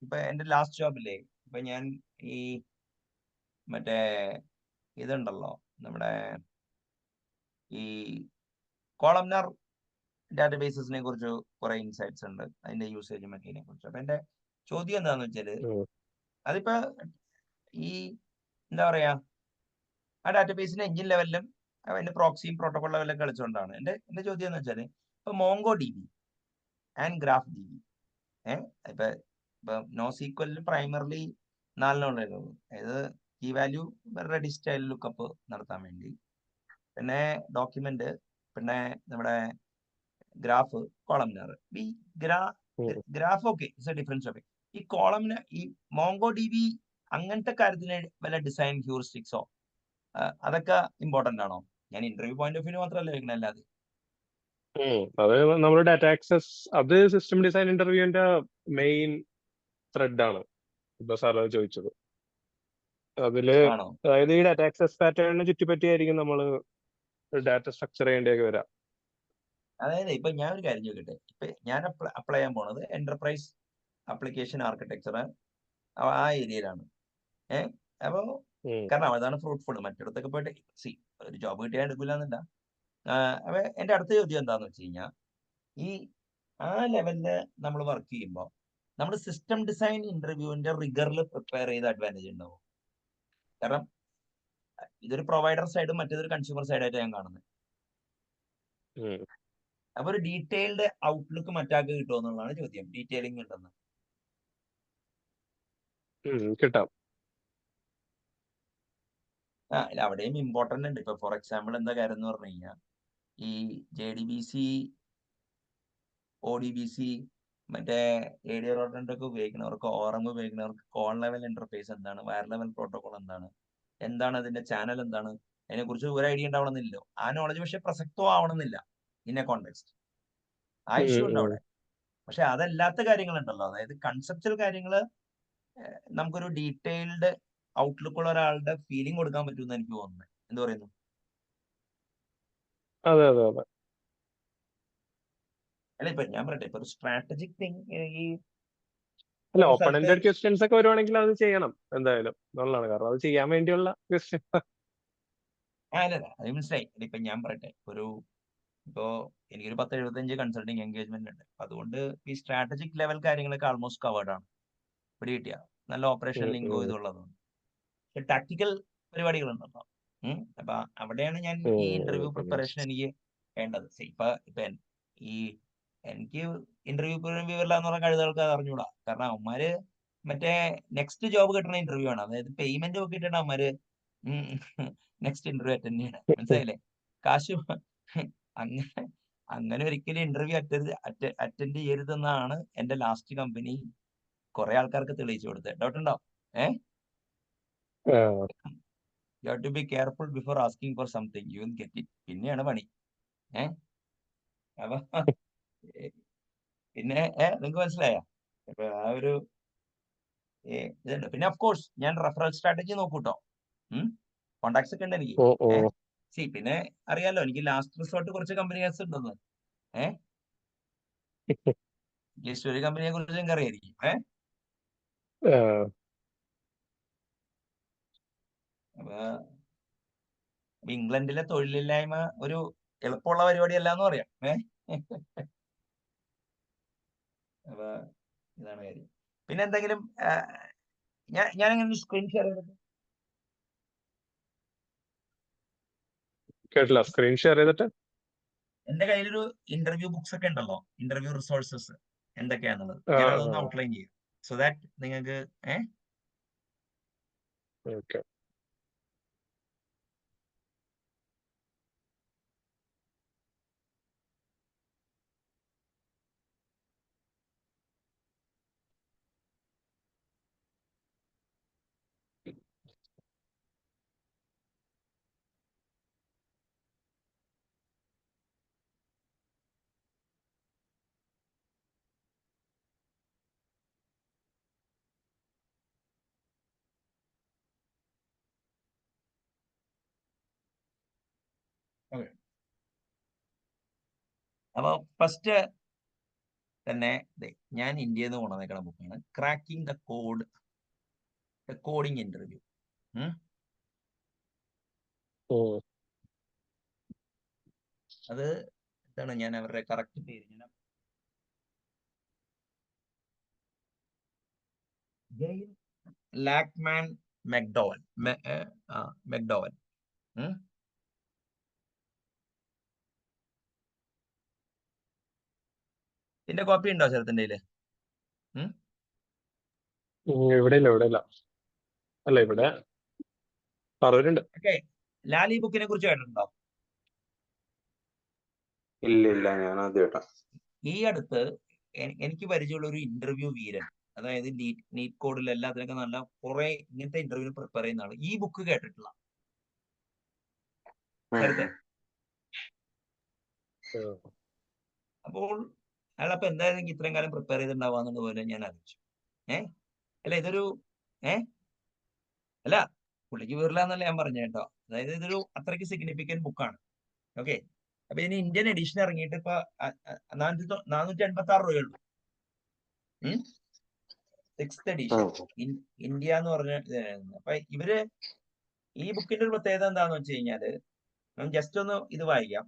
ഇപ്പൊ എന്റെ ലാസ്റ്റ് ജോബില്ലേ, ഇപ്പൊ ഞാൻ ഈ മറ്റേ ഇതുണ്ടല്ലോ നമ്മുടെ ഈ കോളംനാർ ഡാറ്റാബേസിനെ കുറിച്ച് കുറെ ഇൻസൈറ്റ്സ് ഉണ്ട്, അതിന്റെ യൂസേജും മറ്റേതിനെ കുറിച്ച്. അപ്പൊ എന്റെ ചോദ്യം എന്താന്ന് വെച്ചാല്, അതിപ്പോ ഈ എന്താ പറയാ, ആ ഡാറ്റാബേസിന്റെ എഞ്ചിൻ ലെവലിലും അതിന്റെ പ്രോക്സിയും പ്രോട്ടോകോൾ ലെവലിലും കളിച്ചുകൊണ്ടാണ്. എന്റെ ചോദ്യം എന്ന് വെച്ചാല്, ഇപ്പൊ MongoDB ആൻഡ് GraphDB ഇപ്പൊ NoSQL പ്രൈമറിലി 4 ഉണ്ടായിരുന്നു. അതായത് key value ready style lookup നടത്താൻ വേണ്ടി, പിന്നെ ഡോക്യുമെന്റ്, പിന്നെ നമ്മുടെ ഗ്രാഫ്, കോളംനാർ. ഈ graph okay, it's a difference okay. ഈ കോളംന് ഈ MongoDB അങ്ങനത്തെ കാര്യത്തിന് വല്ല ഡിസൈൻ ഹ്യൂറിസ്റ്റിക്സോ അതൊക്കെ ഇമ്പോർട്ടന്റ് ആണോ? ഞാൻ ഇന്റർവ്യൂ പോയിന്റ് ഓഫ് വ്യൂ മാത്രമല്ല ചോദിക്കണം, അല്ലാതെ. അത് നമ്മുടെ ഡാറ്റ ആക്സസ്, അത് സിസ്റ്റം ഡിസൈൻ ഇന്റർവ്യൂവിന്റെ മെയിൻ ത്രെഡ് ആണ് ഇപ്പൊ സാർ ചോദിച്ചത്. അതില് അതായത് ഈ ഡാറ്റ ആക്സസ് പാറ്റേണിനെ ചുറ്റിപ്പറ്റിയായിരിക്കും നമ്മൾ ഡാറ്റ സ്ട്രക്ചർ ചെയ്യേണ്ടിയൊക്കെ വരാം. അതായത് ഇപ്പൊ ഞാൻ ഒരു കാര്യം ചോദിക്കട്ടെ, ഇപ്പൊ ഞാൻ അപ്ലൈ ചെയ്യാൻ പോണത് എന്റർപ്രൈസ് ആപ്ലിക്കേഷൻ ആർക്കിടെക്ചർ ആ ഏരിയയിലാണ്. അപ്പൊ കാരണം അതാണ് ഫ്രൂട്ട്ഫുൾ. മറ്റിടത്തൊക്കെ പോയിട്ട് ഒരു ജോബ് കിട്ടിയാൽ എടുക്കില്ല. അപ്പൊ എന്റെ അടുത്ത ചോദ്യം എന്താന്ന് വെച്ച് കഴിഞ്ഞാൽ, ഈ ആ ലെവലില് നമ്മൾ വർക്ക് ചെയ്യുമ്പോൾ നമ്മൾ സിസ്റ്റം ഡിസൈൻ ഇന്റർവ്യൂവിന്റെ റിഗറിൽ പ്രിപ്പയർ ചെയ്ത അഡ്വാൻറ്റേജ് ഉണ്ടാവും? കാരണം ഇതൊരു പ്രൊവൈഡർ സൈഡും മറ്റേതൊരു കൺസ്യൂമർ സൈഡായിട്ട് ഞാൻ കാണുന്നത്. അപ്പൊ ഒരു ഡീറ്റെയിൽഡ് ഔട്ട്ലുക്ക് മറ്റാൾക്ക് കിട്ടുമോ എന്നുള്ളതാണ് ചോദ്യം. ഡീറ്റെയിലിംഗ് ഉണ്ടെന്ന് കിട്ടാം. അല്ല അവിടെയും ഇമ്പോർട്ടന്റ് ഉണ്ട്. ഇപ്പൊ ഫോർ എക്സാമ്പിൾ എന്താ കാര്യം എന്ന് പറഞ്ഞു കഴിഞ്ഞാൽ ഈ JDBC ODBC മറ്റേ AD റോട്ടന്റ് ഒക്കെ ഉപയോഗിക്കുന്നവർക്ക് ORM ഉപയോഗിക്കുന്നവർക്ക് കോൾ ലെവൽ ഇന്റർഫേസ് എന്താണ്, വയർ ലെവൽ പ്രോട്ടോകോൾ എന്താണ് അതിന്റെ ചാനൽ എന്താണ്, അതിനെ കുറിച്ച് ഒരു ഐഡിയ ഉണ്ടാവണമെന്നില്ലല്ലോ. ആ നോളജ് പക്ഷെ പ്രസക്തവും ആവണമെന്നില്ല ഇന്ന കോണ്ടെക്സ്റ്റ്. ആ ഇഷ്യൂ ഉണ്ട് അവിടെ. പക്ഷെ അതല്ലാത്ത കാര്യങ്ങളുണ്ടല്ലോ, അതായത് കൺസെപ്റ്റൽ കാര്യങ്ങള് നമുക്കൊരു ഡീറ്റെയിൽഡ് ഔട്ട്ലുക്ക് ഉള്ള ഒരാളുടെ ഫീലിംഗ് കൊടുക്കാൻ പറ്റുമെന്ന് എനിക്ക് തോന്നുന്നത്. എന്ത് പറയുന്നു? അതെ അതെ അതെ. അല്ല ഇപ്പൊ ഞാൻ പറയട്ടെ, ഇപ്പൊ ഒരു സ്ട്രാറ്റജിക് തിങ് ഈ അല്ല, ഒരു ഓപ്പൺ സ്ഥലത്ത് എൻഡഡ് ക്വസ്റ്റ്യൻസ് ഒക്കെ വരുവാണെങ്കിൽ അത് ചെയ്യണം എന്തായാലും എന്നുള്ളതാണ്. കാരണം അത് ചെയ്യാൻ വേണ്ടിയുള്ള ക്വസ്റ്റ്യൻ. അല്ലല്ല അത് മനസ്സിലായി. ഇപ്പൊ ഞാൻ പറയട്ടെ, ഇപ്പോ എനിക്കൊരു 10-75 കൺസൾട്ടിങ് എൻഗേജ്മെന്റ് ഉണ്ട്. അതുകൊണ്ട് ഈ സ്ട്രാറ്റജിക് ലെവൽ കാര്യങ്ങളൊക്കെ ആൾമോസ്റ്റ് കവേർഡ് ആണ്. പിടി കിട്ടിയ നല്ല ഓപ്പറേഷൻ ലിങ്കോ ഇതുള്ളതുകൊണ്ട്. പക്ഷെ ടാക്ടിക്കൽ പരിപാടികളുണ്ടല്ലോ. അപ്പൊ അവിടെയാണ് ഞാൻ ഈ ഇന്റർവ്യൂ പ്രിപ്പറേഷൻ എനിക്ക് വേണ്ടത്. ഇപ്പൊ എനിക്ക് ഇന്റർവ്യൂ വരില്ല എന്ന് പറഞ്ഞ കഴുതകൾക്ക് അത് അറിഞ്ഞൂടാ. കാരണം അവന്മാര് മറ്റേ നെക്സ്റ്റ് ജോബ് കിട്ടുന്ന ഇന്റർവ്യൂ ആണ്. അതായത് പേയ്മെന്റ് നോക്കിയിട്ടാണ് അവന്മാര് നെക്സ്റ്റ് ഇന്റർവ്യൂ അറ്റൻഡ് ചെയ്യണം. മനസ്സിലായില്ലേ? കാശ് അങ്ങനെ ഒരിക്കലും ഇന്റർവ്യൂ അറ്റൻഡ് ചെയ്യരുതെന്നാണ് എന്റെ ലാസ്റ്റ് കമ്പനി കുറെ ആൾക്കാർക്ക് തെളിയിച്ചു കൊടുത്തത്. ഡൗട്ട് ഉണ്ടോ? You have to be careful before asking for something. You will get it. പിന്നെയാണ് പണി. അപ്പൊ പിന്നെ നിങ്ങൾക്ക് മനസ്സിലായോ? അപ്പൊ ആ ഒരു ഇതുണ്ട്. പിന്നെ ഓഫ് കോഴ്സ് ഞാൻ റെഫറൽ സ്ട്രാറ്റജി നോക്കൂട്ടോ. കോണ്ടാക്ട്സ് ഒക്കെ ഉണ്ട് എനിക്ക്. പിന്നെ അറിയാലോ എനിക്ക് ലാസ്റ്റ് റിസോർട്ട് കുറച്ച് കമ്പനീസ് ഉണ്ടെന്ന്. ജസ്റ്റ് ഒരു കമ്പനിയെ കുറിച്ച് നിങ്ങൾക്ക് അറിയായിരിക്കും. അപ്പൊ ഇംഗ്ലണ്ടിലെ തൊഴിലില്ലായ്മ ഒരു എളുപ്പമുള്ള പരിപാടിയല്ല എന്ന് പറയാം. അപ്പൊ ഇതാണ് കാര്യം. പിന്നെ എന്തെങ്കിലും ഞാനെങ്ങനെ സ്ക്രീൻ ഷെയർ ചെയ്തിട്ട് കേട്ടില്ല. സ്ക്രീൻ ഷെയർ ചെയ്തിട്ട് എന്റെ കയ്യിലൊരു ഇന്റർവ്യൂ ബുക്സ് ഒക്കെ ഉണ്ടല്ലോ, ഇന്റർവ്യൂ റിസോഴ്സസ് എന്തൊക്കെയാന്നുള്ളത് ഞാൻ അതൊന്ന് ഔട്ട്ലൈൻ ചെയ്യും. സോ ദാറ്റ് നിങ്ങൾക്ക് ഓക്കെ. അപ്പൊ ഫസ്റ്റ് തന്നെ ഞാൻ ഇന്ത്യയിൽ നിന്ന് കൊണ്ടുവന്നേക്കുന്ന ബുക്കാണ് cracking the code, coding interview. അത് എന്താണ് ഞാൻ അവരുടെ കറക്റ്റ് പേര് ലാക്മാൻ മെക്ഡോവൽ. മെക്ഡോവൽ. ഇതിന്റെ കോപ്പി ഉണ്ടോ ചേർത്തിന്റെ കയ്യില്? ഇവിടെ ഇല്ല. അല്ല ഇവിടെ പറവരുണ്ട്. ഓക്കെ. ലാൽ ഈ ബുക്കിനെ കുറിച്ച് കേട്ടിട്ടുണ്ടോ? ഇല്ല, ഞാൻ ആദ്യമായിട്ടാ. ഈ അടുത്ത് എനിക്ക് പരിചയമുള്ള ഒരു ഇന്റർവ്യൂ വീരൻ, അതായത് നീറ്റ് കോഡിൽ എല്ലാത്തിനൊക്കെ നല്ല കുറെ ഇങ്ങനത്തെ ഇന്റർവ്യൂ പ്രിപ്പയർ ചെയ്യുന്ന ആള് ഈ ബുക്ക് കേട്ടിട്ടില്ല. അപ്പോൾ അയാളപ്പോ എന്തായാലും ഇത്രയും കാലം പ്രിപ്പയർ ചെയ്തിട്ടുണ്ടാവാന്നുള്ള പോലെ ഞാൻ ആലോചിച്ചു. അല്ല ഇതൊരു അല്ല പുള്ളിക്ക് വീറില്ല എന്നല്ല ഞാൻ പറഞ്ഞു കേട്ടോ. അതായത് ഇതൊരു അത്രയ്ക്ക് സിഗ്നിഫിക്കന്റ് ബുക്കാണ്. ഓക്കെ. അപ്പൊ ഇതിന് ഇന്ത്യൻ എഡിഷൻ ഇറങ്ങിയിട്ട് ഇപ്പൊ 486 രൂപയുള്ളൂ. 6th എഡിഷൻ ഇന്ത്യ എന്ന് പറഞ്ഞ. അപ്പൊ ഇവര് ഈ ബുക്കിന്റെ ഒരു പ്രത്യേകത എന്താന്ന് വെച്ച് കഴിഞ്ഞാല് ജസ്റ്റ് ഒന്ന് ഇത് വായിക്കാം.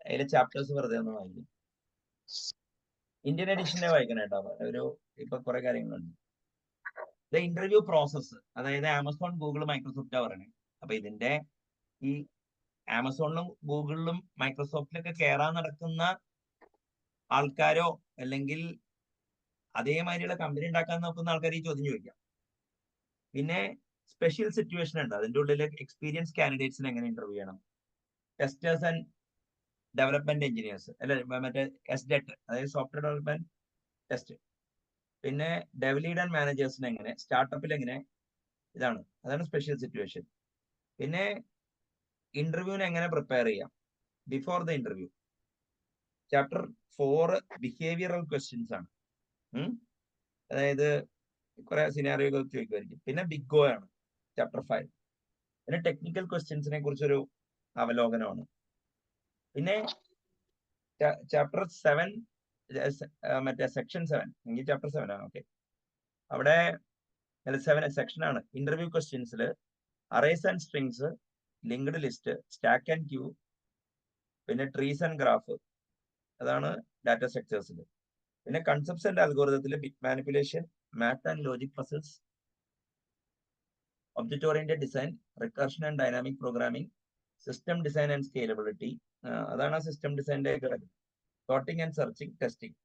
അതിലെ ചാപ്റ്റേഴ്സ് വെറുതെ ഒന്ന് വായിക്കും. ഇന്ത്യൻ എഡിഷനെ വായിക്കണം കേട്ടോ. ഇപ്പൊ കുറെ കാര്യങ്ങളുണ്ട്. ദ ഇന്റർവ്യൂ പ്രോസസ്, അതായത് ആമസോൺ, ഗൂഗിൾ, മൈക്രോസോഫ്റ്റ് പറയണേ. അപ്പൊ ഇതിന്റെ ഈ ആമസോണിലും ഗൂഗിളിലും മൈക്രോസോഫ്റ്റിലൊക്കെ കയറാൻ നടക്കുന്ന ആൾക്കാരോ അല്ലെങ്കിൽ അതേമാതിരിയുള്ള കമ്പനി ഉണ്ടാക്കാൻ നോക്കുന്ന ആൾക്കാർ ഈ ചോദ്യം ചോദിക്കാം. പിന്നെ സ്പെഷ്യൽ സിറ്റുവേഷൻ ഉണ്ട്, അതിന്റെ ഉള്ളിൽ എക്സ്പീരിയൻസ് കാൻഡിഡേറ്റ്സിനെ എങ്ങനെ ഇന്റർവ്യൂ ചെയ്യണം, ടെസ്റ്റേഴ്സ് ആൻഡ് ഡെവലപ്മെന്റ് എഞ്ചിനീയേഴ്സ് അല്ലെ, മറ്റേ SDET, അതായത് സോഫ്റ്റ്വെയർ ഡെവലപ്മെന്റ് ടെസ്റ്റ്. പിന്നെ ഡെവലീഡ് ആൻഡ് മാനേജേഴ്സിന് എങ്ങനെ, സ്റ്റാർട്ടപ്പിൽ എങ്ങനെ, അതാണ് സ്പെഷ്യൽ സിറ്റുവേഷൻ. പിന്നെ ഇന്റർവ്യൂവിന് എങ്ങനെ പ്രിപ്പയർ ചെയ്യാം before the interview. Chapter 4 behavioural questions ആണ്. അതായത് കുറെ സിനാറിയോകൾ ചോദിക്കുമായിരിക്കും. പിന്നെ ബിഗ് O ആണ് ചാപ്റ്റർ 5. പിന്നെ ടെക്നിക്കൽ ക്വസ്റ്റ്യൻസിനെ കുറിച്ചൊരു അവലോകനമാണ്. പിന്നെ ചാപ്റ്റർ 7 മറ്റേ സെക്ഷൻ 7 എങ്കിൽ ചാപ്റ്റർ 7 ആണ്. ഓക്കെ, അവിടെ 7 സെക്ഷൻ ആണ്. ഇന്റർവ്യൂ ക്വസ്റ്റ്യൻസിൽ arrays and strings, linked list, stack and queue, പിന്നെ ട്രീസ് ആൻഡ് ഗ്രാഫ്, അതാണ് ഡാറ്റ സ്ട്രക്ചേഴ്സിൽ. പിന്നെ കൺസെപ്റ്റ്സ് ആൻഡ് അൽഗോരിതത്തിൽ bit manipulation, math and logic puzzles, object oriented design, recursion and dynamic programming, system design and scalability, അതാണ് system ഡിസൈൻ്റെ sorting and searching, testing.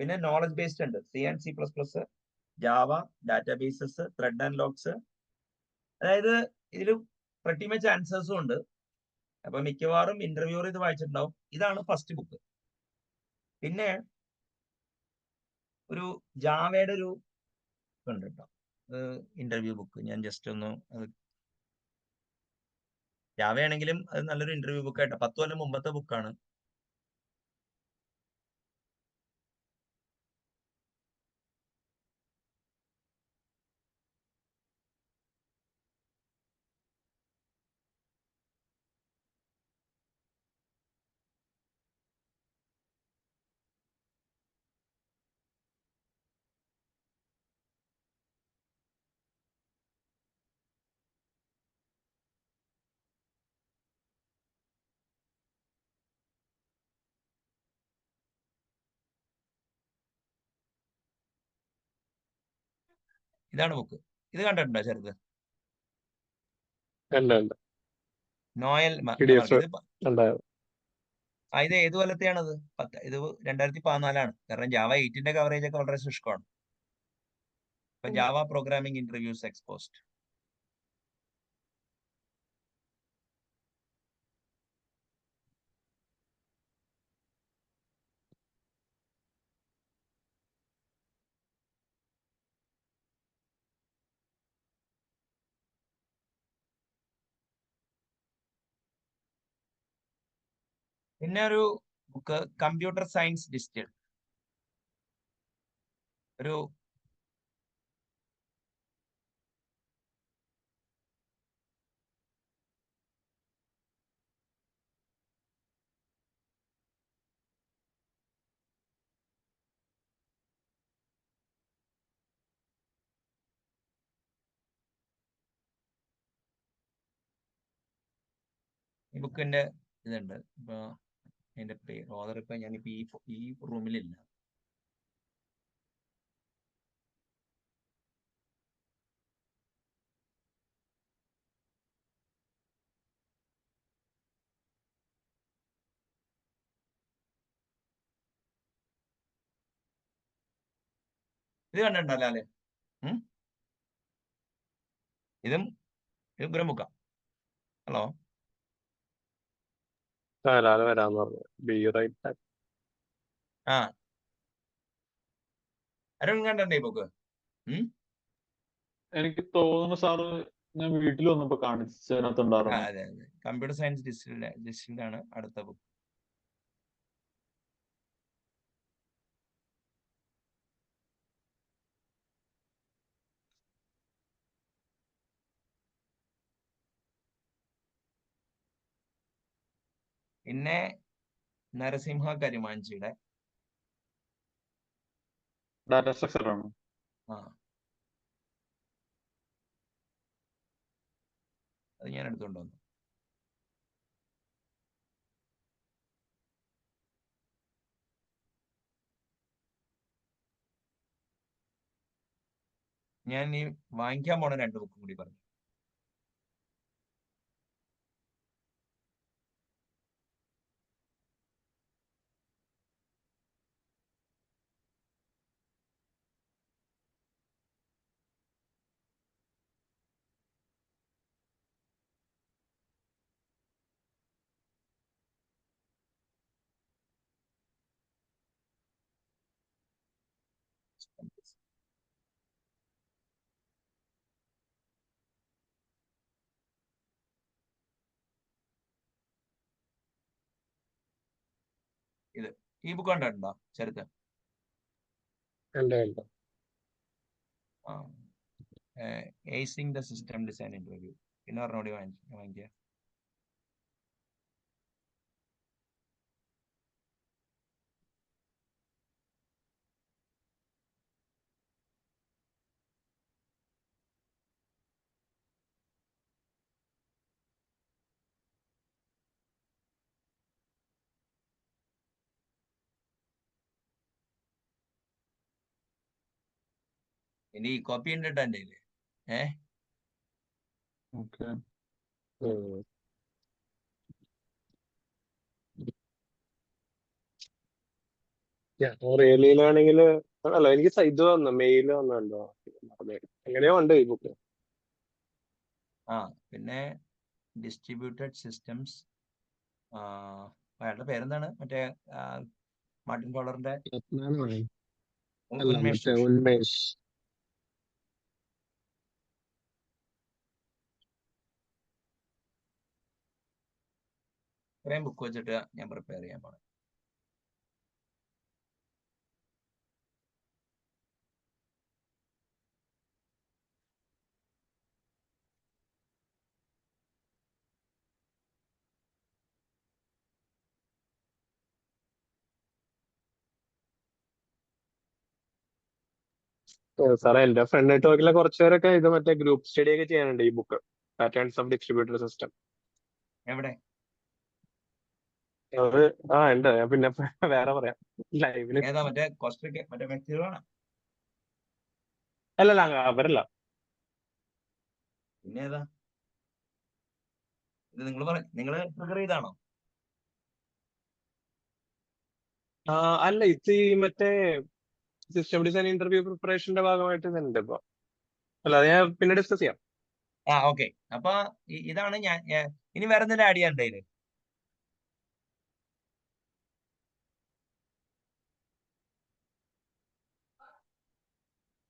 പിന്നെ knowledge based ഉണ്ട്, C++, Java, databases, thread and logs. അതായത് ഇതിൽ pretty much ആൻസേഴ്സും ഉണ്ട്. അപ്പൊ മിക്കവാറും interviewer ഇത് വായിച്ചിട്ടുണ്ടാവും. ഇതാണ് ഫസ്റ്റ് ബുക്ക്. പിന്നെ ഒരു ജാവയുടെ ഒരു ഉണ്ട് കേട്ടോ, ഇന്റർവ്യൂ ബുക്ക്. ഞാൻ ജസ്റ്റ് ഒന്ന്, ജാവ ആണെങ്കിലും അത് നല്ലൊരു ഇന്റർവ്യൂ ബുക്ക് ആയിട്ടോ, 10 കൊല്ലം മുമ്പത്തെ ബുക്കാണ്. ഇതാണ് ബുക്ക്. ഇത് കണ്ടിട്ടുണ്ടോ ചെറുത്? നോയൽ PDF ഇത് ഉണ്ടായിരുന്നു. ഇത് ഏത് കൊല്ലത്തെയാണത്? ഇത് 2014 കാരണം ജാവ 8ന്റെ കവറേജ് ഒക്കെ വളരെ ശുഷ്കമാണ്. ഇപ്പൊ ജാവ പ്രോഗ്രാമിംഗ് ഇന്റർവ്യൂസ് എക്സ്പോസ്ഡ്. പിന്നെ ഒരു ബുക്ക് കമ്പ്യൂട്ടർ സയൻസ് ഡിസ്റ്റിൽഡ്, ഒരു ഈ ബുക്കിന്റെ ഇതുണ്ട്. ഇപ്പൊ അതിന്റെ പേര് ഓതർ ഇപ്പൊ ഞാനിപ്പോ ഈ റൂമിലില്ല. ഇത് കണ്ടിട്ടുണ്ടല്ലോ അല്ലേ? ഇതും ഉഗ്രം ബുക്കാ. ഹലോ, ലാല് വരാന്ന് പറഞ്ഞു. Be right. ആ അരുൺ കണ്ടേ ഈ ബുക്ക്? എനിക്ക് തോന്നുന്നു സാറ് ഞാൻ വീട്ടിൽ വന്നപ്പോ കാണിച്ചതിനകത്തുണ്ടായിരുന്നു. അതെ അതെ, കമ്പ്യൂട്ടർ സയൻസ് ഡിസ്റ്റിൽഡ് ആണ് അടുത്ത ബുക്ക്. പിന്നെ നരസിംഹ കരിമാഞ്ചിയുടെ ഡാറ്റ സ്ട്രക്ചർ ആണ്. അത് ഞാൻ എടുത്തുകൊണ്ട് വന്നു. ഞാൻ ഈ വാങ്ങിക്കാൻ പോണ 2 ബുക്കും കൂടി പറഞ്ഞു. ഇത് ഈ ബുക്ക് കണ്ടിട്ടുണ്ടോ ചെറുത്ത്? ആ, ഏസിംഗ് ദ സിസ്റ്റം ഡിസൈൻ ഇന്റർവ്യൂ. പിന്നെ പറഞ്ഞോടി വാങ്ങിക്കുക. ഇനി കോപ്പി ഉണ്ടിട്ട് എൻ്റെ കയ്യില്. ഓക്കെ. റിയലിയിലാണെങ്കിൽ അല്ല, എനിക്ക് ഇത് വന്നു, മെയിൽ വന്നുണ്ടോ, എങ്ങനെയോ ഉണ്ട് ഈ ബുക്ക്. പിന്നെ ഡിസ്ട്രിബ്യൂട്ടഡ് സിസ്റ്റംസ്. അയാളുടെ പേരെന്താണ്? മറ്റേ മാർട്ടിൻ ഫോളറിന്റെ ഉന്മേഷ് ജോഷി. ഉന്മേഷ്. ഇത്രയും ബുക്ക് വെച്ചിട്ട് ഞാൻ പ്രിപ്പയർ ചെയ്യാൻ പോണേ. സാറേ, എന്റെ ഫ്രണ്ട് നെറ്റ്വർക്കിലെ കുറച്ചുപേരൊക്കെ ഇത് മറ്റേ ഗ്രൂപ്പ് സ്റ്റഡി ഒക്കെ ചെയ്യാനുണ്ട് ഈ book, patterns of distributed system. എവിടെ? അത് ഉണ്ട്, ഞാൻ പിന്നെ വേറെ പറയാം ലൈവില്. ഏതാ? മറ്റേ കോസ്റ്റ്രിക്ക് മറ്റേ മെറ്റീരിയൽ? അല്ലല്ല, അവരല്ല. പിന്നെ ഏതാ ഇത്? നിങ്ങള് ട്രിഗർ ചെയ്താണോ? അല്ല, ഇത് ഈ മറ്റേ സിസ്റ്റം ഡിസൈൻ ഇന്റർവ്യൂ പ്രിപ്പറേഷന്റെ ഭാഗമായിട്ട് ഇതുണ്ട് ഇപ്പൊ. അല്ല, അത് ഞാൻ പിന്നെ ഡിസ്കസ് ചെയ്യാം. ഓക്കെ. അപ്പൊ ഇതാണ് ഞാൻ ഇനി വേറെ എന്തെങ്കിലും ആഡ് ചെയ്യാൻ ഇതില്?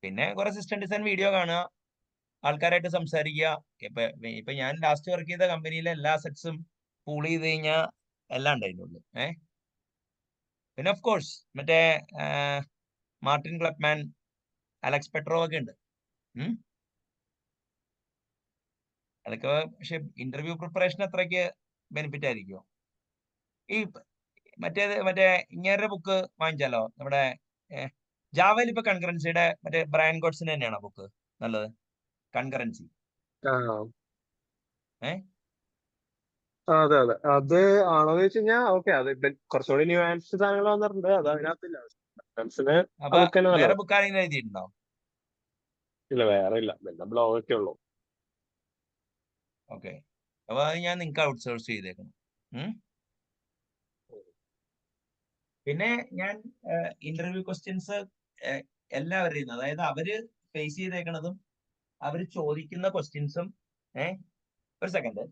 പിന്നെ കുറെ സിസ്റ്റം ഡിസൈൻ വീഡിയോ കാണുക, ആൾക്കാരായിട്ട് സംസാരിക്കുക. ഇപ്പൊ ഞാൻ ലാസ്റ്റ് വർക്ക് ചെയ്ത കമ്പനിയിലെ എല്ലാ അസറ്റ്സും പൂൾ ചെയ്ത് കഴിഞ്ഞാൽ എല്ലാം ഉണ്ടായിരുന്നുള്ളൂ. പിന്നെ ഓഫ് കോഴ്സ് മറ്റേ മാർട്ടിൻ ക്ലപ്മാൻ, അലക്സ് പെട്രോവ് ഒക്കെ ഉണ്ട്. അതൊക്കെ പക്ഷെ ഇന്റർവ്യൂ പ്രിപ്പറേഷൻ അത്രയ്ക്ക് ബെനിഫിറ്റ് ആയിരിക്കുമോ? ഈ മറ്റേ ഇങ്ങേരുടെ ബുക്ക് വാങ്ങിച്ചാലോ? നമ്മുടെ ജാവയിൽ ഇപ്പൊ കൺകറൻസിയുടെ മറ്റേ ബ്രയൻ ഗോഡ്സിന് തന്നെയാണോ ബുക്ക് നല്ലത്? കൺകറൻസി. അതെ അതെ, അത് ആണോന്ന് വെച്ച് കഴിഞ്ഞാൽ ഓക്കെ, അത് കുറച്ചുകൂടി ന്യൂആൻസ് സാധനങ്ങൾ വന്നിട്ടുണ്ട്, അത് അതിനകത്തില്ല. അപ്പൊ വേറെ ബുക്ക് ആരെങ്കിലും എഴുതിയിട്ടുണ്ടോ? ഇല്ല, വേറെ ഇല്ല, പിന്നെ ബ്ലോഗ് ഒക്കെ ഉള്ളു. ഓക്കെ. അപ്പൊ അത് ഞാൻ നിങ്ങൾക്ക് ഔട്ട്സോഴ്സ് ചെയ്തേക്കണം. പിന്നെ ഞാൻ ഇന്റർവ്യൂ ക്വസ്റ്റ്യൻസ് എല്ലാവരുടെയും, അതായത് അവര് ഫേസ് ചെയ്തേക്കണതും അവര് ചോദിക്കുന്ന ക്വസ്റ്റ്യൻസും ഒരു സെക്കൻഡ്,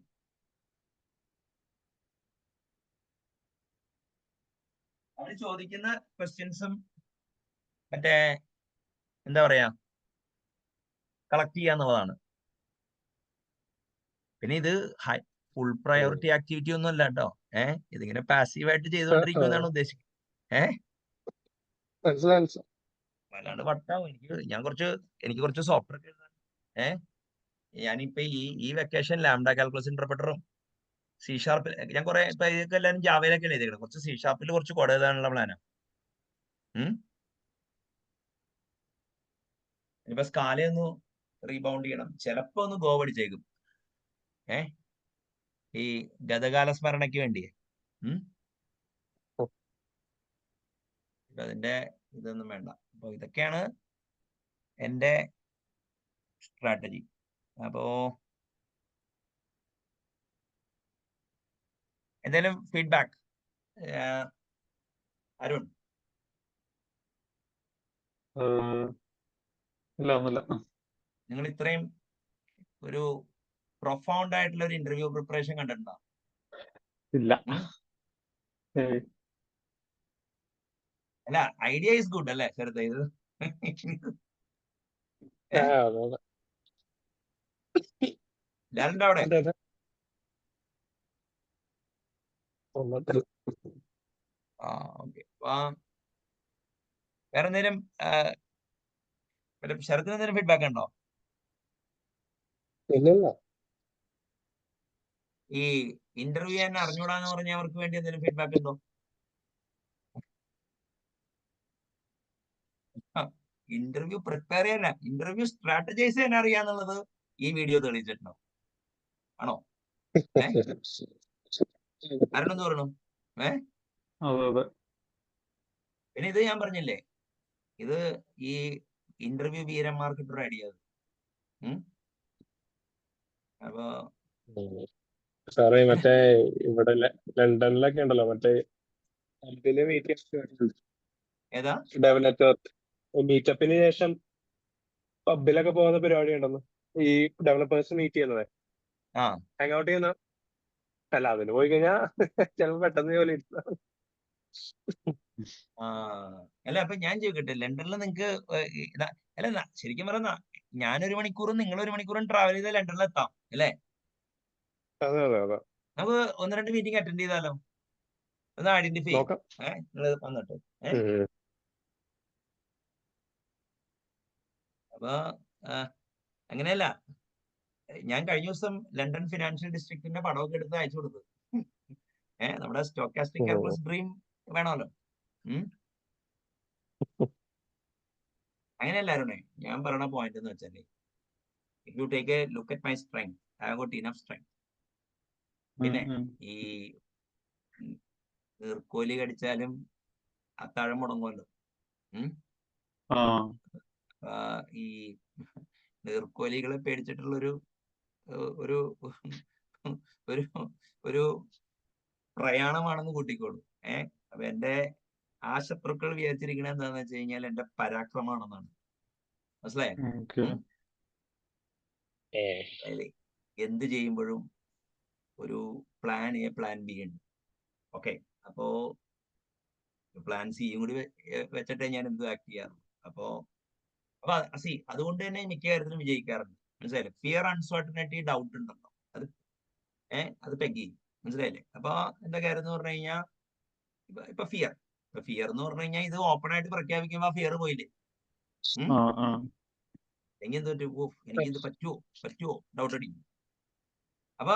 അവര് ചോദിക്കുന്ന ക്വസ്റ്റ്യൻസും മറ്റേ എന്താ പറയാ കളക്ട് ചെയ്യാന്നുള്ളതാണ്. പിന്നെ ഇത് ഫുൾ പ്രയോറിറ്റി ആക്ടിവിറ്റി ഒന്നും അല്ല കേട്ടോ. ഇതിങ്ങനെ പാസീവായിട്ട് ചെയ്തുകൊണ്ടിരിക്കുമെന്നാണ് ഉദ്ദേശിക്കുന്നത്. വല്ലാണ്ട് വട്ടാവും. എനിക്ക് കുറച്ച് സോഫ്റ്റ്വെയർ ഒക്കെ എഴുതാൻ. ഞാനിപ്പോ ഈ വെക്കേഷൻ ലാംഡ കാൽക്കുലസ് ഇന്റർപ്രറ്ററും C# ഞാൻ കുറെ ഇപ്പൊ ഇതൊക്കെ എല്ലാവരും ജാവയിലൊക്കെ എഴുതിയേക്കണം. കുറച്ച് C# കുറച്ച് കോഡ് എഴുതാനുള്ള പ്ലാനാണ്. ഇനിയിപ്പോ സ്കാലയൊന്ന് റീബൗണ്ട് ചെയ്യണം. ചിലപ്പോ ഒന്ന് ഗോ പഠിച്ചേക്കും. ഈ ഗതകാല സ്മരണയ്ക്ക് വേണ്ടിയേ. അതിന്റെ ഇതൊന്നും വേണ്ട. അപ്പൊ ഇതൊക്കെയാണ് എന്റെ സ്ട്രാറ്റജി. അപ്പോ എന്തായാലും ഫീഡ്ബാക്ക് അരുൺ? ഇല്ല, ഒന്നുമില്ല. നിങ്ങൾ ഇത്രയും ഒരു പ്രൊഫൗണ്ട് ആയിട്ടുള്ള ഒരു ഇന്റർവ്യൂ പ്രിപ്പറേഷൻ കണ്ടിട്ടുണ്ടോ? ഇല്ല. അല്ല, ഐഡിയ ഈസ് ഗുഡ് അല്ലേ ചെറുത്? ഇത് ആ, ഏഹ് അതെ അതെ ലാലുണ്ട് അവിടെ? അതെ അതെ ഒന്നത്തിൽ ആ ഓക്കെ. വേറെ എന്തെങ്കിലും ശരത്തിന് എന്തെങ്കിലും ഫീഡ്ബാക്ക് ഉണ്ടോ? ഇല്ലില്ല. ഈ ഇന്റർവ്യൂ തന്നെ അറിഞ്ഞൂടാന്ന് പറഞ്ഞവർക്ക് വേണ്ടി എന്തെങ്കിലും ഫീഡ്ബാക്ക് ഉണ്ടോ? ഇന്റർവ്യൂ പ്രിപ്പയർ ചെയ്യാനല്ല, ഇന്റർവ്യൂ സ്ട്രാറ്റജൈസ് ചെയ്യാൻ അറിയാന്നുള്ളത് ഈ വീഡിയോ തെളിയിച്ചിട്ടുണ്ടോ? ആണോ? ആരെണ്ണം പറയണു? അതെ അതെ. പിന്നെ ഇത് ഞാൻ പറഞ്ഞില്ലേ, ഇത് ഈ ഇന്റർവ്യൂ വീരന്മാർക്ക് ഇട്ടൊരു ഐഡിയ. അപ്പൊ സാറേ മറ്റേ ഇവിടെ ലണ്ടനിലൊക്കെ ഉണ്ടല്ലോ മറ്റേ അതില് മീറ്റ് ഏതാ ഡെവലപ്പർ മീറ്റപ്പിന് ശേഷം പബ്ബിലൊക്കെ പോകുന്ന പരിപാടി ഉണ്ടെന്ന് ഈ ഡെവലപ്പേഴ്സ് മീറ്റ് ചെയ്യുന്നത് ആ ഹാങ് ഔട്ട് ചെയ്യുന്ന. അല്ല അതിന് പോയി കഴിഞ്ഞാൽ ചിലപ്പോ പെട്ടെന്ന് ജോലി കിട്ടും. ആ അല്ല, അപ്പൊ ഞാൻ ചോദിക്കട്ടെ, ലണ്ടനിൽ നിങ്ങക്ക് അല്ല ശരിക്കും പറയുന്ന ഞാനൊരു മണിക്കൂറും നിങ്ങൾ 1 മണിക്കൂറും ട്രാവൽ ചെയ്ത് ലണ്ടനിൽ എത്താം അല്ലേ? അതെ അതെ അതെ നമുക്ക് 1-2 മീറ്റിംഗ് അറ്റൻഡ് ചെയ്താലോ? ഒന്ന് ഐഡന്റിഫൈ ചെയ്യും നോക്കാം. നിങ്ങൾ വന്നിട്ട്. അപ്പൊ അങ്ങനെയല്ല, ഞാൻ കഴിഞ്ഞ ദിവസം ലണ്ടൻ ഫിനാൻഷ്യൽ ഡിസ്ട്രിക്റ്റിന്റെ പടമൊക്കെ എടുത്ത് അയച്ചു കൊടുത്തു. നമ്മുടെ സ്റ്റോക്കാസ്റ്റിക് കെയർലെസ് ഡ്രീം വേണമല്ലോ. അങ്ങനെയല്ല അരുണേ, ഞാൻ പറയണ പോയിന്റ് എന്ന് വെച്ചാല്, if you take A look at my strength, I have got enough strength. പിന്നെ ഈ നീർക്കോലി കടിച്ചാലും അത്താഴം മുടങ്ങുമല്ലോ. ഈ നീർക്കോലികളെ പേടിച്ചിട്ടുള്ളൊരു ഒരു ഒരു ഒരു പ്രയാണമാണെന്ന് കൂട്ടിക്കോളൂ. അപ്പൊ എന്റെ ആ ശത്രുക്കൾ വിചാരിച്ചിരിക്കണത് എന്താന്ന് വെച്ച് കഴിഞ്ഞാൽ എന്റെ പരാക്രമമാണെന്നാണ്. മനസ്സിലായോ? എന്ത് ചെയ്യുമ്പോഴും ഒരു പ്ലാൻ എ പ്ലാൻ ബി ഉണ്ട്. ഓക്കെ, അപ്പോ പ്ലാൻ സിയും കൂടി വെച്ചിട്ടേ ഞാൻ എന്ത് ആക്ട് ചെയ്യാറുള്ളൂ. അപ്പൊ അതുകൊണ്ട് തന്നെ മിക്ക കാര്യത്തിലും വിജയിക്കാറുണ്ട്. മനസ്സിലായില്ലേ? ഫിയർ, അൺസർട്ടനിറ്റി, ഡൗട്ട് ഉണ്ടല്ലോ, അത് പെഗ് ചെയ്യും. മനസ്സിലായില്ലേ? അപ്പൊ എന്താ കാര്യം എന്ന് പറഞ്ഞു കഴിഞ്ഞാൽ, ഇപ്പൊ ഫിയർ എന്ന് പറഞ്ഞു കഴിഞ്ഞാൽ ഇത് ഓപ്പൺ ആയിട്ട് പ്രഖ്യാപിക്കുമ്പോ ഫിയർ പോയില്ലേ? എങ്കിൽ എന്ത് പറ്റും? എനിക്ക് ഇത് പറ്റുമോ ഡൗട്ട് അടിക്കും. അപ്പൊ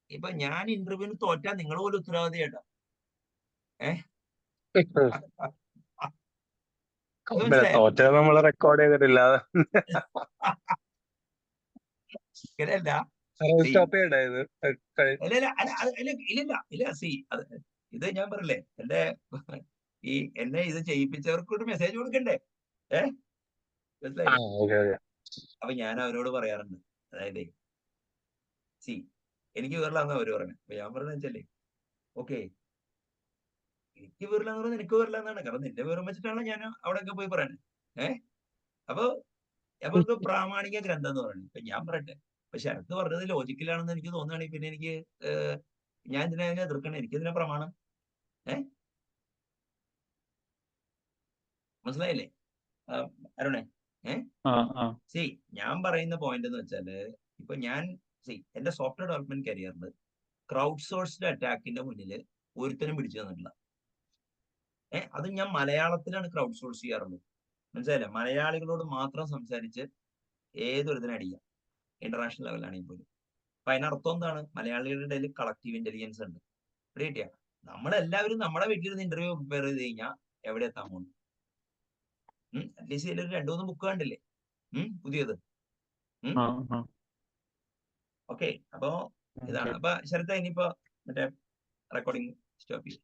ഇപ്പൊ ഞാൻ ഇന്റർവ്യൂവിന് തോറ്റാൽ നിങ്ങൾ പോലും ഉത്തരവാദിയായിട്ടോ. തോറ്റ നമ്മള് റെക്കോർഡ് ചെയ്തിട്ടില്ല. ഇങ്ങനെയല്ല, സ്റ്റോപ്പ് ചെയ്യണ്ടേ ഇത്? ഇല്ല. ഇത് ഞാൻ പറയില്ലേ, എന്നെ ഇത് ചെയ്യിപ്പിച്ചവർക്ക് ഒരു മെസ്സേജ് കൊടുക്കണ്ടേ? മനസ്സിലായില്ലേ? അപ്പൊ ഞാൻ അവരോട് പറയാറുണ്ട്, അതായത് എനിക്ക് വീറിലാന്ന് അവര് പറഞ്ഞു. അപ്പൊ ഞാൻ പറഞ്ഞ വെച്ചല്ലേ, ഓക്കെ, എനിക്ക് വീറിലാന്ന് പറഞ്ഞാൽ നിനക്ക് വീറിലാന്നാണ്. കാരണം നിന്റെ വീറും വെച്ചിട്ടാണ് ഞാൻ അവിടെയൊക്കെ പോയി പറയണേ. അപ്പൊ അവർക്ക് പ്രാമാണിക ഗ്രന്ഥം എന്ന് പറയുന്നത്. ഇപ്പൊ ഞാൻ പറയട്ടെ, ഇപ്പൊ ശരത്ത് പറഞ്ഞത് ലോജിക്കലാണെന്ന് എനിക്ക് തോന്നുകയാണെങ്കിൽ പിന്നെ എനിക്ക് ഞാൻ ഇതിനെ എതിർക്കണം. എനിക്കിതിനെ പ്രമാണം. മനസ്സിലായില്ലേ അരുണേ? ഞാൻ പറയുന്ന പോയിന്റ് എന്ന് വെച്ചാല്, ഇപ്പൊ ഞാൻ എന്റെ സോഫ്റ്റ്വെയർ ഡെവലപ്മെന്റ് കരിയറിൽ ക്രൗഡ് സോഴ്സ്ഡ് അറ്റാക്കിന്റെ മുന്നിൽ ഒരുത്തനും പിടിച്ചു തന്നിട്ടില്ല. അത് ഞാൻ മലയാളത്തിലാണ് ക്രൗഡ് സോഴ്സ് ചെയ്യാറുള്ളത്. മനസ്സിലായില്ലേ? മലയാളികളോട് മാത്രം സംസാരിച്ച് ഏതൊരുത്തിനും അടിക്കാം, ഇന്റർനാഷണൽ ലെവലാണെങ്കിൽ പോലും. അപ്പൊ അതിനർത്ഥം എന്താണ്? മലയാളികളുടെ ഇടയിൽ കളക്റ്റീവ് ഇന്റലിജൻസ് ഉണ്ട്. ഇവിടെ കിട്ടിയ നമ്മളെല്ലാവരും നമ്മുടെ വീട്ടിലിരുന്ന് ഇന്റർവ്യൂ പ്രിപ്പയർ ചെയ്ത് കഴിഞ്ഞാൽ എവിടെ എത്താൻ പോകുന്നു? അറ്റ്ലീസ്റ്റ് ഇതിൽ 2-3 ബുക്ക് കണ്ടില്ലേ പുതിയത്? ഓക്കെ, അപ്പൊ ഇതാണ്. അപ്പൊ ശരത്ത് ഇനിയിപ്പോ മറ്റേ റെക്കോർഡിംഗ് സ്റ്റോപ്പ് ചെയ്യും.